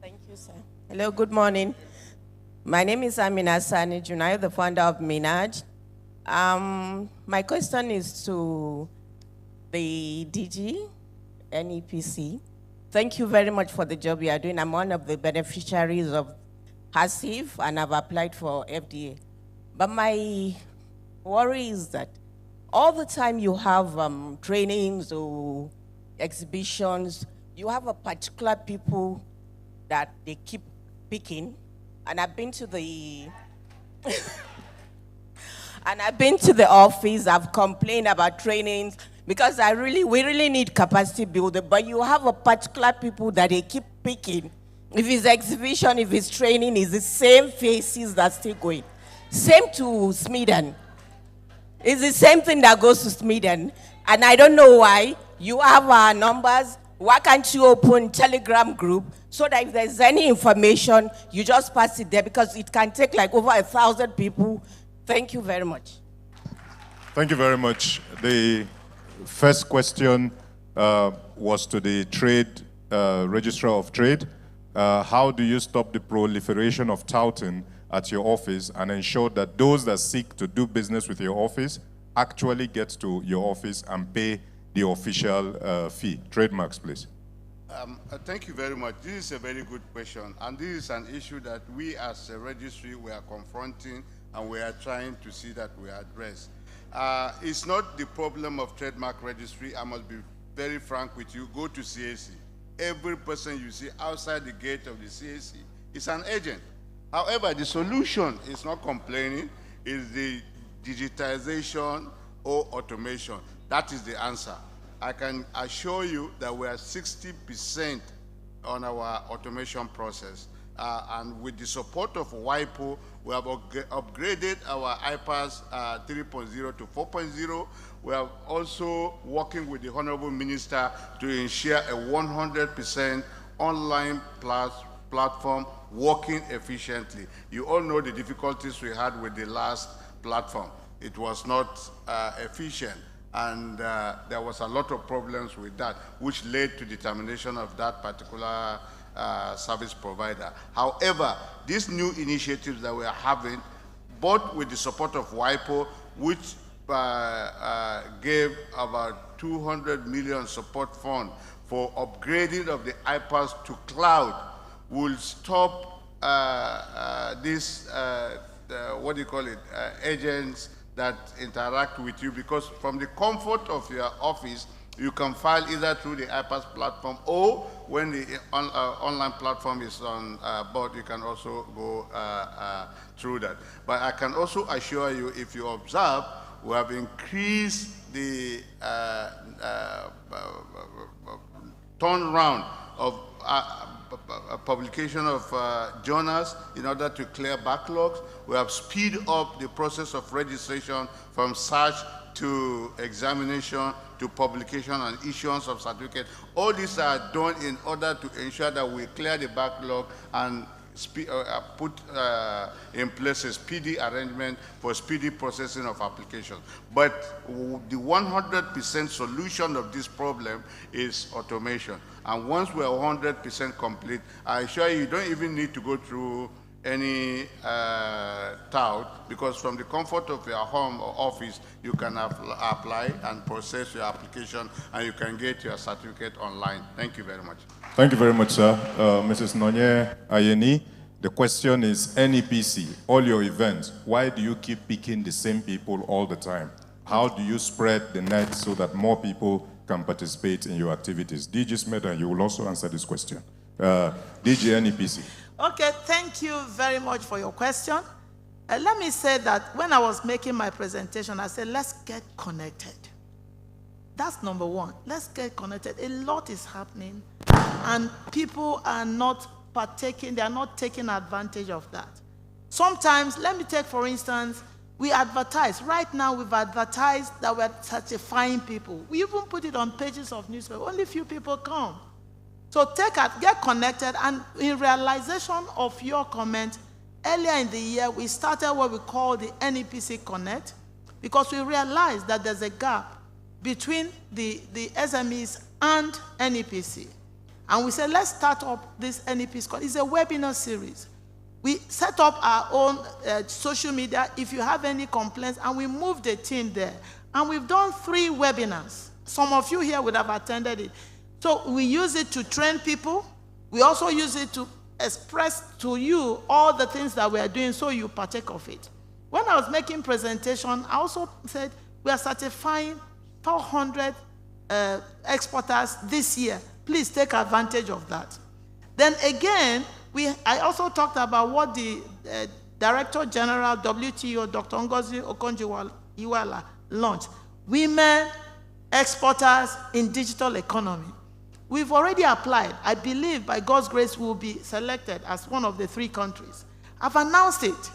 Thank you, sir. Hello, good morning. My name is Amina Sani Junai, the founder of Minaj. My question is to the DG, NEPC. Thank you very much for the job you are doing. I'm one of the beneficiaries of HASIF, and I've applied for FDA. But my worry is that all the time you have trainings or exhibitions, you have a particular people that they keep picking. And I've been to the office, I've complained about trainings, because we really need capacity building, but you have a particular people that they keep picking. If it's exhibition, if it's training, it's the same faces that's still going. Same to Smeden. It's the same thing that goes to Smeden. And I don't know why. You have our numbers. Why can't you open Telegram group so that if there's any information, you just pass it there, because it can take like over 1,000 people. Thank you very much. Thank you very much. The first question was to the Registrar of Trade. How do you stop the proliferation of touting at your office and ensure that those that seek to do business with your office actually get to your office and pay the official fee? Trademarks, please. Thank you very much. This is a very good question, and this is an issue that we as a registry we are confronting, and we are trying to see that we address. It's not the problem of trademark registry. I must be very frank with you. Go to CAC. Every person you see outside the gate of the CAC is an agent. However, the solution is not complaining. is the digitization or automation. That is the answer. I can assure you that we are 60% on our automation process. And with the support of WIPO, we have upgraded our IPAS 3.0 to 4.0. We are also working with the Honorable Minister to ensure a 100% online platform working efficiently. You all know the difficulties we had with the last platform. It was not efficient, and there was a lot of problems with that, which led to the termination of that particular service provider. However, these new initiatives that we are having, both with the support of WIPO, which gave about 200 million support fund for upgrading of the iPads to cloud, will stop these, what do you call it, agents that interact with you, because from the comfort of your office, you can file either through the iPass platform, or when the online platform is on board, you can also go through that. But I can also assure you, if you observe, we have increased the turnaround of publication of journals in order to clear backlogs. We have speeded up the process of registration from search to examination to publication and issuance of certificate. All these are done in order to ensure that we clear the backlog and put in place a speedy arrangement for speedy processing of applications. But the 100% solution of this problem is automation. And once we are 100% complete, I assure you, you don't even need to go through any tout, because from the comfort of your home or office, you can apply and process your application, and you can get your certificate online. Thank you very much. Thank you very much, sir. Mrs. Nonye Ayeni, the question is NEPC, all your events, why do you keep picking the same people all the time? How do you spread the net so that more people can participate in your activities? DG Smith, and you will also answer this question. DG NEPC. Okay, thank you very much for your question. Let me say that when I was making my presentation, I said, let's get connected. That's number one. Let's get connected. A lot is happening, and people are not partaking, they are not taking advantage of that. Sometimes, let me take for instance, we advertise. Right now, we've advertised that we're certifying people. We even put it on pages of newspaper. Only few people come. So get connected, and in realization of your comment, earlier in the year, we started what we call the NEPC Connect, because we realized that there's a gap between the SMEs and NEPC. And we said, let's start up this NEPC Connect. It's a webinar series. We set up our own social media, if you have any complaints, and we moved the team there. And we've done 3 webinars. Some of you here would have attended it. So we use it to train people. We also use it to express to you all the things that we are doing, so you partake of it. When I was making presentation, I also said we are certifying 400 exporters this year. Please take advantage of that. Then again, I also talked about what the Director General WTO, Dr. Ngozi Okonjo-Iweala, launched. Women exporters in digital economy. We've already applied. I believe by God's grace we'll be selected as one of the 3 countries. I've announced it.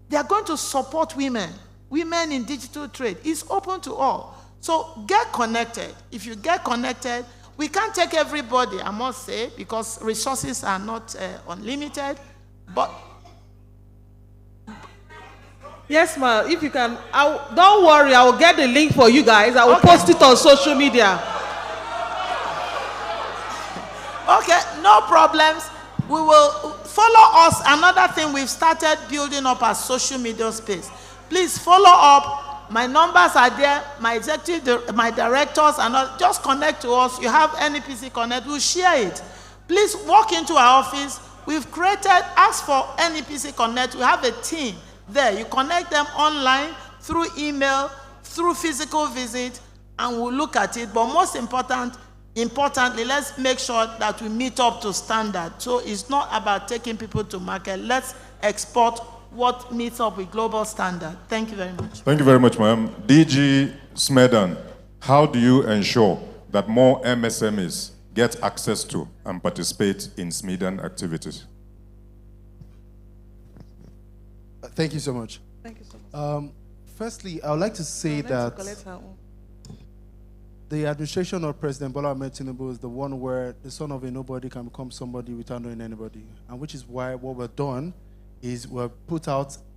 They are going to support women in digital trade. It's open to all. So get connected. If you get connected, we can't take everybody, I must say, because resources are not unlimited. But yes, ma'am. If you can, don't worry. I will get the link for you guys. I will post it on social media. Okay, no problems. We will follow us. Another thing, we've started building up our social media space. Please follow up. My numbers are there. My executive, my directors, and all. Just connect to us. You have NEPC Connect. We'll share it. Please walk into our office. We've created, ask for NEPC Connect. We have a team there. You connect them online, through email, through physical visit, and we'll look at it. But most importantly, let's make sure that we meet up to standard. So it's not about taking people to market. Let's export what meets up with global standard. Thank you very much. Thank you very much, ma'am. DG Smedan, how do you ensure that more MSMEs get access to and participate in Smedan activities? Thank you so much. Thank you so much. Firstly, I would like to say that the administration of President Bola Ahmed Tinubu is the one where the son of a nobody can become somebody without knowing anybody. And which is why what we've done is we've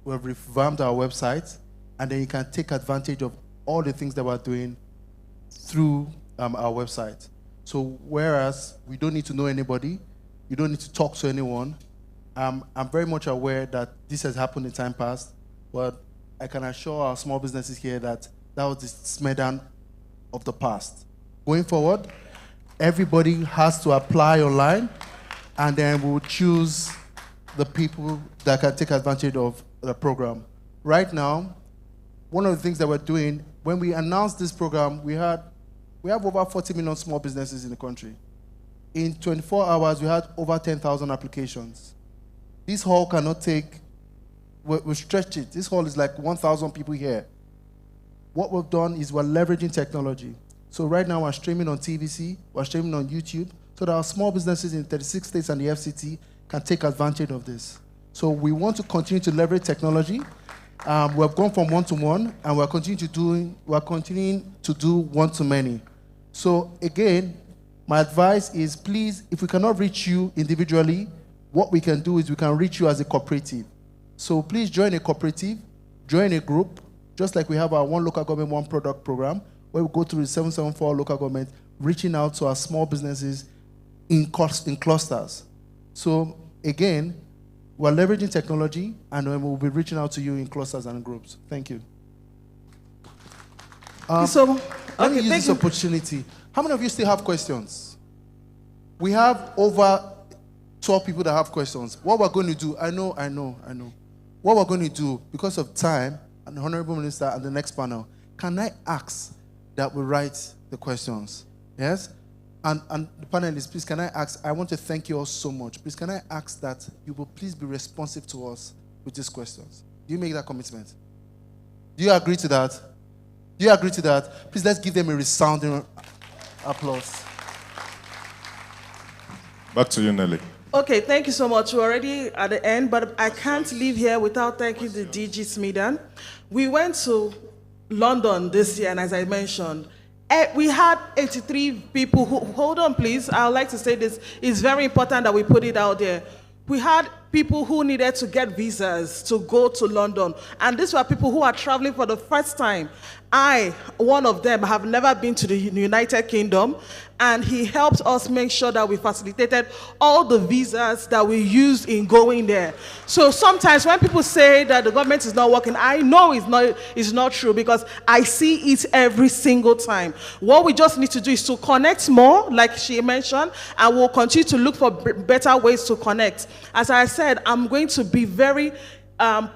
revamped our website, and then you can take advantage of all the things that we're doing through our website. So whereas we don't need to know anybody, you don't need to talk to anyone, I'm very much aware that this has happened in time past, but I can assure our small businesses here that that was the Smedan of the past. Going forward, everybody has to apply online, and then we'll choose the people that can take advantage of the program. Right now, one of the things that we're doing, when we announced this program, we have over 40 million small businesses in the country. In 24 hours, we had over 10,000 applications. This hall cannot take, we stretched it. This hall is like 1,000 people here. What we've done is we're leveraging technology. So right now we're streaming on TVC, we're streaming on YouTube, so that our small businesses in 36 states and the FCT can take advantage of this. So we want to continue to leverage technology. We've gone from one-to-one, and we're continuing to do one-to-many. So again, my advice is, please, if we cannot reach you individually, what we can do is we can reach you as a cooperative. So please join a cooperative, join a group, just like we have our One Local Government, One Product program, where we go through the 774 local government, reaching out to our small businesses in clusters. So again, we're leveraging technology, and then we'll be reaching out to you in clusters and groups. Thank you. Let me use this opportunity. How many of you still have questions? We have over 12 people that have questions. What we're going to do, I know. What we're going to do, because of time, and the Honorable Minister and the next panel, can I ask that we write the questions? Yes? And the panelists, please, can I ask, I want to thank you all so much. Please, can I ask that you will please be responsive to us with these questions? Do you make that commitment? Do you agree to that? Do you agree to that? Please, let's give them a resounding applause. Back to you, Nelly. Okay, thank you so much. We're already at the end, but I can't leave here without thanking the DG Smedan. We went to London this year, and as I mentioned, we had 83 people who, hold on please, I would like to say this, it's very important that we put it out there. We had people who needed to get visas to go to London, and these were people who are traveling for the first time. I, one of them, have never been to the United Kingdom, and he helped us make sure that we facilitated all the visas that we used in going there. So sometimes when people say that the government is not working, I know it's not true, because I see it every single time. What we just need to do is to connect more, like she mentioned, and we'll continue to look for better ways to connect. As I said, I'm going to be very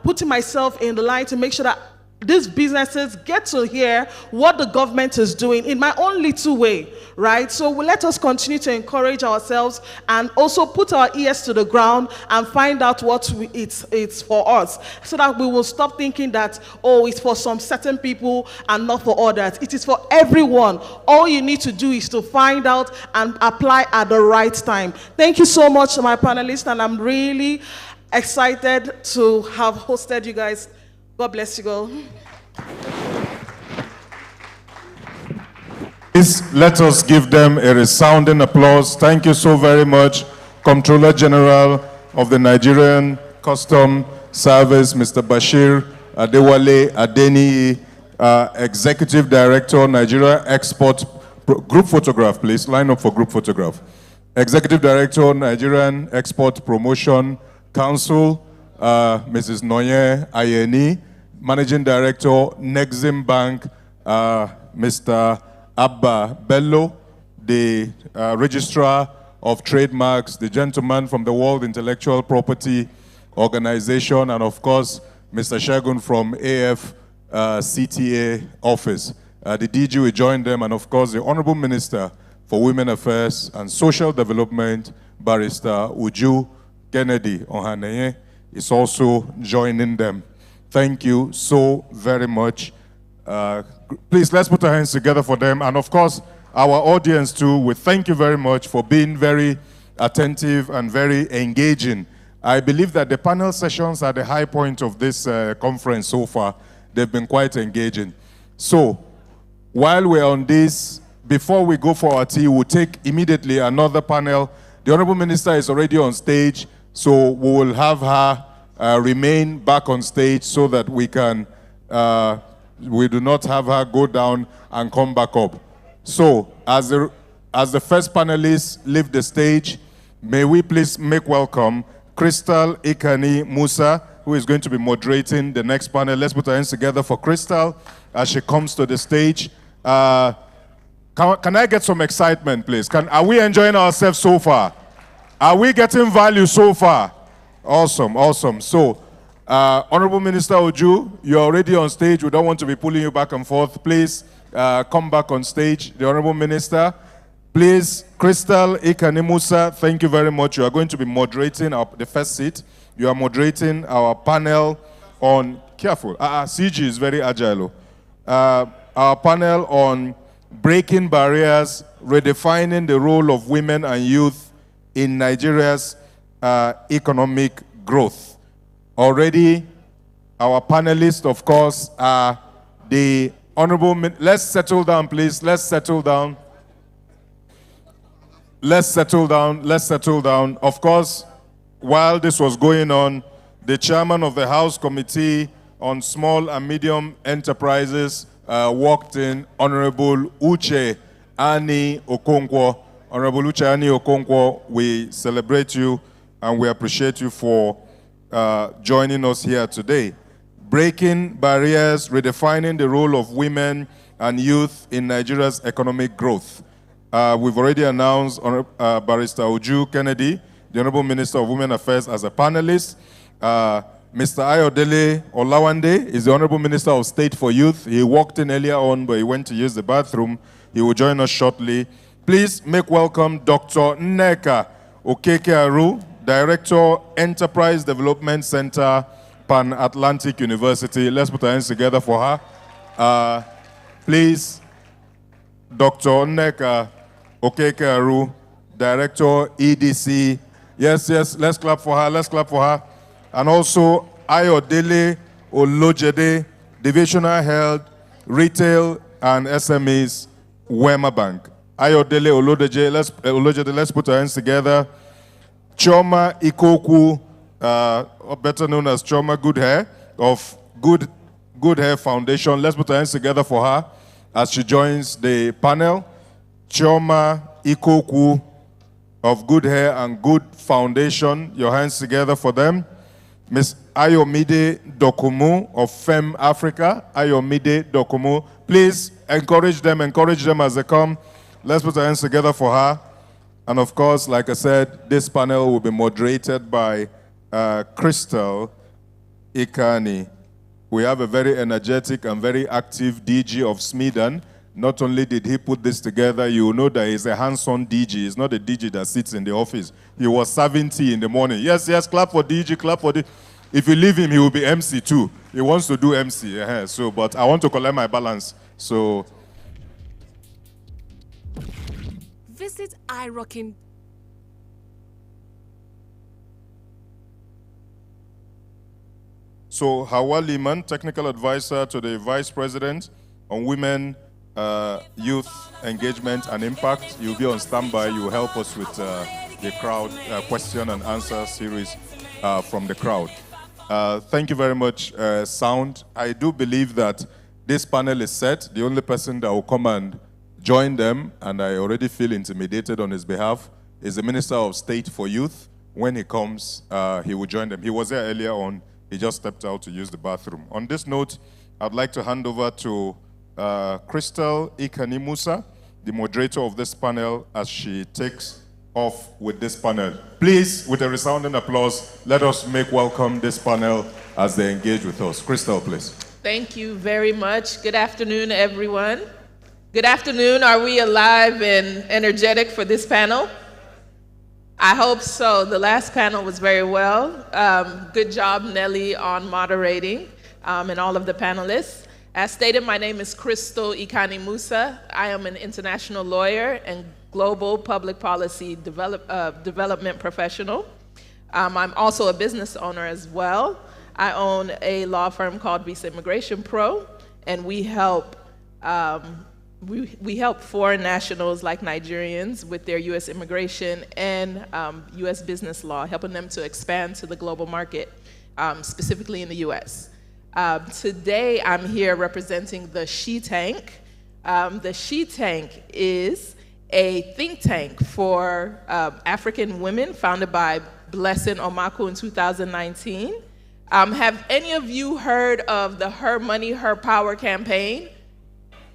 putting myself in the line to make sure that these businesses get to hear what the government is doing in my own little way, right? So let us continue to encourage ourselves and also put our ears to the ground and find out what it's for us, so that we will stop thinking that, oh, it's for some certain people and not for others. It is for everyone. All you need to do is to find out and apply at the right time. Thank you so much, my panelists, and I'm really excited to have hosted you guys. God bless you all. Please let us give them a resounding applause. Thank you so very much, Comptroller General of the Nigerian Custom Service, Mr. Bashir Adewale Adeniyi, Executive Director, Nigeria Export, group photograph, please, line up for group photograph. Executive Director, Nigerian Export Promotion Council, Mrs. Noye Ayeni, Managing Director, Nexim Bank, Mr. Abba Bello, the Registrar of Trademarks, the gentleman from the World Intellectual Property Organization, and of course, Mr. Shagun from AFCTA office. The DG will join them, and of course, the Honorable Minister for Women Affairs and Social Development, Barrister Uju Kennedy Ohaneye. is also joining them. Thank you so very much. Please, let's put our hands together for them. And of course, our audience too, we thank you very much for being very attentive and very engaging. I believe that the panel sessions are the high point of this conference so far. They've been quite engaging. So, while we're on this, before we go for our tea, we'll take immediately another panel. The Honorable Minister is already on stage, so we will have her remain back on stage so that we can, we do not have her go down and come back up. So, as the first panelist leave the stage, may we please make welcome Crystal Ikani Musa, who is going to be moderating the next panel. Let's put our hands together for Crystal as she comes to the stage. Can I get some excitement, please? Are we enjoying ourselves so far? Are we getting value so far? Awesome, awesome. So, Honorable Minister Oju, you're already on stage. We don't want to be pulling you back and forth. Please come back on stage. The Honorable Minister, please, Crystal Ikani Musa, thank you very much. You are going to be moderating the first seat. You are moderating our panel on, careful, CG is very agile. Our panel on breaking barriers, redefining the role of women and youth in Nigeria's economic growth. Already, our panelists, of course, are the Honorable, let's settle down, please. Let's settle down. Let's settle down. Let's settle down. Of course, while this was going on, the chairman of the House Committee on Small and Medium Enterprises walked in, Honorable Uche Ani Okonkwo. Honorable Uche Ani Okonkwo, we celebrate you and we appreciate you for joining us here today. Breaking barriers, redefining the role of women and youth in Nigeria's economic growth. We've already announced Barrister Uju Kennedy, the Honorable Minister of Women Affairs, as a panelist. Mr. Ayodele Olawande is the Honorable Minister of State for Youth. He walked in earlier on, but he went to use the bathroom. He will join us shortly. Please make welcome Dr. Nneka Okeke-Aru, Director, Enterprise Development Center, Pan-Atlantic University. Let's put our hands together for her. Please, Dr. Nneka Okeke-Aru, Director, EDC. Yes, yes, let's clap for her, let's clap for her. And also, Ayodele Olojede, Divisional Health, Retail and SMEs, Wema Bank. Ayodele Olojede, let's put our hands together. Choma Ikoku, better known as Choma Good Hair, of Good Hair Foundation. Let's put our hands together for her as she joins the panel. Choma Ikoku of Good Hair and Good Foundation. Your hands together for them. Ms. Ayomide Dokumu of FEM Africa. Ayomide Dokumu. Please encourage them as they come. Let's put our hands together for her. And of course, like I said, this panel will be moderated by Crystal Ikani. We have a very energetic and very active DG of Smedan. Not only did he put this together, you know that he's a hands-on DG. He's not a DG that sits in the office. He was serving tea in the morning. Yes, yes, clap for DG, clap for the... If you leave him, he will be MC too. He wants to do MC. So, but I want to collect my balance. So... Visit iRockin. So Hawa Liman, Technical Advisor to the Vice President on Women, Youth Engagement and Impact. You'll be on standby. You will help us with the crowd question and answer series from the crowd. Thank you very much, Sound. I do believe that this panel is set. The only person that will come and join them, and I already feel intimidated on his behalf, is the Minister of State for Youth. When he comes, he will join them. He was there earlier on. He just stepped out to use the bathroom. On this note, I'd like to hand over to Crystal Ikani Musa, the moderator of this panel, as she takes off with this panel. Please, with a resounding applause, let us make welcome this panel as they engage with us. Crystal, please. Thank you very much. Good afternoon, everyone. Good afternoon. Are we alive and energetic for this panel? I hope so. The last panel was very well. Good job, Nelly, on moderating, and all of the panelists. As stated, my name is Crystal Ikani Musa. I am an international lawyer and global public policy development professional. I'm also a business owner as well. I own a law firm called Visa Immigration Pro, and we help foreign nationals like Nigerians with their U.S. immigration and U.S. business law, helping them to expand to the global market, specifically in the U.S. Today, I'm here representing the She Tank. The She Tank is a think tank for African women founded by Blessing Omaku in 2019. Have any of you heard of the Her Money, Her Power campaign?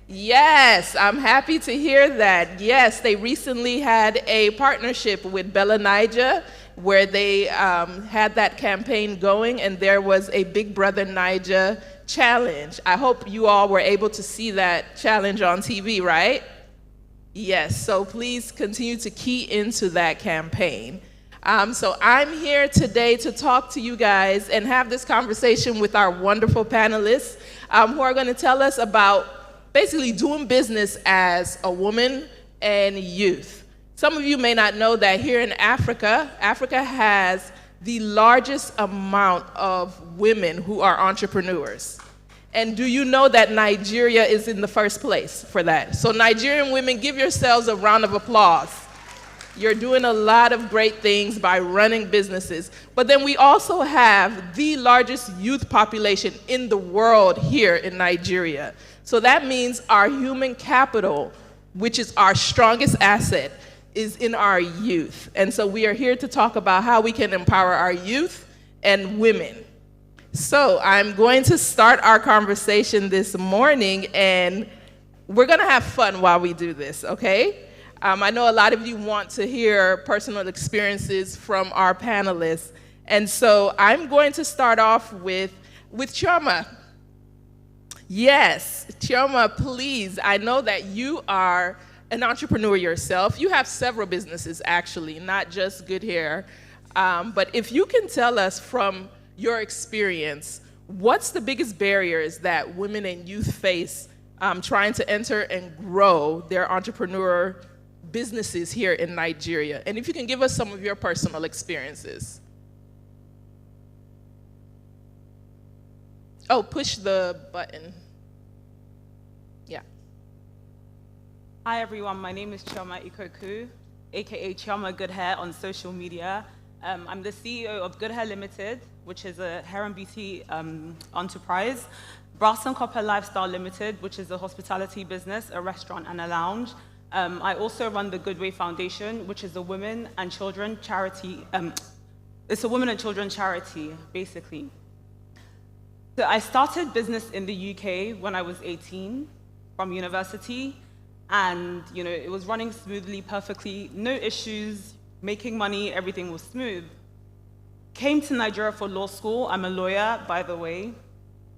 Yes, I'm happy to hear that. Yes, they recently had a partnership with Bella Niger where they had that campaign going, and there was a Big Brother Niger challenge. I hope you all were able to see that challenge on TV, right? Yes, so please continue to key into that campaign. So I'm here today to talk to you guys and have this conversation with our wonderful panelists who are going to tell us about basically doing business as a woman and youth. Some of you may not know that here in Africa, Africa has the largest amount of women who are entrepreneurs. And do you know that Nigeria is in the first place for that? So Nigerian women, give yourselves a round of applause. You're doing a lot of great things by running businesses. But then we also have the largest youth population in the world here in Nigeria. So that means our human capital, which is our strongest asset, is in our youth. And so we are here to talk about how we can empower our youth and women. So I'm going to start our conversation this morning, and we're going to have fun while we do this, okay? I know a lot of you want to hear personal experiences from our panelists. And so I'm going to start off with Chioma. Yes, Chioma, please. I know that you are an entrepreneur yourself. You have several businesses, actually, not just Good Hair. But if you can tell us from your experience, what's the biggest barriers that women and youth face trying to enter and grow their entrepreneur businesses here in Nigeria? And if you can give us some of your personal experiences. Oh, push the button. Yeah. Hi everyone, my name is Chioma Ikoku, aka Chioma Good Hair on social media. I'm the CEO of Good Hair Limited, which is a hair and beauty enterprise. Brass and Copper Lifestyle Limited, which is a hospitality business, a restaurant and a lounge. I also run the Good Way Foundation, which is a women and children charity. It's a women and children charity, basically. So I started business in the UK when I was 18 from university, and it was running smoothly, perfectly, no issues, making money, everything was smooth. Came to Nigeria for law school. I'm a lawyer, by the way.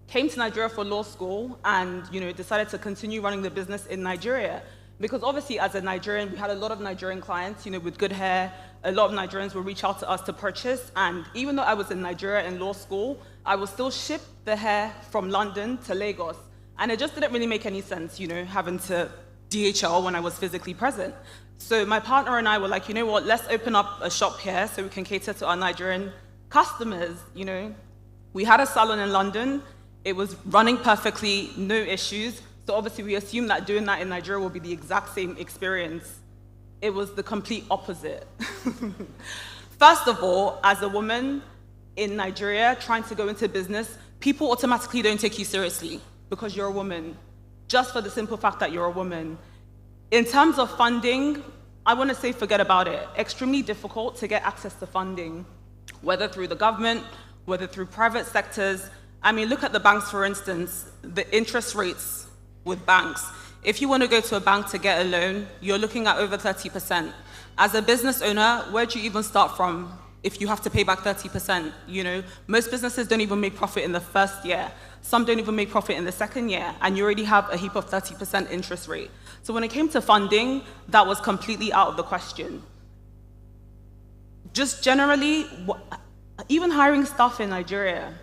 Came to Nigeria for law school and decided to continue running the business in Nigeria. Because obviously, as a Nigerian, we had a lot of Nigerian clients, with Good Hair. A lot of Nigerians would reach out to us to purchase. And even though I was in Nigeria in law school, I would still ship the hair from London to Lagos. And it just didn't really make any sense, having to DHL when I was physically present. So my partner and I were like, let's open up a shop here so we can cater to our Nigerian customers. We had a salon in London. It was running perfectly, no issues. So obviously we assumed that doing that in Nigeria would be the exact same experience. It was the complete opposite. First of all, as a woman in Nigeria trying to go into business, people automatically don't take you seriously because you're a woman, just for the simple fact that you're a woman. In terms of funding, I want to say forget about it. Extremely difficult to get access to funding, whether through the government, whether through private sectors. I mean, look at the banks, for instance, the interest rates with banks. If you want to go to a bank to get a loan, you're looking at over 30%. As a business owner, where do you even start from if you have to pay back 30%? Most businesses don't even make profit in the first year. Some don't even make profit in the second year, and you already have a heap of 30% interest rate. So when it came to funding, that was completely out of the question. just generally, even hiring staff in Nigeria.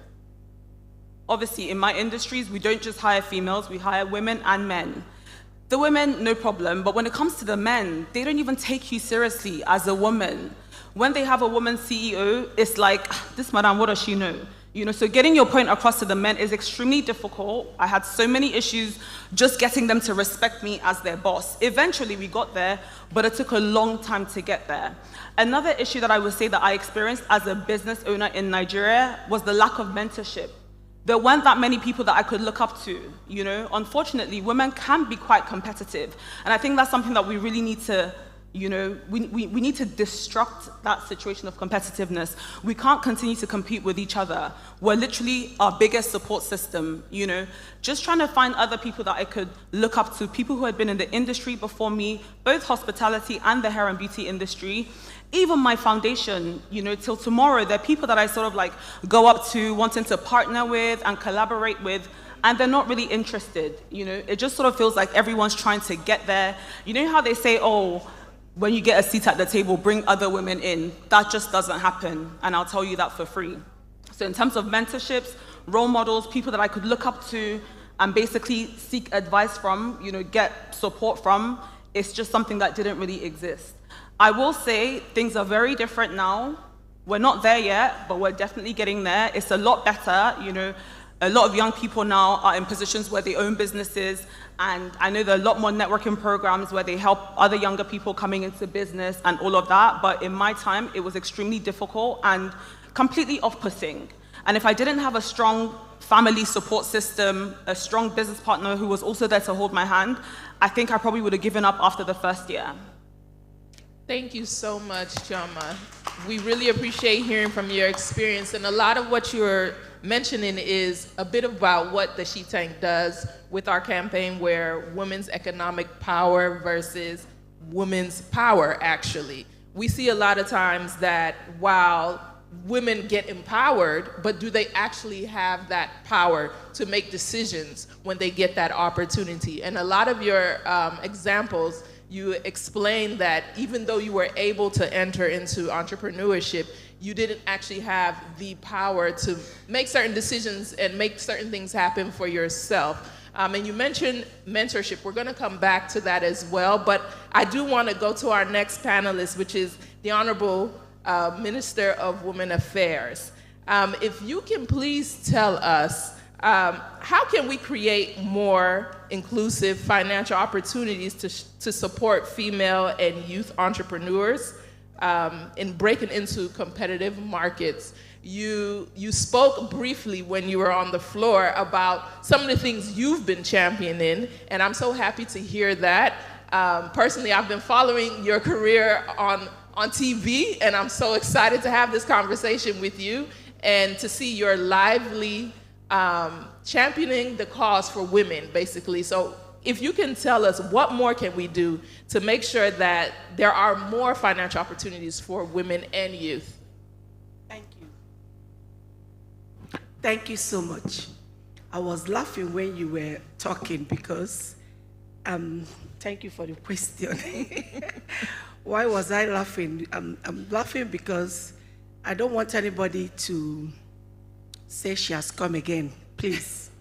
Obviously, in my industries, we don't just hire females, we hire women and men. The women, no problem, but when it comes to the men, they don't even take you seriously as a woman. When they have a woman CEO, it's like, this madam, what does she know? You know, so getting your point across to the men is extremely difficult. I had so many issues just getting them to respect me as their boss. Eventually we got there, but it took a long time to get there. Another issue that I would say that I experienced as a business owner in Nigeria was the lack of mentorship. There weren't that many people that I could look up to, you know. Unfortunately, women can be quite competitive. And I think that's something that we really need to, you know, we need to destruct that situation of competitiveness. We can't continue to compete with each other. We're literally our biggest support system, you know. Just trying to find other people that I could look up to, people who had been in the industry before me, both hospitality and the hair and beauty industry. Even my foundation, you know, till tomorrow, there are people that I sort of like go up to, wanting to partner with and collaborate with, and they're not really interested, you know. It just sort of feels like everyone's trying to get there. You know how they say, oh, when you get a seat at the table, bring other women in. That just doesn't happen, and I'll tell you that for free. So in terms of mentorships, role models, people that I could look up to and basically seek advice from, you know, get support from, it's just something that didn't really exist. I will say things are very different now. We're not there yet, but we're definitely getting there. It's a lot better, you know. A lot of young people now are in positions where they own businesses, and I know there are a lot more networking programs where they help other younger people coming into business and all of that, but in my time, it was extremely difficult and completely off-putting. And if I didn't have a strong family support system, a strong business partner who was also there to hold my hand, I think I probably would have given up after the first year. Thank you so much, Chioma. We really appreciate hearing from your experience, and a lot of what you're mentioning is a bit about what the She Tank does with our campaign, where women's economic power versus women's power, actually. We see a lot of times that while women get empowered, but do they actually have that power to make decisions when they get that opportunity? And a lot of your examples, you explained that even though you were able to enter into entrepreneurship, you didn't actually have the power to make certain decisions and make certain things happen for yourself. And you mentioned mentorship. We're going to come back to that as well, but I do want to go to our next panelist, which is the Honorable Minister of Women Affairs. If you can please tell us, how can we create more inclusive financial opportunities to support female and youth entrepreneurs in breaking into competitive markets? You spoke briefly when you were on the floor about some of the things you've been championing, and I'm so happy to hear that. Personally, I've been following your career on TV, and I'm so excited to have this conversation with you and to see your lively championing the cause for women, basically. So if you can tell us, what more can we do to make sure that there are more financial opportunities for women and youth? Thank you. Thank you so much. I was laughing when you were talking because, thank you for the question. Why was I laughing? I'm laughing because I don't want anybody to say she has come again, please.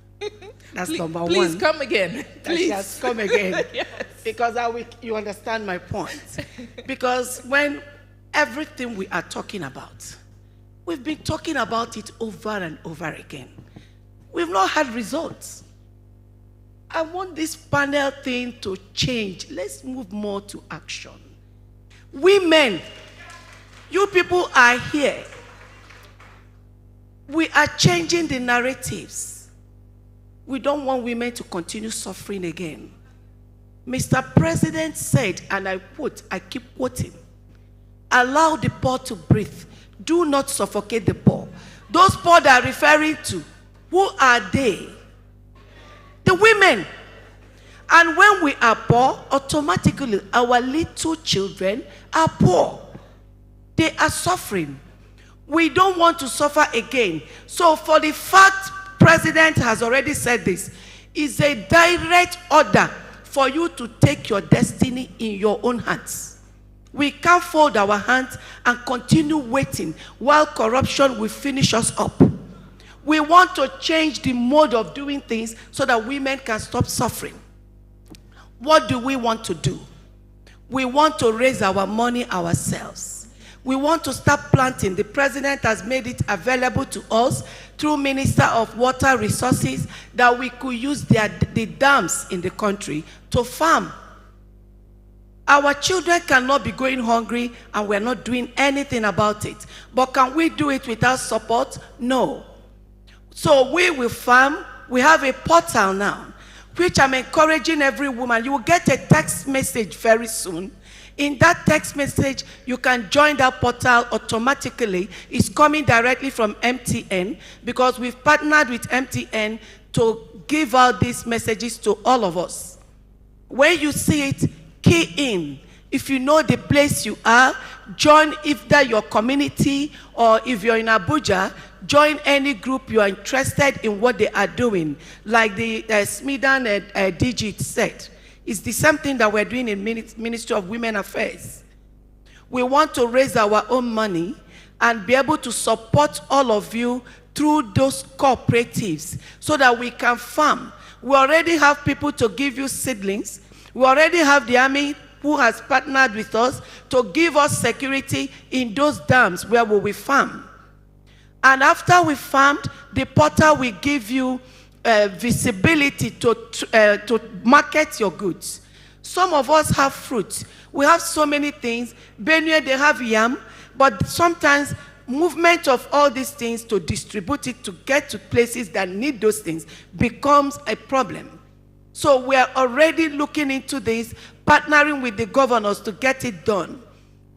That's number one. Please come again. Please. She has come again. Yes. Because you understand my point. Because when everything we are talking about, we've been talking about it over and over again. We've not had results. I want this panel thing to change. Let's move more to action. Women, you people are here. We are changing the narratives. We don't want women to continue suffering again. Mr. President said, and I quote, I keep quoting, allow the poor to breathe. Do not suffocate the poor. Those poor that are referring to, who are they? The women. And when we are poor, automatically our little children are poor. They are suffering. We don't want to suffer again. So for the fact President has already said this, is a direct order for you to take your destiny in your own hands. We can't fold our hands and continue waiting while corruption will finish us up. We want to change the mode of doing things so that women can stop suffering. What do we want to do? We want to raise our money ourselves. We want to start planting. The president has made it available to us through Minister of Water Resources that we could use the dams in the country to farm. Our children cannot be going hungry and we're not doing anything about it. But can we do it without support? No. So we will farm. We have a portal now, which I'm encouraging every woman. You will get a text message very soon. In that text message, you can join that portal automatically. It's coming directly from MTN because we've partnered with MTN to give out these messages to all of us. When you see it, key in. If you know the place you are, join if that your community, or if you're in Abuja, join any group you are interested in what they are doing. Like the Smedan DG said, it's the same thing that we're doing in Ministry of Women Affairs. We want to raise our own money and be able to support all of you through those cooperatives so that we can farm. We already have people to give you seedlings. We already have the army who has partnered with us to give us security in those dams where we will farm. And after we farmed, the portal will give you visibility to market your goods. Some of us have fruits. We have so many things. Benue, they have yam, but sometimes movement of all these things to distribute it to get to places that need those things becomes a problem. So we are already looking into this, partnering with the governors to get it done.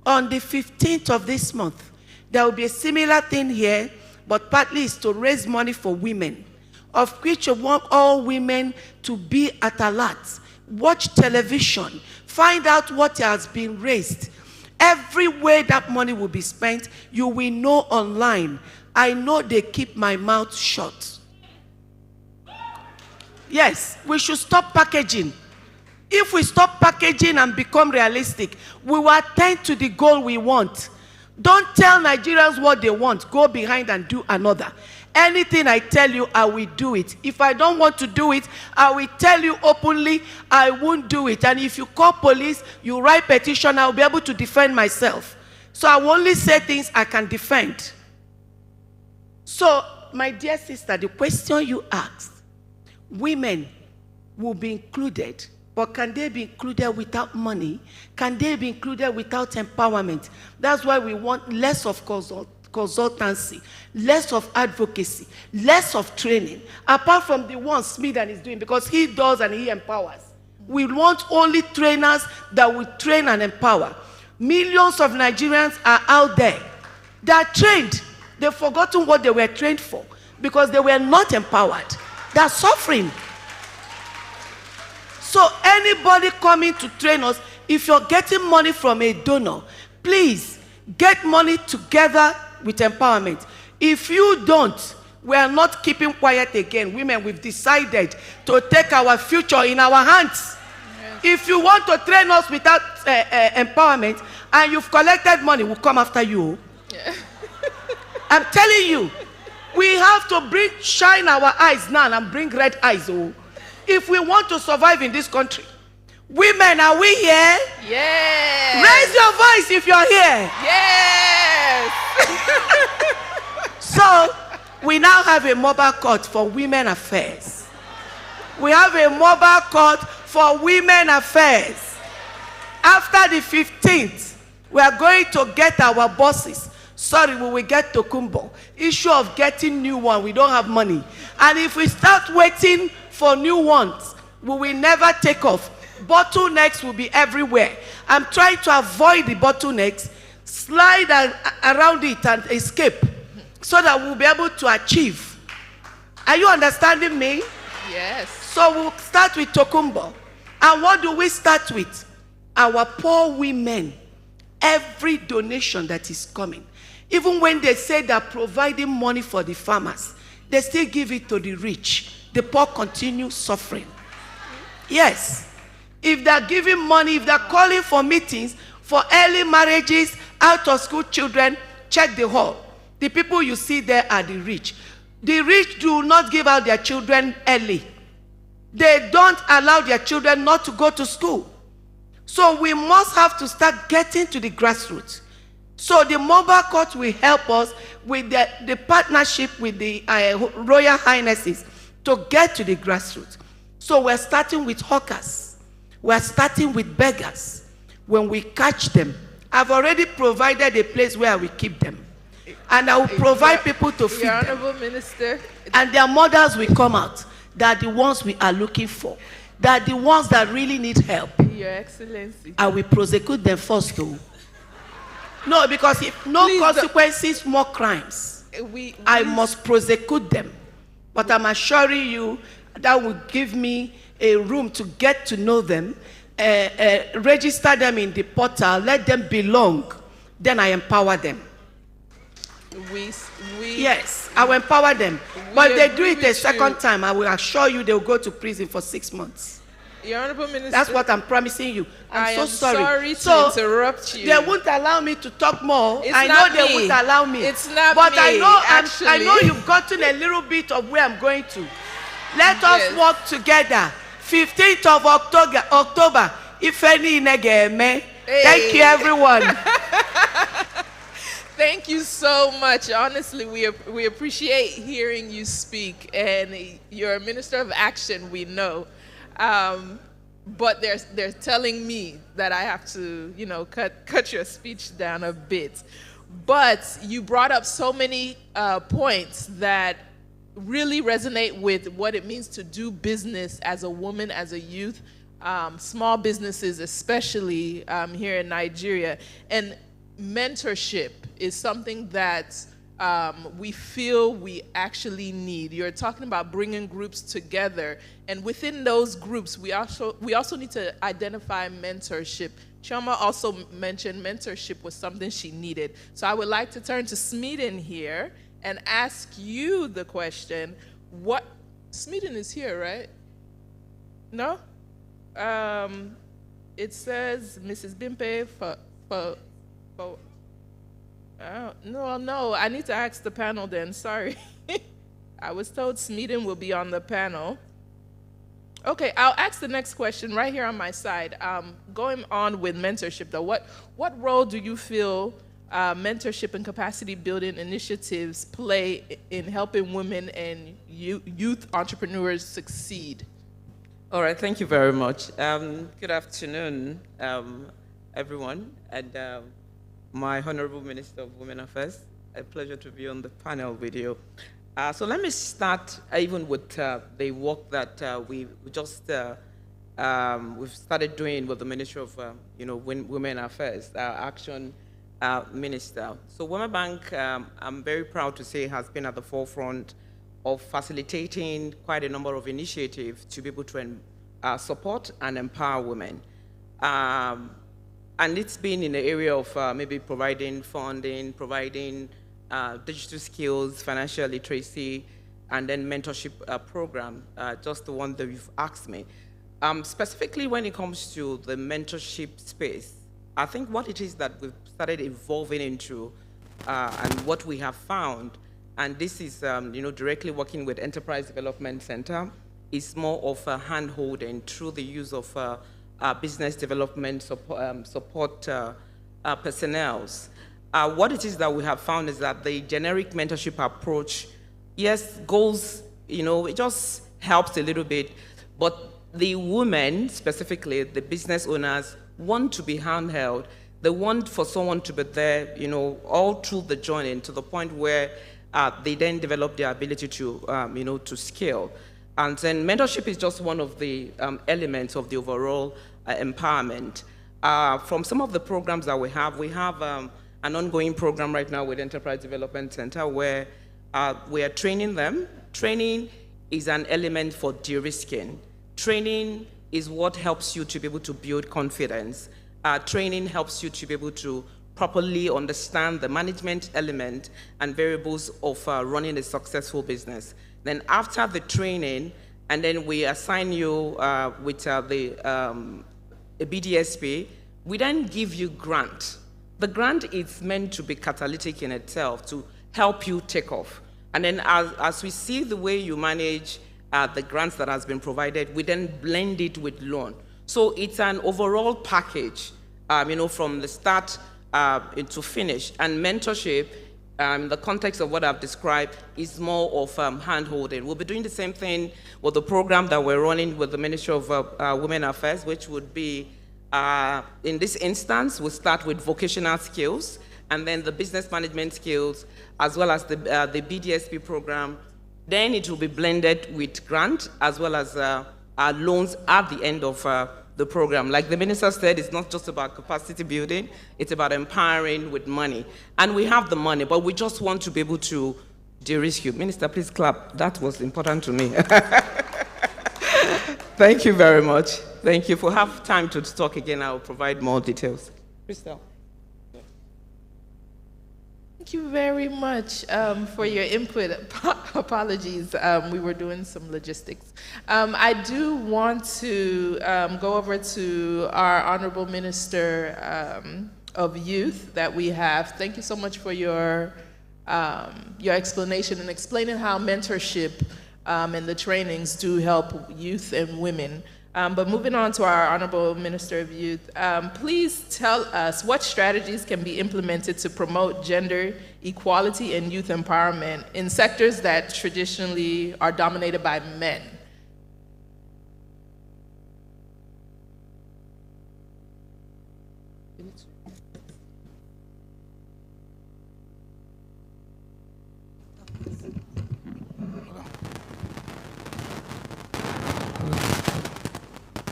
On the 15th of this month, there will be a similar thing here, but partly is to raise money for women, of which I want all women to be at alert. Watch television, find out what has been raised. Every way that money will be spent, you will know online. I know they keep my mouth shut. Yes, we should stop packaging. If we stop packaging and become realistic, we will attain to the goal we want. Don't tell Nigerians what they want. Go behind and do another. Anything I tell you, I will do it. If I don't want to do it, I will tell you openly, I won't do it. And if you call police, you write petition, I'll be able to defend myself. So I will only say things I can defend. So, my dear sister, the question you asked, women will be included, but can they be included without money? Can they be included without empowerment? That's why we want less of consultancy, less of advocacy, less of training, apart from the ones Smedan is doing, because he does and he empowers. We want only trainers that will train and empower. Millions of Nigerians are out there. They are trained. They've forgotten what they were trained for because they were not empowered. They are suffering. So anybody coming to train us, if you're getting money from a donor, please get money together with empowerment. If you don't, we are not keeping quiet again. Women, we've decided to take our future in our hands. Yes. If you want to train us without empowerment and you've collected money, we'll come after you. Yeah. I'm telling you, we have to shine our eyes now and bring red eyes. Oh, if we want to survive in this country. Women, are we here? Yes. Raise your voice if you're here. Yes. So, we now have a mobile court for women affairs. We have a mobile court for women affairs. After the 15th, we are going to get our bosses. Sorry, we will get Tokumbo. Issue of getting new one, we don't have money. And if we start waiting for new ones, we will never take off. Bottlenecks will be everywhere. I'm trying to avoid the bottlenecks, slide around it and escape so that we'll be able to achieve. Are you understanding me? Yes. So we'll start with Tokumbo. And what do we start with? Our poor women. Every donation that is coming. Even when they say they're providing money for the farmers, they still give it to the rich. The poor continue suffering. Yes. If they're giving money, if they're calling for meetings For early marriages, out of school children, check the hall. The people you see there are the rich. The rich do not give out their children early. They don't allow their children not to go to school. So we must have to start getting to the grassroots. So the mobile court will help us with the partnership with the Royal Highnesses to get to the grassroots. So we're starting with hawkers. We're starting with beggars. When we catch them, I've already provided a place where we keep them. And I will provide people to feed them. Honorable Minister. And their mothers will come out. They are the ones we are looking for. They are the ones that really need help. Your Excellency. I will prosecute them first, though. No, because if no Please consequences, more crimes. I must prosecute them. But I'm assuring you that will give me a room to get to know them, register them in the portal, let them belong. Then I empower them. Yes, I will empower them. But if they do it a second time, I will assure you they will go to prison for 6 months. Your Honorable Minister. That's what I'm promising you. I'm so sorry. to interrupt you. They won't allow me to talk more. It's I not know they me. won't allow me. It's not but me, I know you've gotten a little bit of where I'm going to. Let us work together. 15th of October. If any negeme. Thank you, everyone. Thank you so much. Honestly, we appreciate hearing you speak, and you're a minister of action, we know. But they're telling me that I have to, cut your speech down a bit. But you brought up so many points that really resonate with what it means to do business as a woman, as a youth, small businesses, especially here in Nigeria. And mentorship is something that we feel we actually need. You're talking about bringing groups together, and within those groups, we also need to identify mentorship. Chioma also mentioned mentorship was something she needed. So I would like to turn to Smeden here and ask you the question: Smeden is here, right? No? It says Mrs. Bimpe no, I need to ask the panel then, sorry. I was told Smeden will be on the panel. Okay, I'll ask the next question right here on my side. Going on with mentorship though, what role do you feel mentorship and capacity building initiatives play in helping women and youth entrepreneurs succeed? All right, thank you very much. Good afternoon, everyone, and my Honorable Minister of Women Affairs. A pleasure to be on the panel with you. So let me start even with the work that we've started doing with the Ministry of Women Affairs, our Action Minister. So Women Bank, I'm very proud to say, has been at the forefront of facilitating quite a number of initiatives to be able to support and empower women. And it's been in the area of maybe providing funding, providing digital skills, financial literacy, and then mentorship program, just the one that you've asked me. Specifically when it comes to the mentorship space, I think what it is that we've started evolving into and what we have found, and this is directly working with Enterprise Development Center, is more of a hand-holding through the use of business development support personnel. What it is that we have found is that the generic mentorship approach, yes, goes, it just helps a little bit, but the women, specifically the business owners, want to be handheld. They want for someone to be there, all through the journey to the point where they then develop their ability to, to scale. And then mentorship is just one of the elements of the overall empowerment. From some of the programs that we have an ongoing program right now with Enterprise Development Center where we are training them. Training is an element for de-risking. Training is what helps you to be able to build confidence. Training helps you to be able to properly understand the management element and variables of running a successful business. Then after the training, and then we assign you with a BDSP, we then give you grant. The grant is meant to be catalytic in itself to help you take off. And then as we see the way you manage the grants that has been provided, we then blend it with loan. So it's an overall package, from the start to finish. And mentorship, in the context of what I've described, is more of hand-holding. We'll be doing the same thing with the program that we're running with the Ministry of Women Affairs, which would be, in this instance, we'll start with vocational skills, and then the business management skills, as well as the BDSP program. Then it will be blended with grant, as well as our loans at the end of the program. Like the minister said, it's not just about capacity building, it's about empowering with money. And we have the money, but we just want to be able to de-risk you. Minister, please clap. That was important to me. Thank you very much. Thank you. If we have time to talk again, I will provide more details. Crystal. Thank you very much for your input. Apologies, we were doing some logistics. I do want to go over to our Honorable Minister of Youth that we have. Thank you so much for your explanation and explaining how mentorship and the trainings do help youth and women. But moving on to our Honorable Minister of Youth, please tell us what strategies can be implemented to promote gender equality and youth empowerment in sectors that traditionally are dominated by men.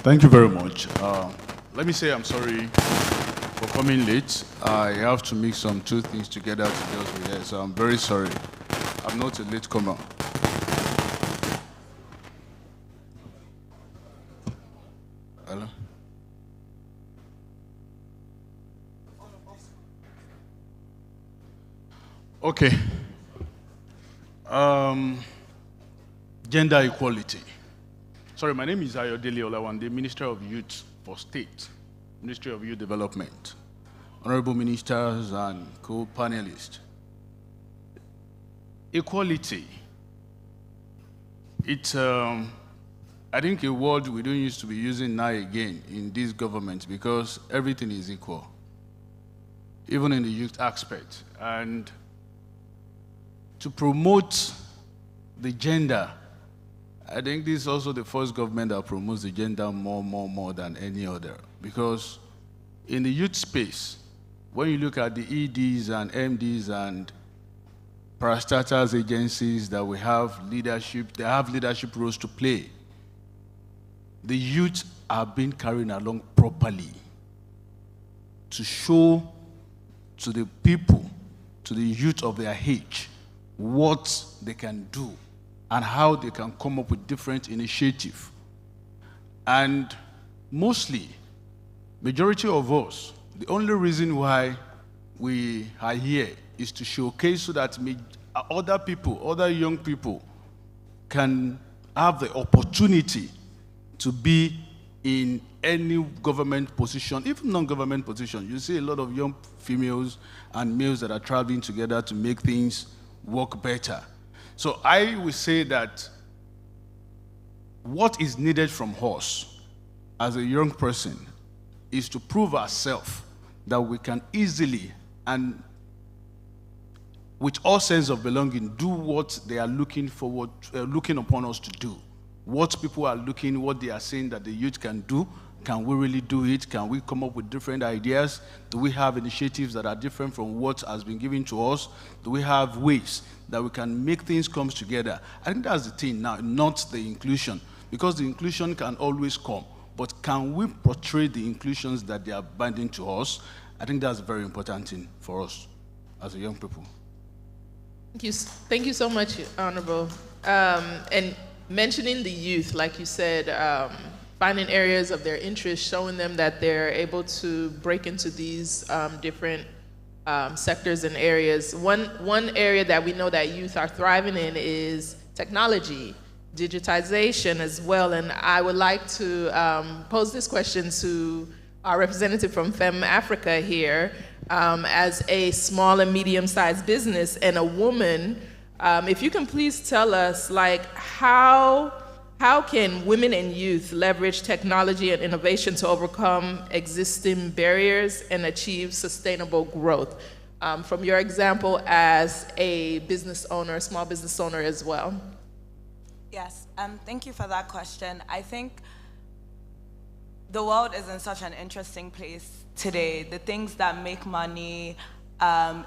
Thank you very much. Let me say I'm sorry for coming late. I have to mix some two things together to just be here, so I'm very sorry. I'm not a late comer. Hello? Okay. Gender equality. Sorry, my name is Ayodele Olawande, Minister of Youth for State, Ministry of Youth Development. Honorable ministers and co-panelists. Equality. It's, I think, a word we don't used to be using now again in this government because everything is equal, even in the youth aspect. And to promote the gender, I think this is also the first government that promotes the gender more than any other. Because in the youth space, when you look at the EDs and MDs and parastatals agencies that we have leadership, they have leadership roles to play. The youth are being carried along properly to show to the people, to the youth of their age, what they can do and how they can come up with different initiatives. And mostly, majority of us, the only reason why we are here is to showcase so that other people, other young people can have the opportunity to be in any government position, even non-government position. You see a lot of young females and males that are traveling together to make things work better. So I will say that what is needed from us as a young person is to prove ourselves that we can easily and with all sense of belonging do what they are looking forward, looking upon us to do. What people are looking, what they are saying that the youth can do, can we really do it? Can we come up with different ideas? Do we have initiatives that are different from what has been given to us? Do we have ways that we can make things come together? I think that's the thing now, not the inclusion, because the inclusion can always come. But can we portray the inclusions that they are binding to us? I think that's a very important thing for us as a young people. Thank you so much, Honorable. And mentioning the youth, like you said, finding areas of their interest, showing them that they're able to break into these different sectors and areas. One area that we know that youth are thriving in is technology, digitization as well. And I would like to pose this question to our representative from Femme Africa here, as a small and medium-sized business and a woman, if you can please tell us, like, how can women and youth leverage technology and innovation to overcome existing barriers and achieve sustainable growth? From your example as a business owner, a small business owner as well. Yes, thank you for that question. I think the world is in such an interesting place today. The things that make money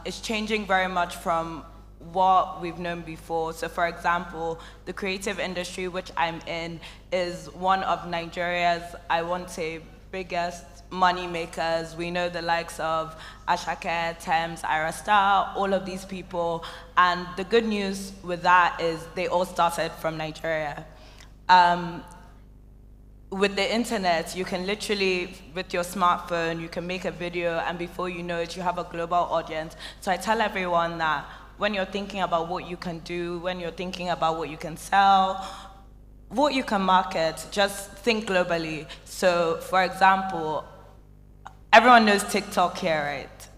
is changing very much from what we've known before. So for example, the creative industry, which I'm in, is one of Nigeria's, I won't say biggest money makers. We know the likes of Ashake, Thames, Ira Star, all of these people. And the good news with that is they all started from Nigeria. With the internet, you can literally, with your smartphone, you can make a video, and before you know it, you have a global audience. So I tell everyone that when you're thinking about what you can do, when you're thinking about what you can sell, what you can market, just think globally. So, for example, everyone knows TikTok here, right?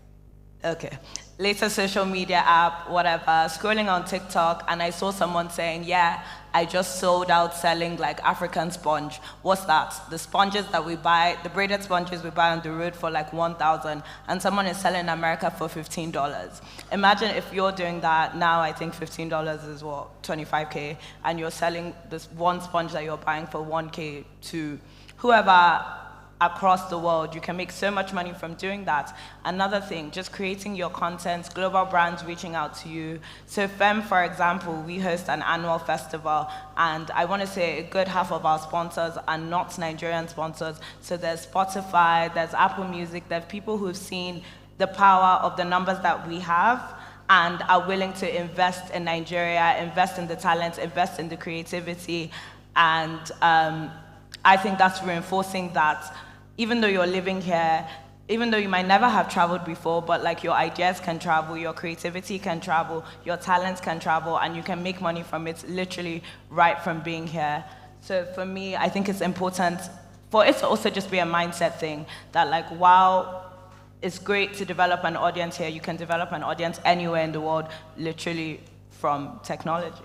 Okay. Latest social media app, whatever, scrolling on TikTok, and I saw someone saying, yeah, I just sold out selling like African sponge. What's that? The sponges that we buy, the braided sponges we buy on the road for like 1,000, and someone is selling in America for $15. Imagine if you're doing that now. I think $15 is what, 25K, and you're selling this one sponge that you're buying for 1K to whoever across the world. You can make so much money from doing that. Another thing, just creating your content, global brands reaching out to you. So Femme, for example, we host an annual festival, and I want to say a good half of our sponsors are not Nigerian sponsors. So there's Spotify, there's Apple Music, there's people who've seen the power of the numbers that we have and are willing to invest in Nigeria, invest in the talent, invest in the creativity. And I think that's reinforcing that even though you're living here, even though you might never have traveled before, but like your ideas can travel, your creativity can travel, your talents can travel, and you can make money from it literally right from being here. So for me, I think it's important for it to also just be a mindset thing that, like, while it's great to develop an audience here, you can develop an audience anywhere in the world, literally from technology.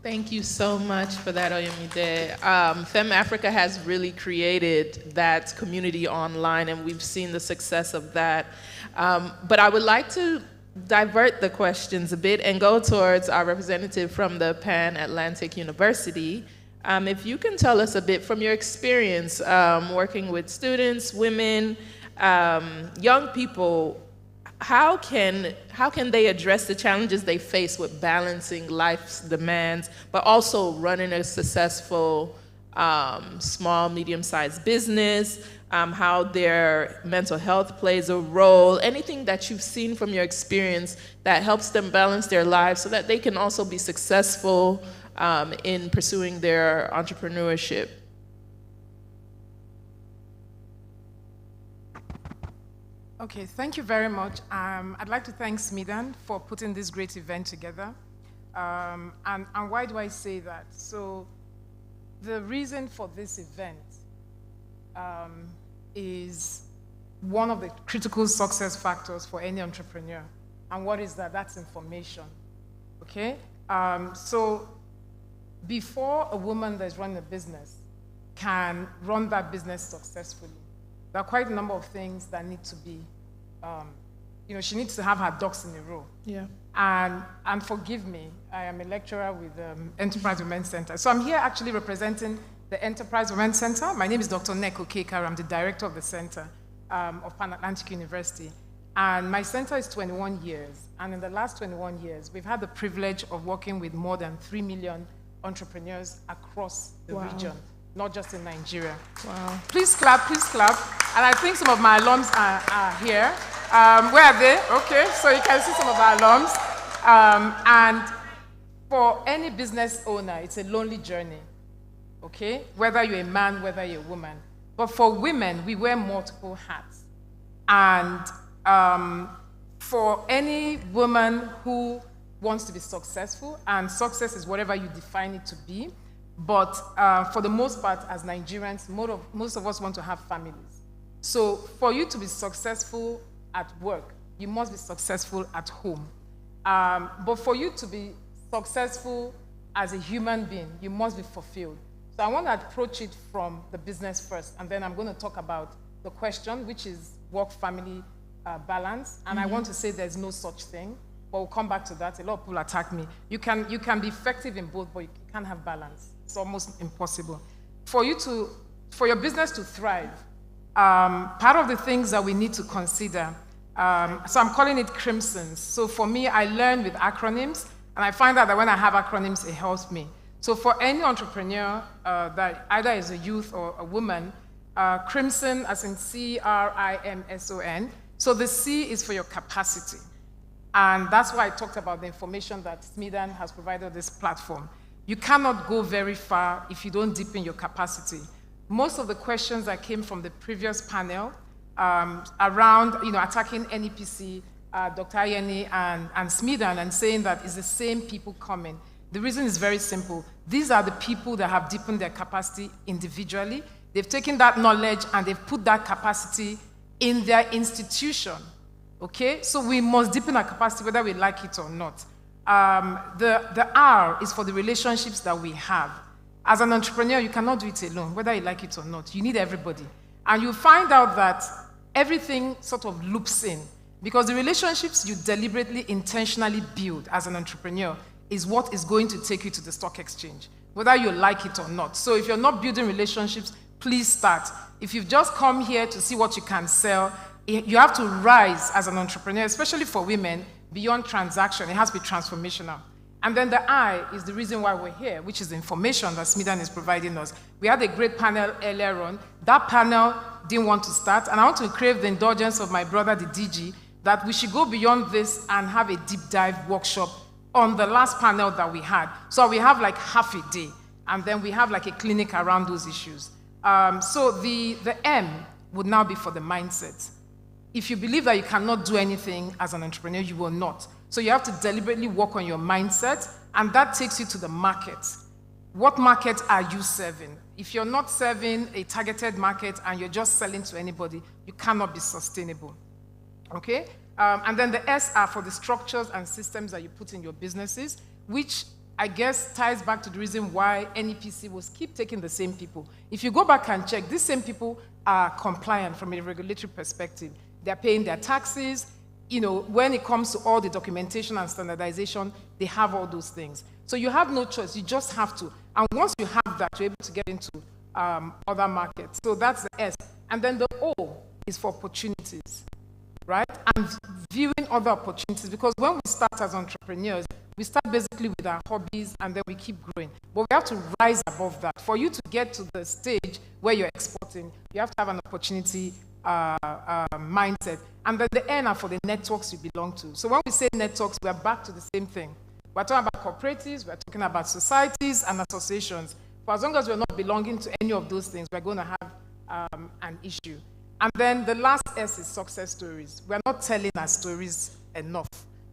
Thank you so much for that, Oyemide. Femme Africa has really created that community online, and we've seen the success of that. But I would like to divert the questions a bit and go towards our representative from the Pan Atlantic University. If you can tell us a bit from your experience working with students, women, young people, how can they address the challenges they face with balancing life's demands, but also running a successful small, medium-sized business, how their mental health plays a role, anything that you've seen from your experience that helps them balance their lives so that they can also be successful in pursuing their entrepreneurship? Okay, thank you very much. I'd like to thank Smidan for putting this great event together. And why do I say that? So the reason for this event is one of the critical success factors for any entrepreneur. And what is that? That's information, okay? So before a woman that's running a business can run that business successfully, there are quite a number of things that need to be, she needs to have her ducks in a row. Yeah. And forgive me, I am a lecturer with Enterprise Women's Center. So I'm here actually representing the Enterprise Women's Center. My name is Dr. Neko Kekar. I'm the director of the center of Pan Atlantic University. And my center is 21 years. And in the last 21 years, we've had the privilege of working with more than 3 million entrepreneurs across the region, not just in Nigeria. Wow. Please clap, please clap. And I think some of my alums are here. Where are they? Okay, so you can see some of our alums. And for any business owner, it's a lonely journey, okay? Whether you're a man, whether you're a woman. But for women, we wear multiple hats. And for any woman who wants to be successful, and success is whatever you define it to be, But for the most part, as Nigerians, most of us want to have families. So for you to be successful at work, you must be successful at home. But for you to be successful as a human being, you must be fulfilled. So I want to approach it from the business first, and then I'm going to talk about the question, which is work-family balance. And I want to say there's no such thing, but we'll come back to that. A lot of people attack me. You can be effective in both, but you can't have balance. It's almost impossible. For your business to thrive, part of the things that we need to consider, so I'm calling it crimsons. So for me, I learn with acronyms, and I find out that when I have acronyms, it helps me. So for any entrepreneur that either is a youth or a woman, crimson as in C-R-I-M-S-O-N. So the C is for your capacity. And that's why I talked about the information that Smedan has provided this platform. You cannot go very far if you don't deepen your capacity. Most of the questions that came from the previous panel around attacking NEPC, Dr. Ayeni and Smedan, and saying that it's the same people coming. The reason is very simple. These are the people that have deepened their capacity individually. They've taken that knowledge and they've put that capacity in their institution. Okay? So we must deepen our capacity whether we like it or not. The R is for the relationships that we have. As an entrepreneur, you cannot do it alone, whether you like it or not. You need everybody. And you find out that everything sort of loops in, because the relationships you deliberately, intentionally build as an entrepreneur is what is going to take you to the stock exchange, whether you like it or not. So if you're not building relationships, please start. If you've just come here to see what you can sell, you have to rise as an entrepreneur, especially for women, beyond transaction. It has to be transformational. And then the I is the reason why we're here, which is the information that Smedan is providing us. We had a great panel earlier on. That panel didn't want to start, and I want to crave the indulgence of my brother, the DG, that we should go beyond this and have a deep dive workshop on the last panel that we had. So we have like half a day, and then we have like a clinic around those issues. So the M would now be for the mindset. If you believe that you cannot do anything as an entrepreneur, you will not. So you have to deliberately work on your mindset, and that takes you to the market. What market are you serving? If you're not serving a targeted market and you're just selling to anybody, you cannot be sustainable. Okay? And then the S are for the structures and systems that you put in your businesses, which I guess ties back to the reason why NEPC will keep taking the same people. If you go back and check, these same people are compliant from a regulatory perspective. They're paying their taxes. When it comes to all the documentation and standardization, they have all those things. So you have no choice. You just have to. And once you have that, you're able to get into other markets. So that's the S. And then the O is for opportunities, right? And viewing other opportunities, because when we start as entrepreneurs, we start basically with our hobbies and then we keep growing. But we have to rise above that. For you to get to the stage where you're exporting, you have to have an opportunity mindset. And then the N are for the networks you belong to. So when we say networks, we're back to the same thing. We're talking about cooperatives, we're talking about societies and associations. For as long as we're not belonging to any of those things, we're going to have an issue. And then the last S is success stories. We're not telling our stories enough.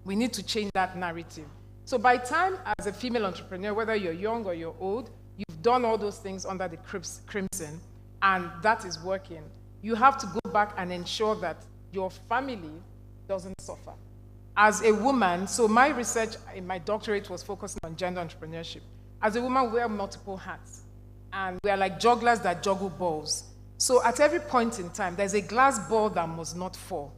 We need to change that narrative. So by time as a female entrepreneur, whether you're young or you're old, you've done all those things under the crimson, and that is working. You have to go back and ensure that your family doesn't suffer. As a woman, so my research in my doctorate was focusing on gender entrepreneurship. As a woman, we wear multiple hats, and we are like jugglers that juggle balls. So at every point in time, there's a glass ball that must not fall.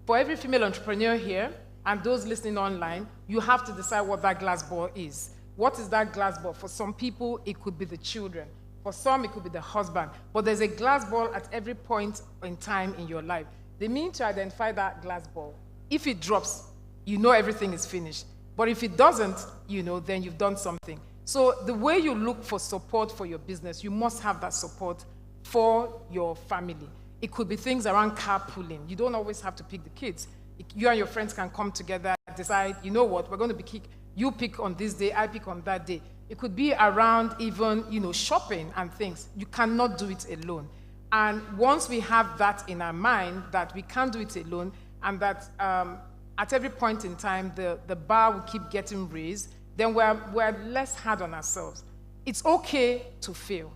For every female entrepreneur here, and those listening online, you have to decide what that glass ball is. What is that glass ball? For some people, it could be the children. For some, it could be the husband. But there's a glass ball at every point in time in your life. They mean to identify that glass ball. If it drops, you know everything is finished. But if it doesn't, then you've done something. So the way you look for support for your business, you must have that support for your family. It could be things around carpooling. You don't always have to pick the kids. You and your friends can come together, decide, you know what, we're going to be you pick on this day, I pick on that day. It could be around even, shopping and things. You cannot do it alone. And once we have that in our mind, that we can't do it alone, and that at every point in time, the bar will keep getting raised, then we're less hard on ourselves. it's okay to fail.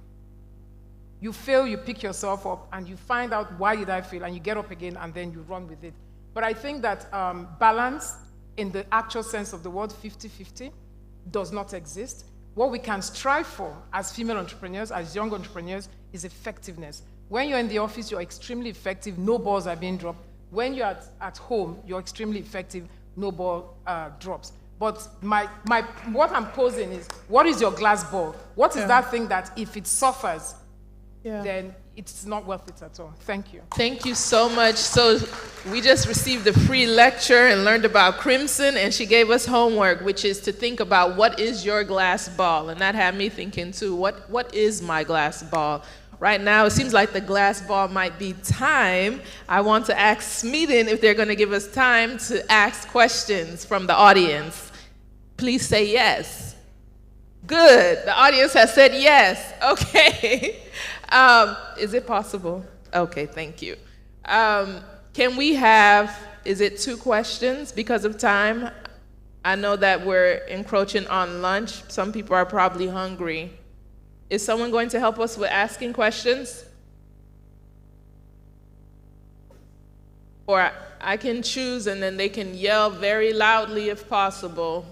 You fail, you pick yourself up, and you find out why did I fail, and you get up again, and then you run with it. But I think that balance, in the actual sense of the word 50-50, does not exist. What we can strive for as female entrepreneurs, as young entrepreneurs, is effectiveness. When you're in the office, you're extremely effective, no balls are being dropped. When you're at home, you're extremely effective, no ball drops. But what I'm posing is, what is your glass ball? What is that thing that if it suffers, then it's not worth it at all? Thank you. Thank you so much. So we just received a free lecture and learned about Crimson, and she gave us homework, which is to think about what is your glass ball. And that had me thinking too, what is my glass ball? Right now, it seems like the glass ball might be time. I want to ask Smeden if they're going to give us time to ask questions from the audience. Please say yes. Good. The audience has said yes. Okay. Is it possible? Okay, thank you. Can we have, is it 2 questions because of time? I know that we're encroaching on lunch. Some people are probably hungry. Is someone going to help us with asking questions? Or I can choose and then they can yell very loudly if possible.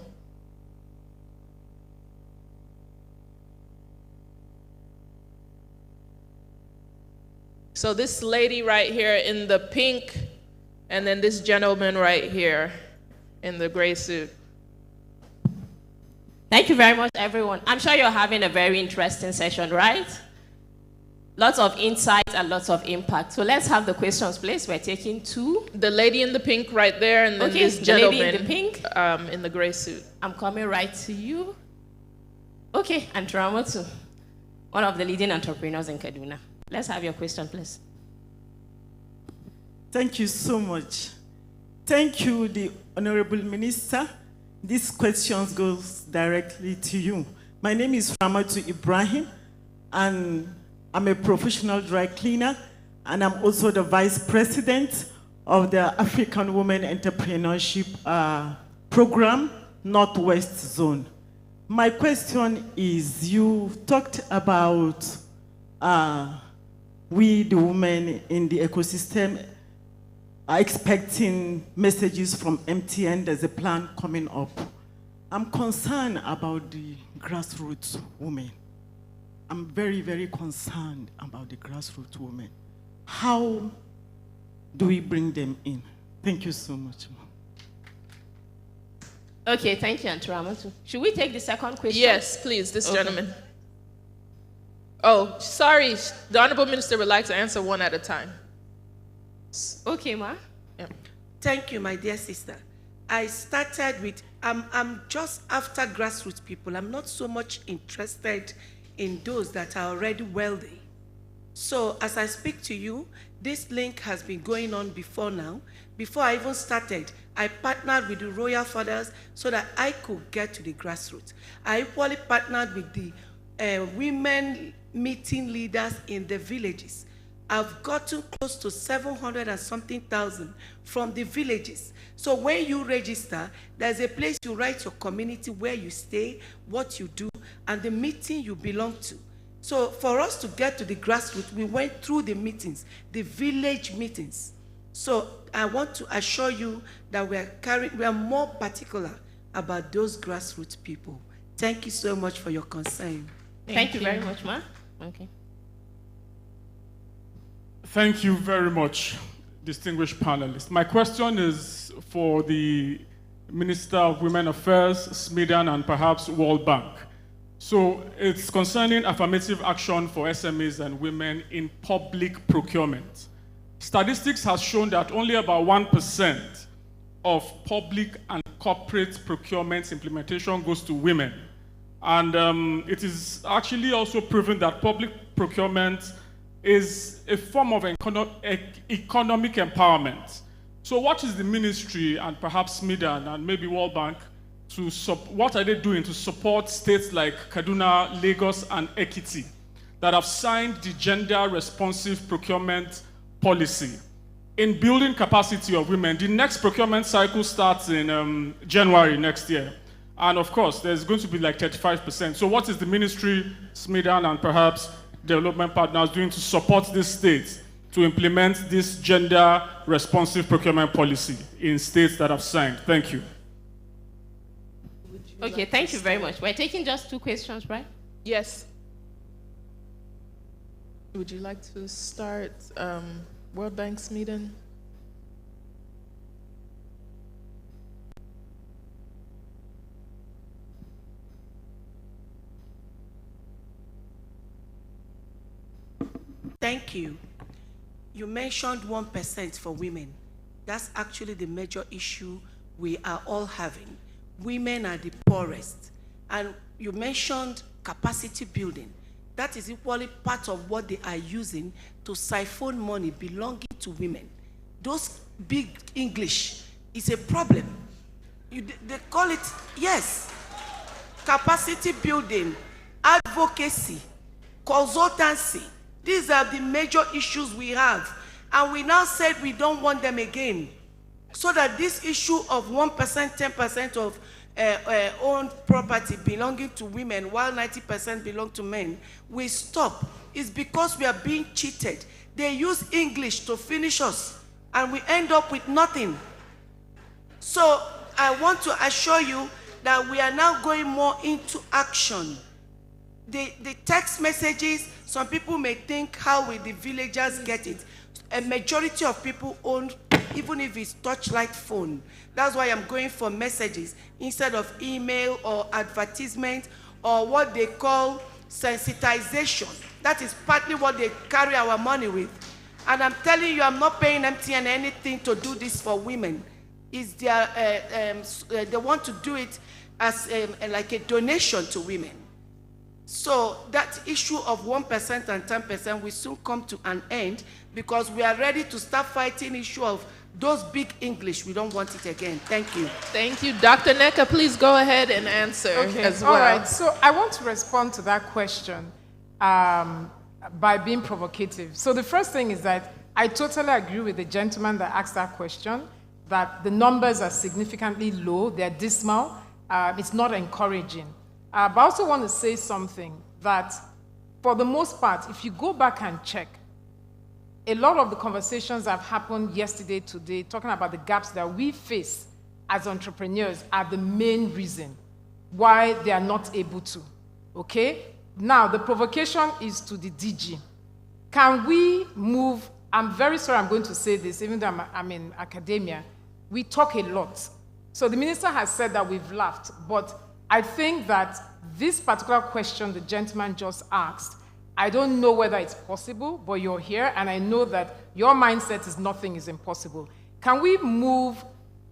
So this lady right here in the pink, and then this gentleman right here in the gray suit. Thank you very much, everyone. I'm sure you're having a very interesting session, right? Lots of insight and lots of impact. So let's have the questions, please. We're taking 2. The lady in the pink right there, and then this gentleman the lady in the pink. In the gray suit. I'm coming right to you. Okay, I'm Tramotu, one of the leading entrepreneurs in Kaduna. Let's have your question, please. Thank you so much. Thank you, the Honorable Minister. This question goes directly to you. My name is Ramatu Ibrahim, and I'm a professional dry cleaner, and I'm also the Vice President of the African Women Entrepreneurship Program, Northwest Zone. My question is, you talked about we, the women in the ecosystem, are expecting messages from MTN. There's a plan coming up. I'm concerned about the grassroots women. I'm very, very concerned about the grassroots women. How do we bring them in? Thank you so much. Okay, thank you, Auntie Ramatu. Should we take the second question? Yes, please, this gentleman. Oh, sorry, the Honorable Minister would like to answer one at a time. Okay, ma. Yeah. Thank you, my dear sister. I started with, I'm just after grassroots people. I'm not so much interested in those that are already wealthy. So as I speak to you, this link has been going on before now. Before I even started, I partnered with the royal fathers so that I could get to the grassroots. I equally partnered with the women meeting leaders in the villages. I've gotten close to 700 and something thousand from the villages. So when you register, there's a place you write your community, where you stay, what you do, and the meeting you belong to. So for us to get to the grassroots, we went through the meetings, the village meetings. So I want to assure you that we are more particular about those grassroots people. Thank you so much for your concern. Thank you very much, ma. Okay. Thank you very much, distinguished panelists. My question is for the Minister of Women Affairs, Smeden, and perhaps World Bank. So it's concerning affirmative action for SMEs and women in public procurement. Statistics has shown that only about 1% of public and corporate procurement implementation goes to women. And it is actually also proven that public procurement is a form of economic empowerment. So what is the ministry and perhaps Smeden and maybe World Bank what are they doing to support states like Kaduna, Lagos, and Ekiti that have signed the gender-responsive procurement policy in building capacity of women? The next procurement cycle starts in January next year. And of course, there's going to be like 35%. So what is the ministry, SMEDAN, and perhaps development partners doing to support these states to implement this gender-responsive procurement policy in states that have signed? Thank you. Okay, thank you very much. We're taking just 2 questions, right? Yes. Would you like to start World Bank's meeting? Thank you. You mentioned 1% for women. That's actually the major issue we are all having. Women are the poorest. And you mentioned capacity building. That is equally part of what they are using to siphon money belonging to women. Those big English is a problem. They call it, yes, capacity building, advocacy, consultancy. These are the major issues we have. And we now said we don't want them again. So that this issue of 1%, 10% of owned property belonging to women while 90% belong to men will stop. It's because we are being cheated. They use English to finish us and we end up with nothing. So I want to assure you that we are now going more into action. The text messages, some people may think, how will the villagers get it? A majority of people own, even if it's touchlight phone. That's why I'm going for messages instead of email or advertisement or what they call sensitization. That is partly what they carry our money with. And I'm telling you, I'm not paying MTN anything to do this for women. It's their, they want to do it as like a donation to women. So that issue of 1% and 10% will soon come to an end because we are ready to start fighting the issue of those big English. We don't want it again. Thank you. Thank you. Dr. Neka, please go ahead and answer as well. All right. So I want to respond to that question by being provocative. So the first thing is that I totally agree with the gentleman that asked that question, that the numbers are significantly low. They're dismal. It's not encouraging. But I also want to say something that, for the most part, if you go back and check, a lot of the conversations that have happened yesterday, today, talking about the gaps that we face as entrepreneurs are the main reason why they are not able to, okay? Now, the provocation is to the DG. Can we move, I'm very sorry I'm going to say this, even though I'm in academia, we talk a lot. So the minister has said that we've laughed, but I think that this particular question the gentleman just asked, I don't know whether it's possible, but you're here, and I know that your mindset is nothing is impossible. Can we move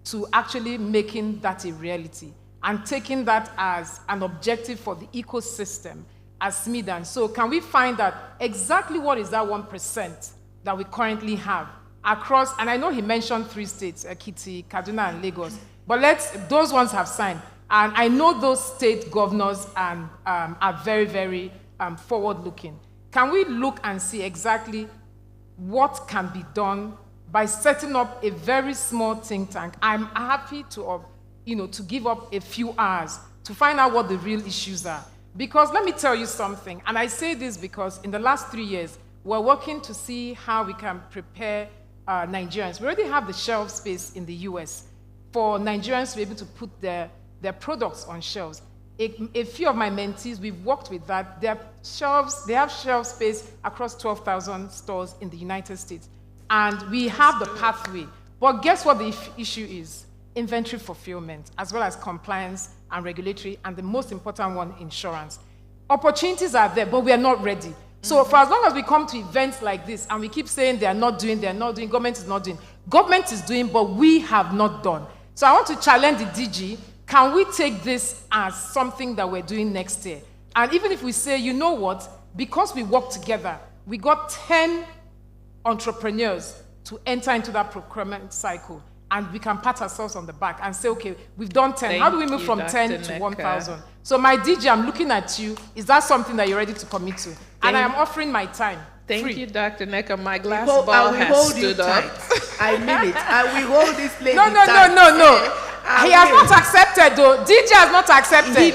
to actually making that a reality and taking that as an objective for the ecosystem as SMEDAN? So can we find out exactly what is that 1% that we currently have across, and I know he mentioned 3 states, Ekiti, Kaduna, and Lagos, but those ones have signed. And I know those state governors are very, very forward-looking. Can we look and see exactly what can be done by setting up a very small think tank? I'm happy to, to give up a few hours to find out what the real issues are. Because let me tell you something, and I say this because in the last 3 years, we're working to see how we can prepare Nigerians. We already have the shelf space in the US for Nigerians to be able to put their products on shelves. A few of my mentees, we've worked with that. They have shelf space across 12,000 stores in the United States. And we have the pathway. But guess what the issue is? Inventory fulfillment, as well as compliance and regulatory, and the most important one, insurance. Opportunities are there, but we are not ready. So for as long as we come to events like this, and we keep saying they are not doing, government is not doing. Government is doing, but we have not done. So I want to challenge the DG. Can we take this as something that we're doing next year? And even if we say, you know what, because we work together, we got 10 entrepreneurs to enter into that procurement cycle, and we can pat ourselves on the back and say, okay, we've done 10. How do we move from 10 to 1,000? So my DG, I'm looking at you. Is that something that you're ready to commit to? And I am offering my time. Thank you, Dr. Neka. My glass ball has stood up. I mean it. I will hold this lady No. He has not accepted, though. DJ has not accepted.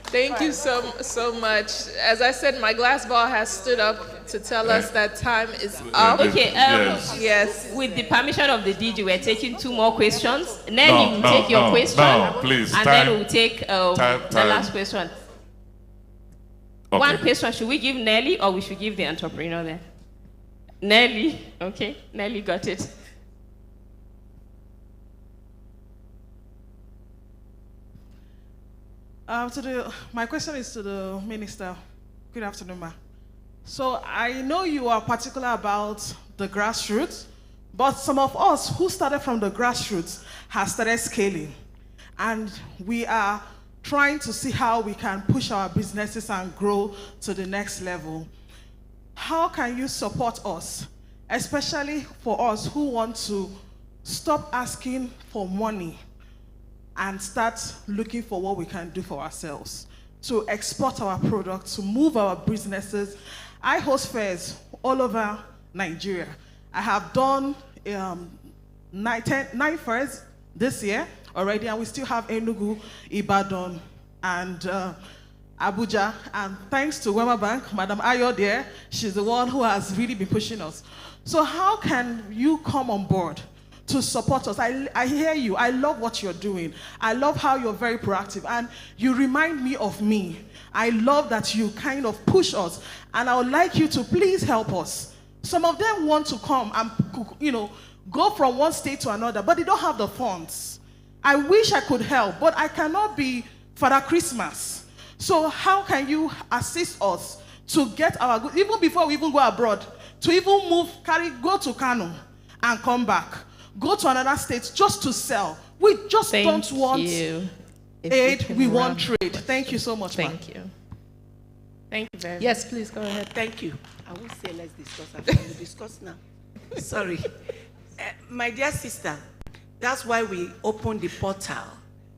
Thank you so much. As I said, my glass ball has stood up to tell us that time is up. Okay, yes. With the permission of the DG, we're taking 2 more questions. Nelly will take your question. Please, and then we'll take the last question. Okay. One question, should we give Nelly or we should give the entrepreneur there? Nelly, okay, Nelly got it. My question is to the minister. Good afternoon, ma. So I know you are particular about the grassroots, but some of us who started from the grassroots have started scaling. And we are trying to see how we can push our businesses and grow to the next level. How can you support us, especially for us who want to stop asking for money and start looking for what we can do for ourselves, to export our products, to move our businesses? I host fairs all over Nigeria. I have done 9 fairs this year already, and we still have Enugu, Ibadan, and Abuja. And thanks to Wema Bank, Madam Ayo there, she's the one who has really been pushing us. So how can you come on board to support us? I hear you. I love what you're doing. I love how you're very proactive, and you remind me of me. I love that you kind of push us, and I would like you to please help us. Some of them want to come and, go from one state to another, but they don't have the funds. I wish I could help, but I cannot be Father Christmas. So how can you assist us to get our goods, even before we even go abroad, to even move, go to Kano and come back, go to another state just to sell? We just don't want aid, we want trade. Thank you so much, Thank you. Thank you very much. Yes, please go ahead. Thank you. I won't say let's discuss. I'm going to discuss now. Sorry. My dear sister, that's why we opened the portal.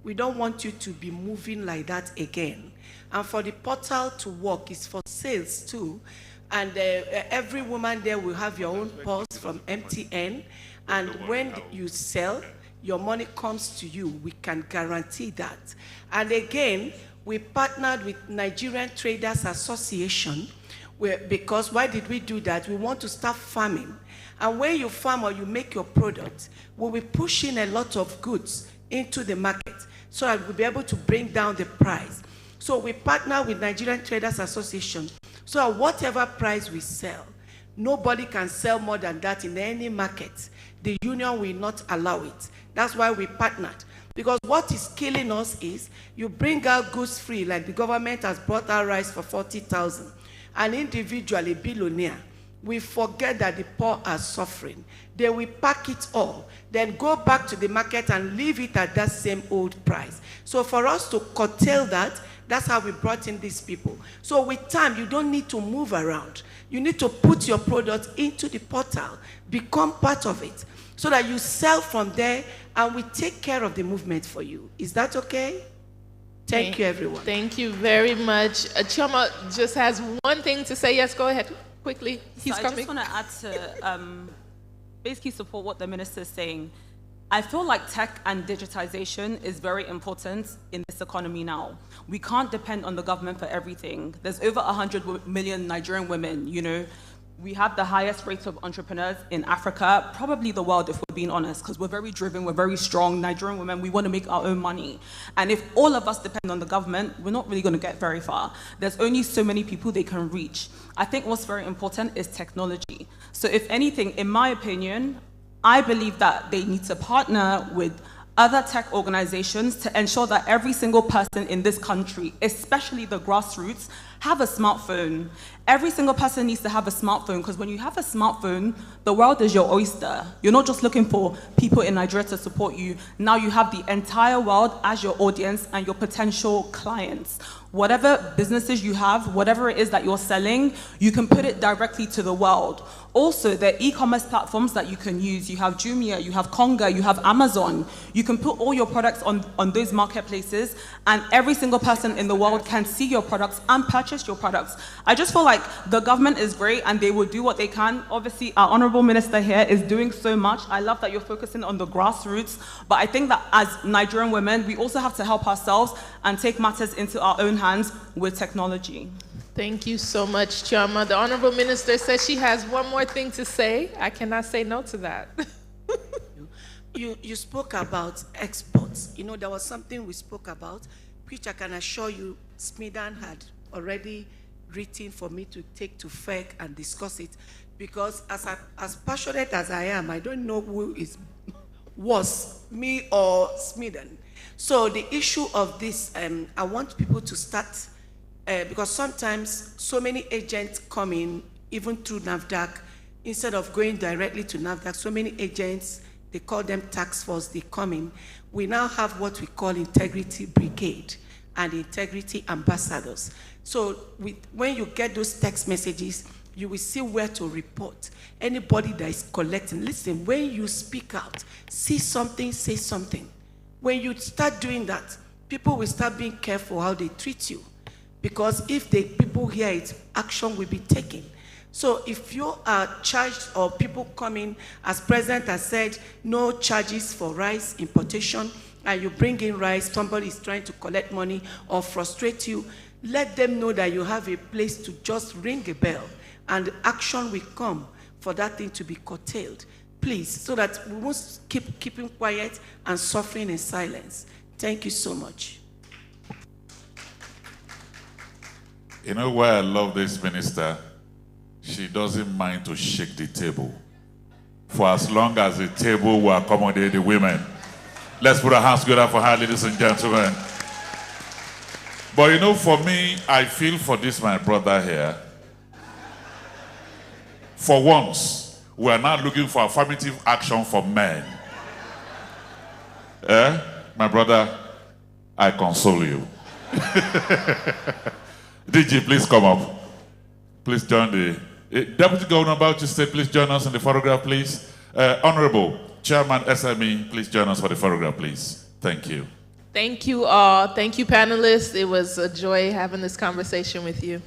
We don't want you to be moving like that again. And for the portal to work, it's for sales too. And every woman there will have your own pulse from MTN. And when you sell, your money comes to you. We can guarantee that. And again, we partnered with Nigerian Traders Association, because why did we do that? We want to start farming. And when you farm or you make your product, we'll be pushing a lot of goods into the market so that we'll be able to bring down the price. So we partner with Nigerian Traders Association, so at whatever price we sell, nobody can sell more than that in any market. The union will not allow it. That's why we partnered. Because what is killing us is you bring out goods free, like the government has brought out rice for 40,000, and individually billionaire. We forget that the poor are suffering. They will pack it all, then go back to the market and leave it at that same old price. So for us to curtail that, that's how we brought in these people. So with time, you don't need to move around. You need to put your product into the portal, become part of it, so that you sell from there, and we take care of the movement for you. Is that okay? Thank you, everyone. Thank you very much. Chioma just has one thing to say. Yes, go ahead, quickly. He's I coming. just want to add to basically support what the minister is saying. I feel like tech and digitization is very important in this economy now. We can't depend on the government for everything. There's over 100 million Nigerian women, We have the highest rate of entrepreneurs in Africa, probably the world, if we're being honest, because we're very driven, we're very strong. Nigerian women, we want to make our own money. And if all of us depend on the government, we're not really going to get very far. There's only so many people they can reach. I think what's very important is technology. So if anything, in my opinion, I believe that they need to partner with other tech organizations to ensure that every single person in this country, especially the grassroots, have a smartphone. Every single person needs to have a smartphone, because when you have a smartphone, the world is your oyster. You're not just looking for people in Nigeria to support you. Now you have the entire world as your audience and your potential clients. whatever businesses you have, whatever it is that you're selling, you can put it directly to the world. Also, there are e-commerce platforms that you can use. You have Jumia, you have Konga, you have Amazon. You can put all your products on those marketplaces, and every single person in the world can see your products and purchase your products. I just feel like the government is great and they will do what they can. Obviously, our Honorable Minister here is doing so much. I love that you're focusing on the grassroots, but I think that as Nigerian women, we also have to help ourselves and take matters into our own hands with technology. Thank you so much, Chioma. The Honorable Minister says she has one more thing to say. I cannot say no to that. You spoke about exports. You know, there was something we spoke about, which I can assure you, Smidan had already written for me to take to FEC and discuss it. Because as passionate as I am, I don't know who is worse, me or Smidan. So the issue of this, I want people to start, because sometimes so many agents come in, even through NAFDAC, instead of going directly to NAFDAC, so many agents, they call them task force, they come in. We now have what we call integrity brigade and integrity ambassadors. So when you get those text messages, you will see where to report. Anybody that is collecting, listen, when you speak out, see something, say something. When you start doing that, people will start being careful how they treat you. Because if the people hear it, action will be taken. So if you are charged or people coming, as President has said, no charges for rice importation, and you bring in rice, somebody is trying to collect money or frustrate you, let them know that you have a place to just ring a bell, and action will come for that thing to be curtailed. Please, so that we won't keeping quiet and suffering in silence. Thank you so much. You know why I love this minister? She doesn't mind to shake the table for as long as the table will accommodate the women. Let's put our hands together for her, ladies and gentlemen. But you know, for me, I feel for this, my brother here. For once, we are not looking for affirmative action for men. My brother, I console you. DG, please come up. Please join the Deputy Governor about to say, please join us in the photograph, please. Honorable Chairman SME, please join us for the photograph, please. Thank you. Thank you all. Thank you, panelists. It was a joy having this conversation with you.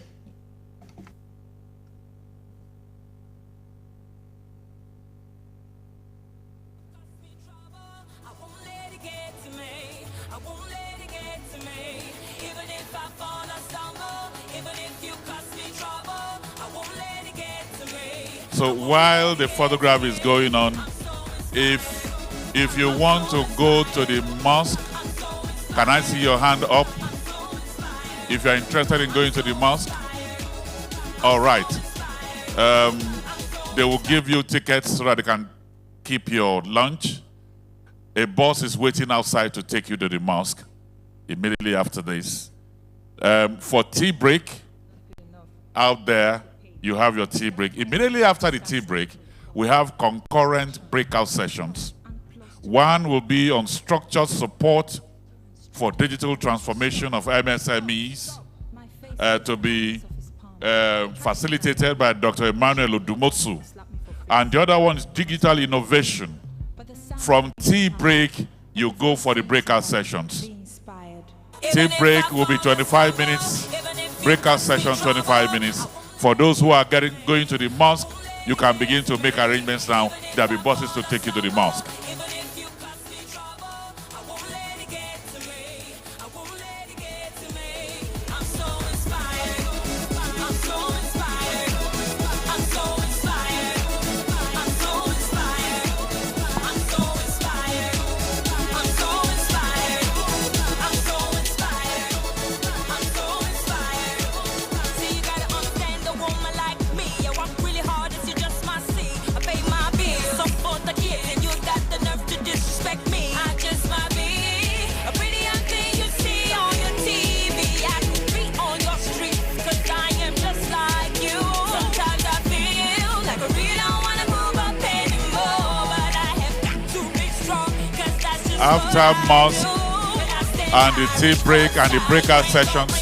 So while the photograph is going on, if you want to go to the mosque, can I see your hand up? If you're interested in going to the mosque, all right. They will give you tickets so that they can keep your lunch. A bus is waiting outside to take you to the mosque immediately after this. For tea break, out there, you have your tea break. Immediately after the tea break, we have concurrent breakout sessions. One will be on structured support for digital transformation of MSMEs to be facilitated by Dr. Emmanuel Odumotsu. And the other one is digital innovation. From tea break, you go for the breakout sessions. Tea break will be 25 minutes, breakout session 25 minutes. For those who are going to the mosque, you can begin to make arrangements now. There will be buses to take you to the mosque. After mosque and the tea break and the breakout sessions,